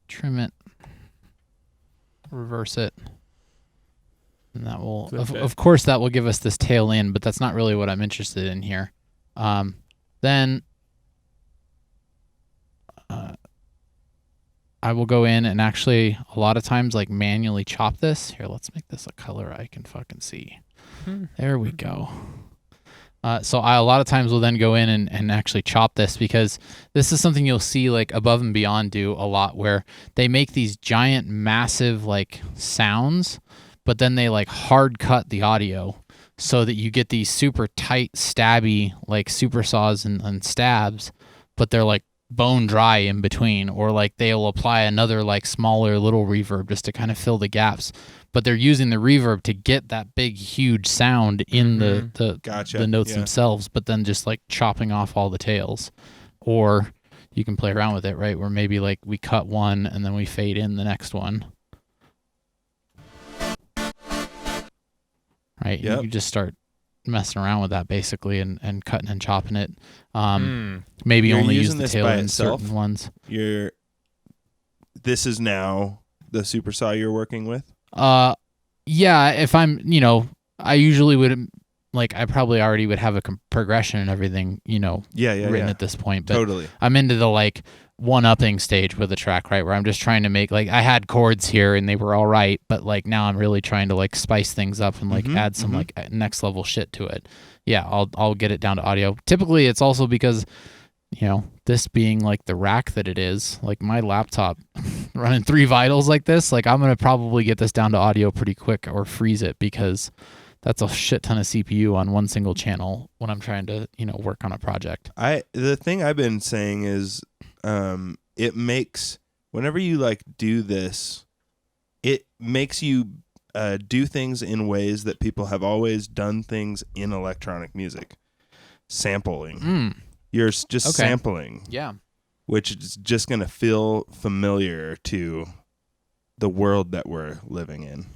Trim it. Reverse it. And that will, of course, that will give us this tail in, but that's not really what I'm interested in here. Then I will go in and actually a lot of times like manually chop this. Here, let's make this a color I can fucking see. There we go. So I a lot of times will then go in and actually chop this because this is something you'll see like Above and Beyond do a lot where they make these giant, massive like sounds, but then they like hard cut the audio so that you get these super tight, stabby like super saws and stabs, but they're like bone dry in between, or like they'll apply another like smaller little reverb just to kind of fill the gaps, but they're using the reverb to get that big huge sound in the notes themselves, but then just like chopping off all the tails. Or you can play around with it, right, where maybe like we cut one and then we fade in the next one, right? Yep. You just start messing around with that basically and cutting and chopping it. Maybe You're only use using the this tail by in itself? certain ones. This is now the super saw you're working with? Yeah, if I'm, I usually would, like, I probably already would have a progression and everything, written at this point. But Totally. I'm into the, like, one-upping stage with the track, right, where I'm just trying to make, like, I had chords here and they were all right, but, like, now I'm really trying to, like, spice things up and, like, add some, like, next-level shit to it. Yeah, I'll get it down to audio. Typically, it's also because, this being, like, the rack that it is, like, my laptop running 3 Vitals like this, like, I'm going to probably get this down to audio pretty quick or freeze it because that's a shit ton of CPU on one single channel when I'm trying to, work on a project. The thing I've been saying is it makes, whenever you, like, do this, it makes you do things in ways that people have always done things in electronic music. Sampling. You're just sampling. Yeah. Which is just going to feel familiar to the world that we're living in.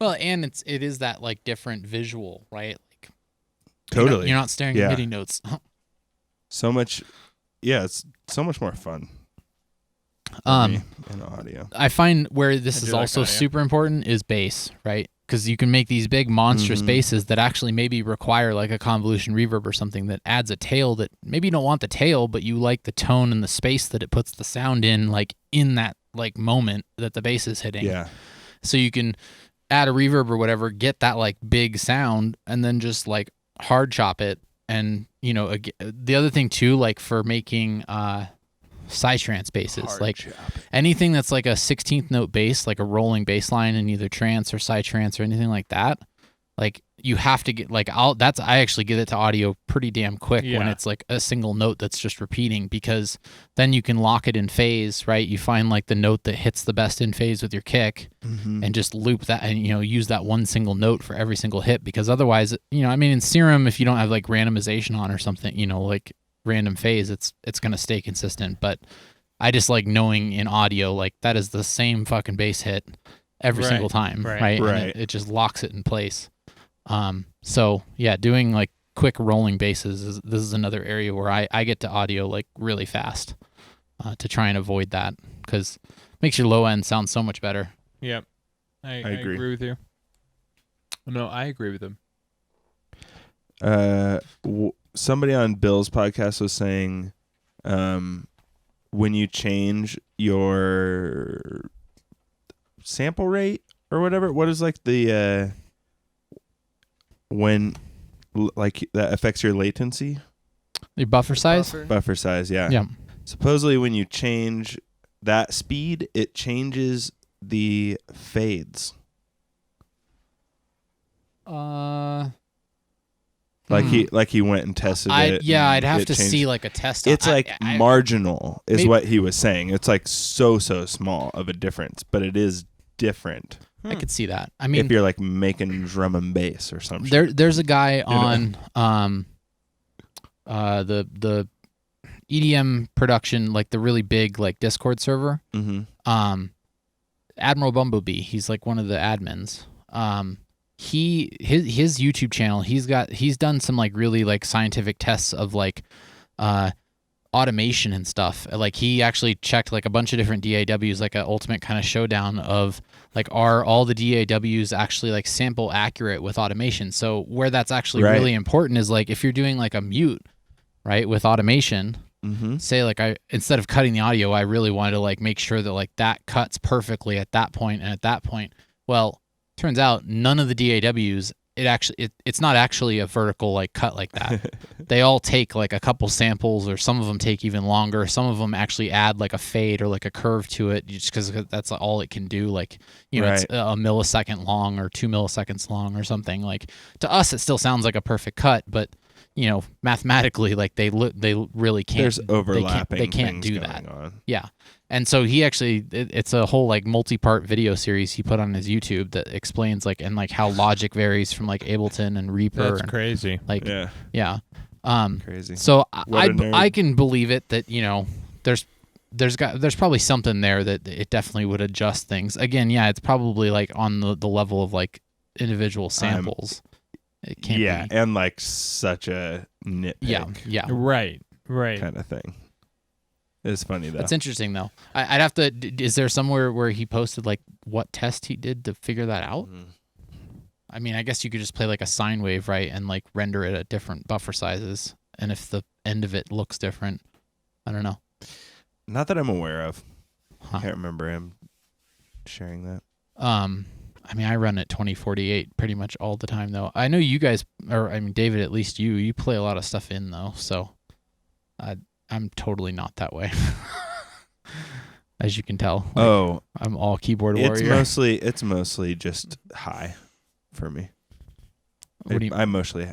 Well, and it is that, like, different visual, right? Like, Totally. You're not staring at MIDI notes. So much, it's so much more fun. In audio. I find where this is also super important is bass, right? Because you can make these big monstrous basses that actually maybe require, like, a convolution reverb or something that adds a tail that maybe you don't want the tail, but you like the tone and the space that it puts the sound in, like, in that, like, moment that the bass is hitting. Yeah. So you can add a reverb or whatever, get that, like, big sound, and then just, like, hard chop it. And, the other thing too, like, for making psytrance basses, like anything that's like a 16th note bass, like a rolling bass line in either trance or psytrance or anything like that, like, you have to get, like, I actually get it to audio pretty damn quick when it's like a single note that's just repeating, because then you can lock it in phase, right? You find, like, the note that hits the best in phase with your kick and just loop that and, use that one single note for every single hit, because otherwise, in Serum, if you don't have, like, randomization on or something, like random phase, it's going to stay consistent. But I just like knowing in audio, like, that is the same fucking bass hit every single time, right? And it just locks it in place. So yeah, doing, like, quick rolling basses this is another area where I get to audio, like, really fast, to try and avoid that, because it makes your low end sound so much better. Yep. I agree with you. No, I agree with him. Somebody on Bill's podcast was saying, when you change your sample rate or whatever, what is, like, the when, like, that affects your latency? Your buffer size? Buffer size, yeah. Yeah. Supposedly when you change that speed, it changes the fades. Like he went and tested it. Yeah, I'd have it to changed. see, like, a test. It's marginal is maybe, what he was saying. It's, like, so small of a difference, but it is different. I could see that. I mean, if you're, like, making drum and bass or something. There's a guy on the EDM production, like, the really big, like, Discord server. Admiral Bumblebee, he's, like, one of the admins. His YouTube channel, he's done some, like, really, like, scientific tests of, like, automation and stuff. Like, he actually checked, like, a bunch of different DAWs, like, a ultimate kind of showdown of, like, are all the DAWs actually, like, sample accurate with automation. So where that's actually really important is, like, if you're doing, like, a mute, right, with automation, say, like, instead of cutting the audio, I really wanted to, like, make sure that, like, that cuts perfectly at that point and at that point. Well, turns out none of the DAWs, it's not actually a vertical, like, cut like that. They all take, like, a couple samples, or some of them take even longer. Some of them actually add, like, a fade or, like, a curve to it, just because that's all it can do. Like, it's a millisecond long or 2 milliseconds long or something. Like, to us, it still sounds like a perfect cut, but, mathematically, like, they really can't. There's overlapping. They can't do that. On. Yeah. And so he actually, it's a whole, like, multi-part video series he put on his YouTube that explains, like, and, like, how Logic varies from, like, Ableton and Reaper. That's crazy. Like, yeah. Crazy. So I can believe it that, there's probably something there that it definitely would adjust things. Again, yeah, it's probably, like, on the level of, like, individual samples. It can't be. And, like, such a nitpick. Yeah. Right. Kind of thing. It's funny though. That's interesting though. I'd have to. Is there somewhere where he posted like what test he did to figure that out? Mhm. I mean, I guess you could just play like a sine wave, right, and like render it at different buffer sizes, and if the end of it looks different, I don't know. Not that I'm aware of. Huh. I can't remember him sharing that. I mean, I run at 2048 pretty much all the time though. I know you guys, or I mean, David, at least you play a lot of stuff in though, so I'm totally not that way. As you can tell. Like, I'm all keyboard warrior. It's mostly just high for me. What do you- I mostly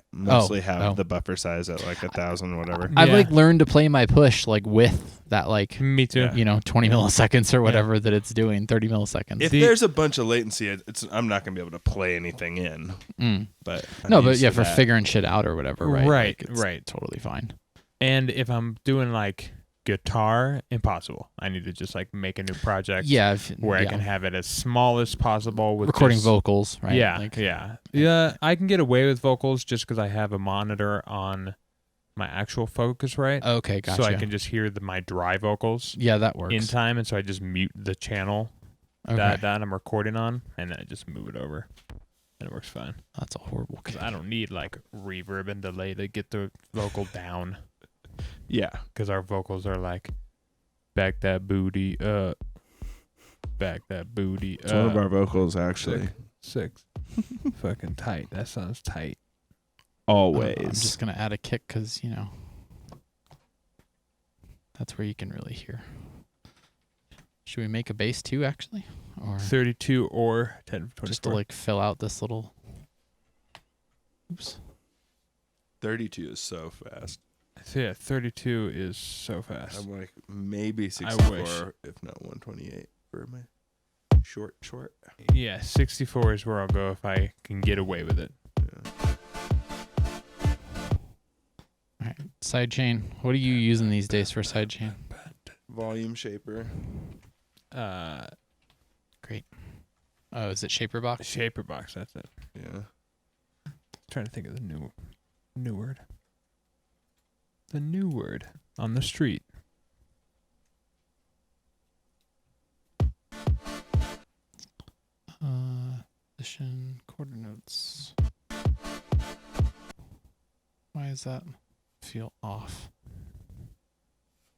have the buffer size at like 1,000 whatever. I've like learned to play my push like with that like Me too. Yeah. 20 milliseconds or whatever that it's doing, 30 milliseconds. If there's a bunch of latency, I'm not gonna be able to play anything in. But but yeah, for figuring shit out or whatever, right? Right, Like, it's right. totally fine. And if I'm doing like guitar, impossible. I need to just like make a new project. Yeah, where I can have it as small as possible with recording just, vocals, right? Yeah, Like, yeah. I can get away with vocals just because I have a monitor on my actual Focusrite. Okay, gotcha. So I can just hear my dry vocals. Yeah, that works. In time, and so I just mute the channel that I'm recording on, and then I just move it over, and it works fine. That's a horrible. Because I don't need like reverb and delay to get the vocal down. Yeah, because our vocals are like, back that booty up, back that booty up. it's one of our vocals actually. Six. Fucking tight. That sounds tight. Always. I'm just gonna add a kick because that's where you can really hear. Should we make a bass too, actually, or 32 or 1024? just to like fill out this little? Oops. 32 is so fast. So yeah, 32 is so fast. I'm like maybe I 64, wish. if not 128 for my short. Yeah, 64 is where I'll go if I can get away with it. Yeah. All right, sidechain. What are you using these days for sidechain? Volume shaper. Great. Oh, is it Shaper Box? Shaper box, that's it. Yeah. Trying to think of the new word. The new word on the street. Position quarter notes. Why does that feel off?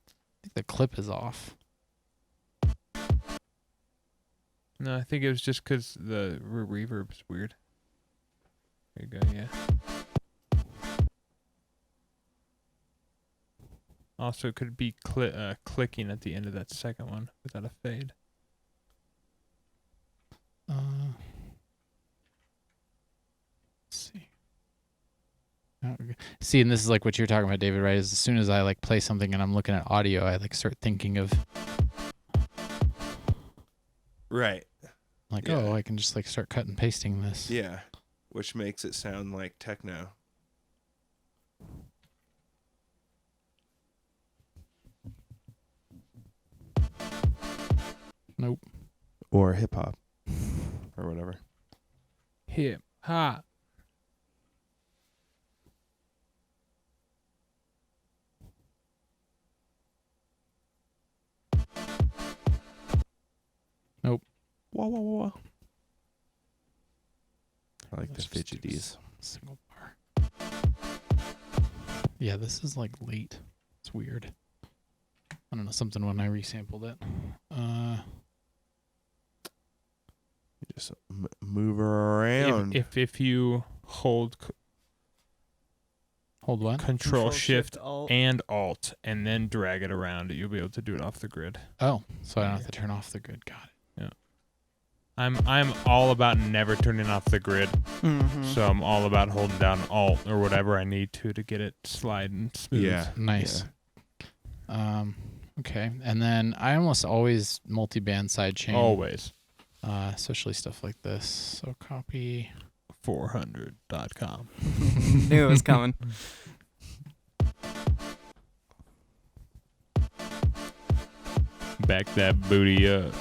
I think the clip is off. No, I think it was just because the reverb's weird. There you go, yeah. Also, it could be clicking at the end of that second one without a fade. Let's see. See, and this is like what you're talking about, David, right? Is as soon as I like play something and I'm looking at audio, I like start thinking of Right. like, Yeah. oh, I can just like start cut and pasting this. Yeah. Which makes it sound like techno. Nope. Or hip hop. Or whatever. Hip hop. Nope. Wah, wah, wah. I like the Let's just do fidgeties. Single bar. Yeah, this is like late. It's weird. I don't know, something when I resampled it. You just move her around. If you hold Hold what? Control Shift Alt. and Alt and then drag it around, you'll be able to do it off the grid. Oh, so I don't have to turn off the grid. Got it. I'm all about never turning off the grid, Mm-hmm. so I'm all about holding down Alt or whatever I need to get it sliding smooth. Yeah. Nice. Okay, and then I almost always multi-band sidechain. Always. Especially stuff like this. So copy. 400.com. Knew it was coming. Back that booty up.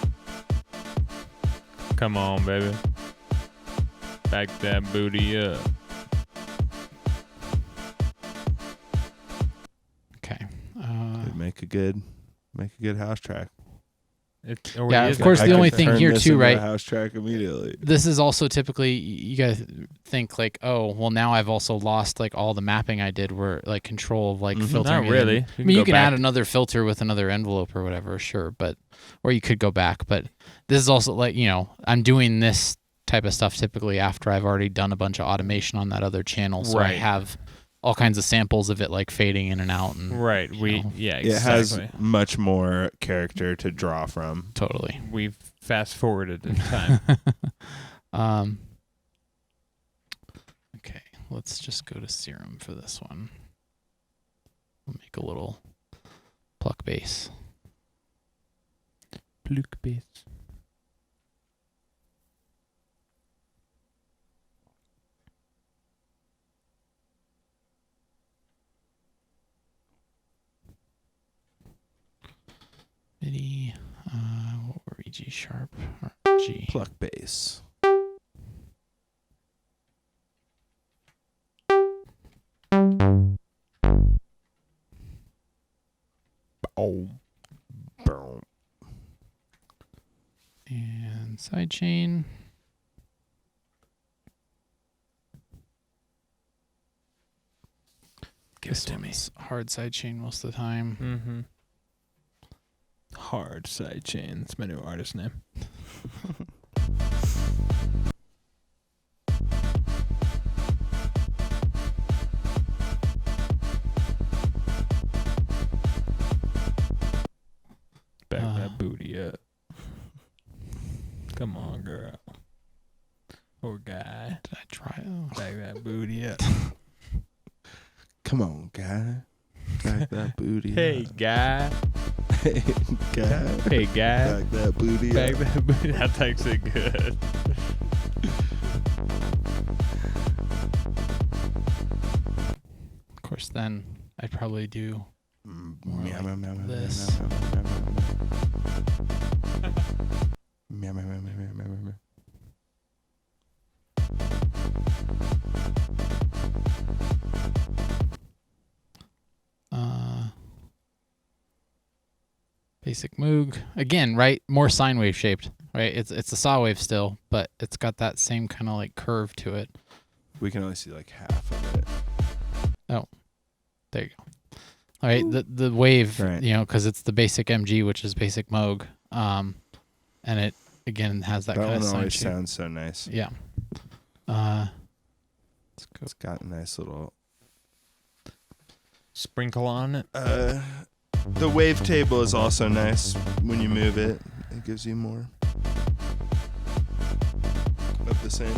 Come on, baby. Back that booty up. Okay. It'd make a good Make a good house track. Yeah, of course, I the could only thing turn here this too, into a right? house track immediately. This is also typically, you guys think like, oh, well, now I've also lost like all the mapping I did where like control of like filtering. Not really. I mean, you can add another filter with another envelope or whatever, sure, but or you could go back. But this is also like, I'm doing this type of stuff typically after I've already done a bunch of automation on that other channel, so I have all kinds of samples of it like fading in and out. And, right. exactly. It has much more character to draw from. Totally. We've fast forwarded in time. Okay, let's just go to Serum for this one. We'll make a little pluck bass. Pluck bass. MIDI, what were we, G sharp or G? Pluck bass. Boom. Boom. And sidechain. This one's hard sidechain most of the time. Mm-hmm. Hard sidechain. That's my new artist name. Back that booty up. Come on, girl. Or guy. Did I try? Oh. Back that booty up. Come on, guy. Back that booty Hey, up. guy. Hey, guy. Hey, guy. Back that booty Back up. that booty. That takes it good. Of course, then I'd probably do more Meow, like meow, meow, meow, this. meow, meow, meow, meow, meow, meow. Meow, meow, meow, meow, meow, meow, meow. Basic Moog. Again, right? More sine wave shaped, right? It's a saw wave still, but it's got that same kind of like curve to it. We can only see like half of it. Oh, there you go. All right, the wave, Right. because it's the basic MG, which is basic Moog, and it again has that That kind of one sine always shape. sounds so nice. Yeah. Let's go. It's got a nice little. Sprinkle on it. The wave table is also nice when you move it. It gives you more of the same.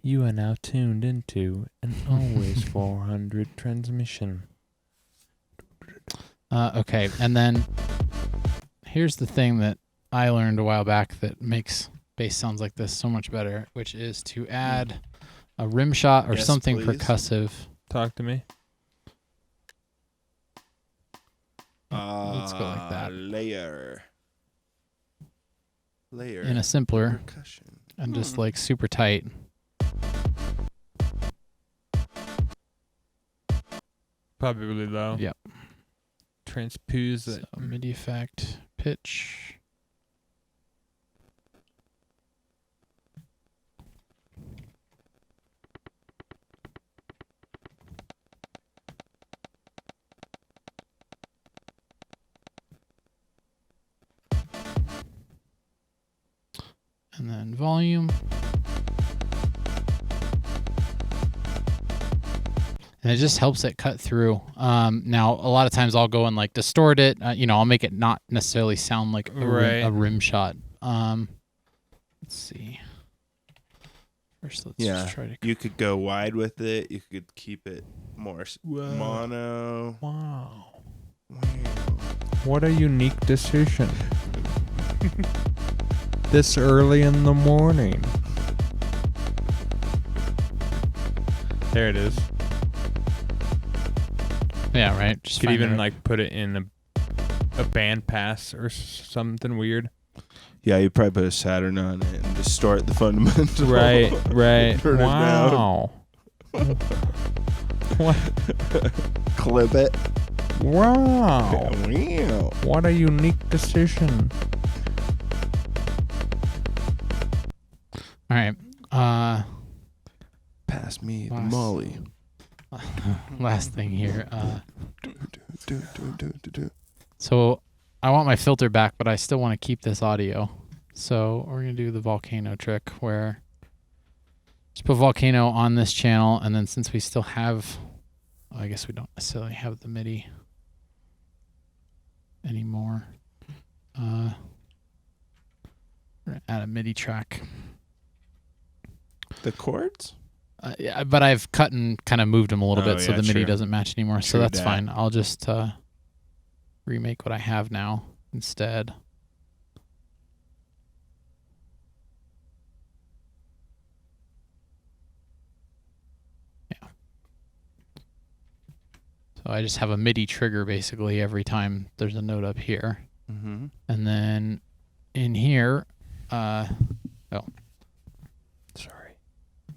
You are now tuned into an always 400 transmission. Okay, and then here's the thing that I learned a while back that makes bass sounds like this so much better, which is to add a rim shot or Yes, something please. percussive. Talk to me. Let's go like that. Layer. In a simpler percussion. and just like super tight. Probably really low. Yep. Transpose So it. MIDI effect, pitch. And then volume. And it just helps it cut through. Now, a lot of times I'll go and like distort it. I'll make it not necessarily sound like a rim shot. Let's see. First, let's just try to. You could go wide with it. You could keep it more Whoa. mono. Wow. Wow. What a unique decision. This early in the morning. There it is. Yeah, right. Just Could find even the- like put it in a band pass or something weird. Yeah, you probably put a Saturn on it and distort the fundamental. Right. Turn it down. Wow. What? Clip it. Wow. Wow. What a unique decision. All right. Pass me the Last- molly. Last thing here. Do. So I want my filter back, but I still want to keep this audio. So we're going to do the volcano trick where just put volcano on this channel, and then since we still have, I guess we don't necessarily have the MIDI anymore. We're going to add a MIDI track. The chords? Yeah, but I've cut and kind of moved them a little Oh, bit so yeah, the MIDI true. doesn't match anymore. So True that's dat. fine. I'll just remake what I have now instead. Yeah. So I just have a MIDI trigger basically every time there's a note up here. Mm-hmm. And then in here, Sorry.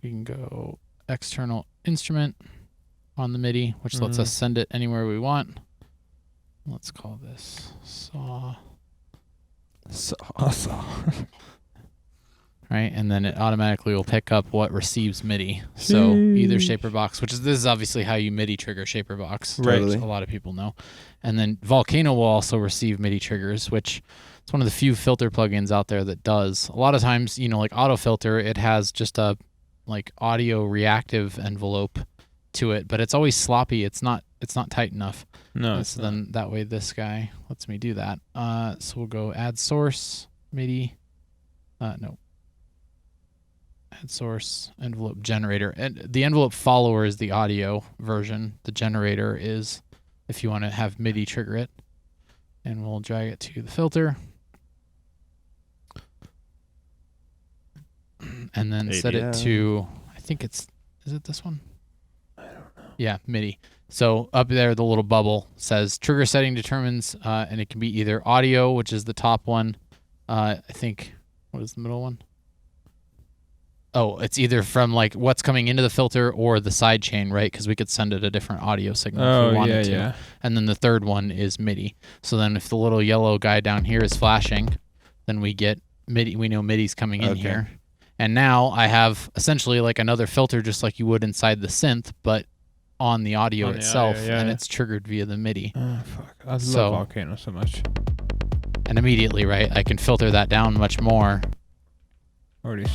we can go external instrument on the MIDI, which lets us send it anywhere we want. Let's call this saw. Right, and then it automatically will pick up what receives MIDI. So either shaper box, this is obviously how you MIDI trigger shaper box, Right. which a lot of people know. And then Volcano will also receive MIDI triggers, which it's one of the few filter plugins out there that does. A lot of times, like auto filter, it has just a like audio reactive envelope to it, but it's always sloppy. It's not tight enough. No. So then that way this guy lets me do that. So we'll go add source MIDI. No. Add source envelope generator. And the envelope follower is the audio version. The generator is if you want to have MIDI trigger it. And we'll drag it to the filter. And then set it to, I think is it this one? I don't know. Yeah, MIDI. So up there, the little bubble says trigger setting determines, and it can be either audio, which is the top one. I think, what is the middle one? Oh, it's either from like what's coming into the filter or the side chain, right? Because we could send it a different audio signal if we wanted to. Yeah. And then the third one is MIDI. So then if the little yellow guy down here is flashing, then we get MIDI. We know MIDI's coming in here. And now I have essentially like another filter just like you would inside the synth, but on the audio itself, and it's triggered via the MIDI. Oh, fuck. I love Volcano so much. And immediately, right, I can filter that down much more. Already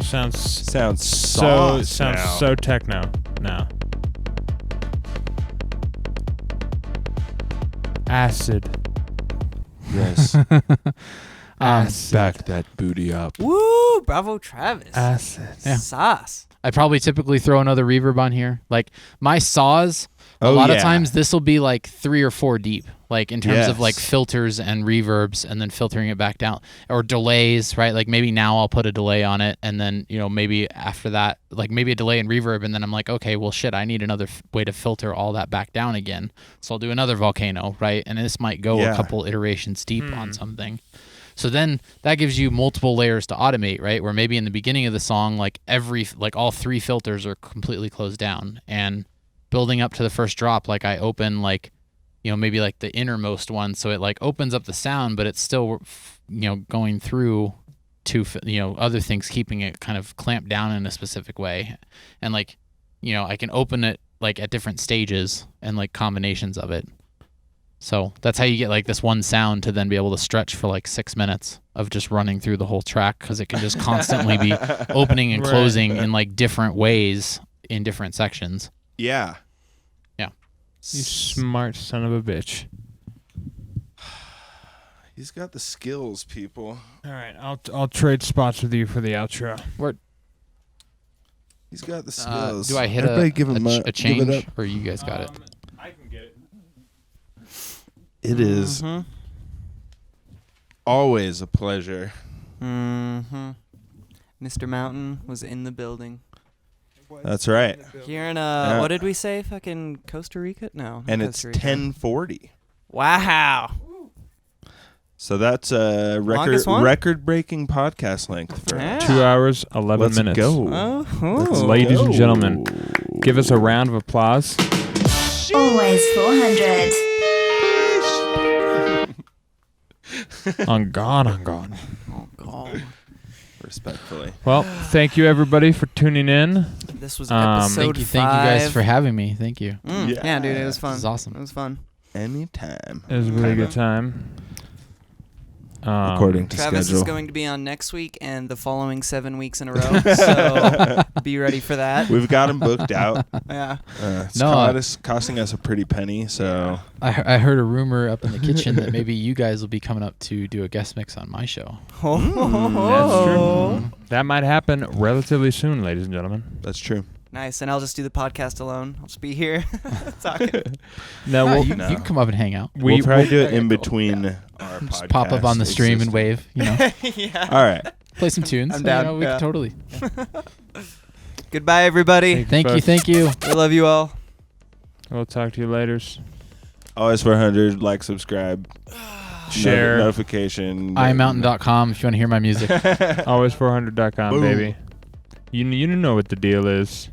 sounds Sounds now. so techno now. Acid. Yes. Acid. Back that booty up. Woo! Bravo, Travis. Acid. Yeah. Sauce. I probably typically throw another reverb on here. Like my saws, a Oh, lot of yeah. times this will be like 3 or 4 deep, like in terms of like Yes. filters and reverbs and then filtering it back down, or delays, right? Like maybe now I'll put a delay on it, and then, maybe after that, like maybe a delay and reverb, and then I'm like, okay, well shit, I need another way to filter all that back down again. So I'll do another volcano, right? And this might go Yeah. a couple iterations deep on something. So then that gives you multiple layers to automate, right? Where maybe in the beginning of the song, like all 3 filters are completely closed down, and building up to the first drop, like I open maybe like the innermost one. So it like opens up the sound, but it's still, going through to, other things, keeping it kind of clamped down in a specific way. And like, I can open it like at different stages and like combinations of it. So that's how you get like this one sound to then be able to stretch for like 6 minutes of just running through the whole track, because it can just constantly be opening and closing in like different ways in different sections. Yeah. Yeah. You smart son of a bitch. He's got the skills, people. All right, I'll trade spots with you for the outro. He's got the skills. Do I hit Everybody give him a give change, it up. or you guys got it? I can get it. It is always a pleasure. Mm-hmm. Mr. Mountain was in the building. That's right. Here in Yeah. what did we say? Fucking Costa Rica? No. not And it's Costa Rica. 10:40. Wow. So that's a Longest one? record-breaking podcast length for us. 2 hours, 11 Let's minutes. go. Oh, Ladies and gentlemen, give us a round of applause. Always 400. On God, on God. Oh, God. Respectfully. Well, thank you everybody for tuning in. This was Um, episode Thank you 5. guys for having me. Thank you. Yeah, dude, it was fun. This is awesome. It was fun. Anytime. It was a really good time. According to Travis schedule. is going to be on next week and the following 7 weeks in a row, so be ready for that. We've got him booked out. Yeah. It's costing us a pretty penny, so... I heard a rumor up in the kitchen that maybe you guys will be coming up to do a guest mix on my show. That's true. That might happen relatively soon, ladies and gentlemen. That's true. Nice, and I'll just do the podcast alone. I'll just be here talking. No, No, we'll, you can come up and hang out. We'll probably do it Okay, in cool. between our Just podcasts. pop up on the stream and wave, you know. Yeah. All right. Play some tunes. I'm you down, know, we yeah. can totally. Goodbye, everybody. Thank you. I love you all. We'll talk to you later. Always 400. Like, subscribe. Share. Notification. IamMNT.com if you want to hear my music. Always400.com, Boom. baby. You know what the deal is.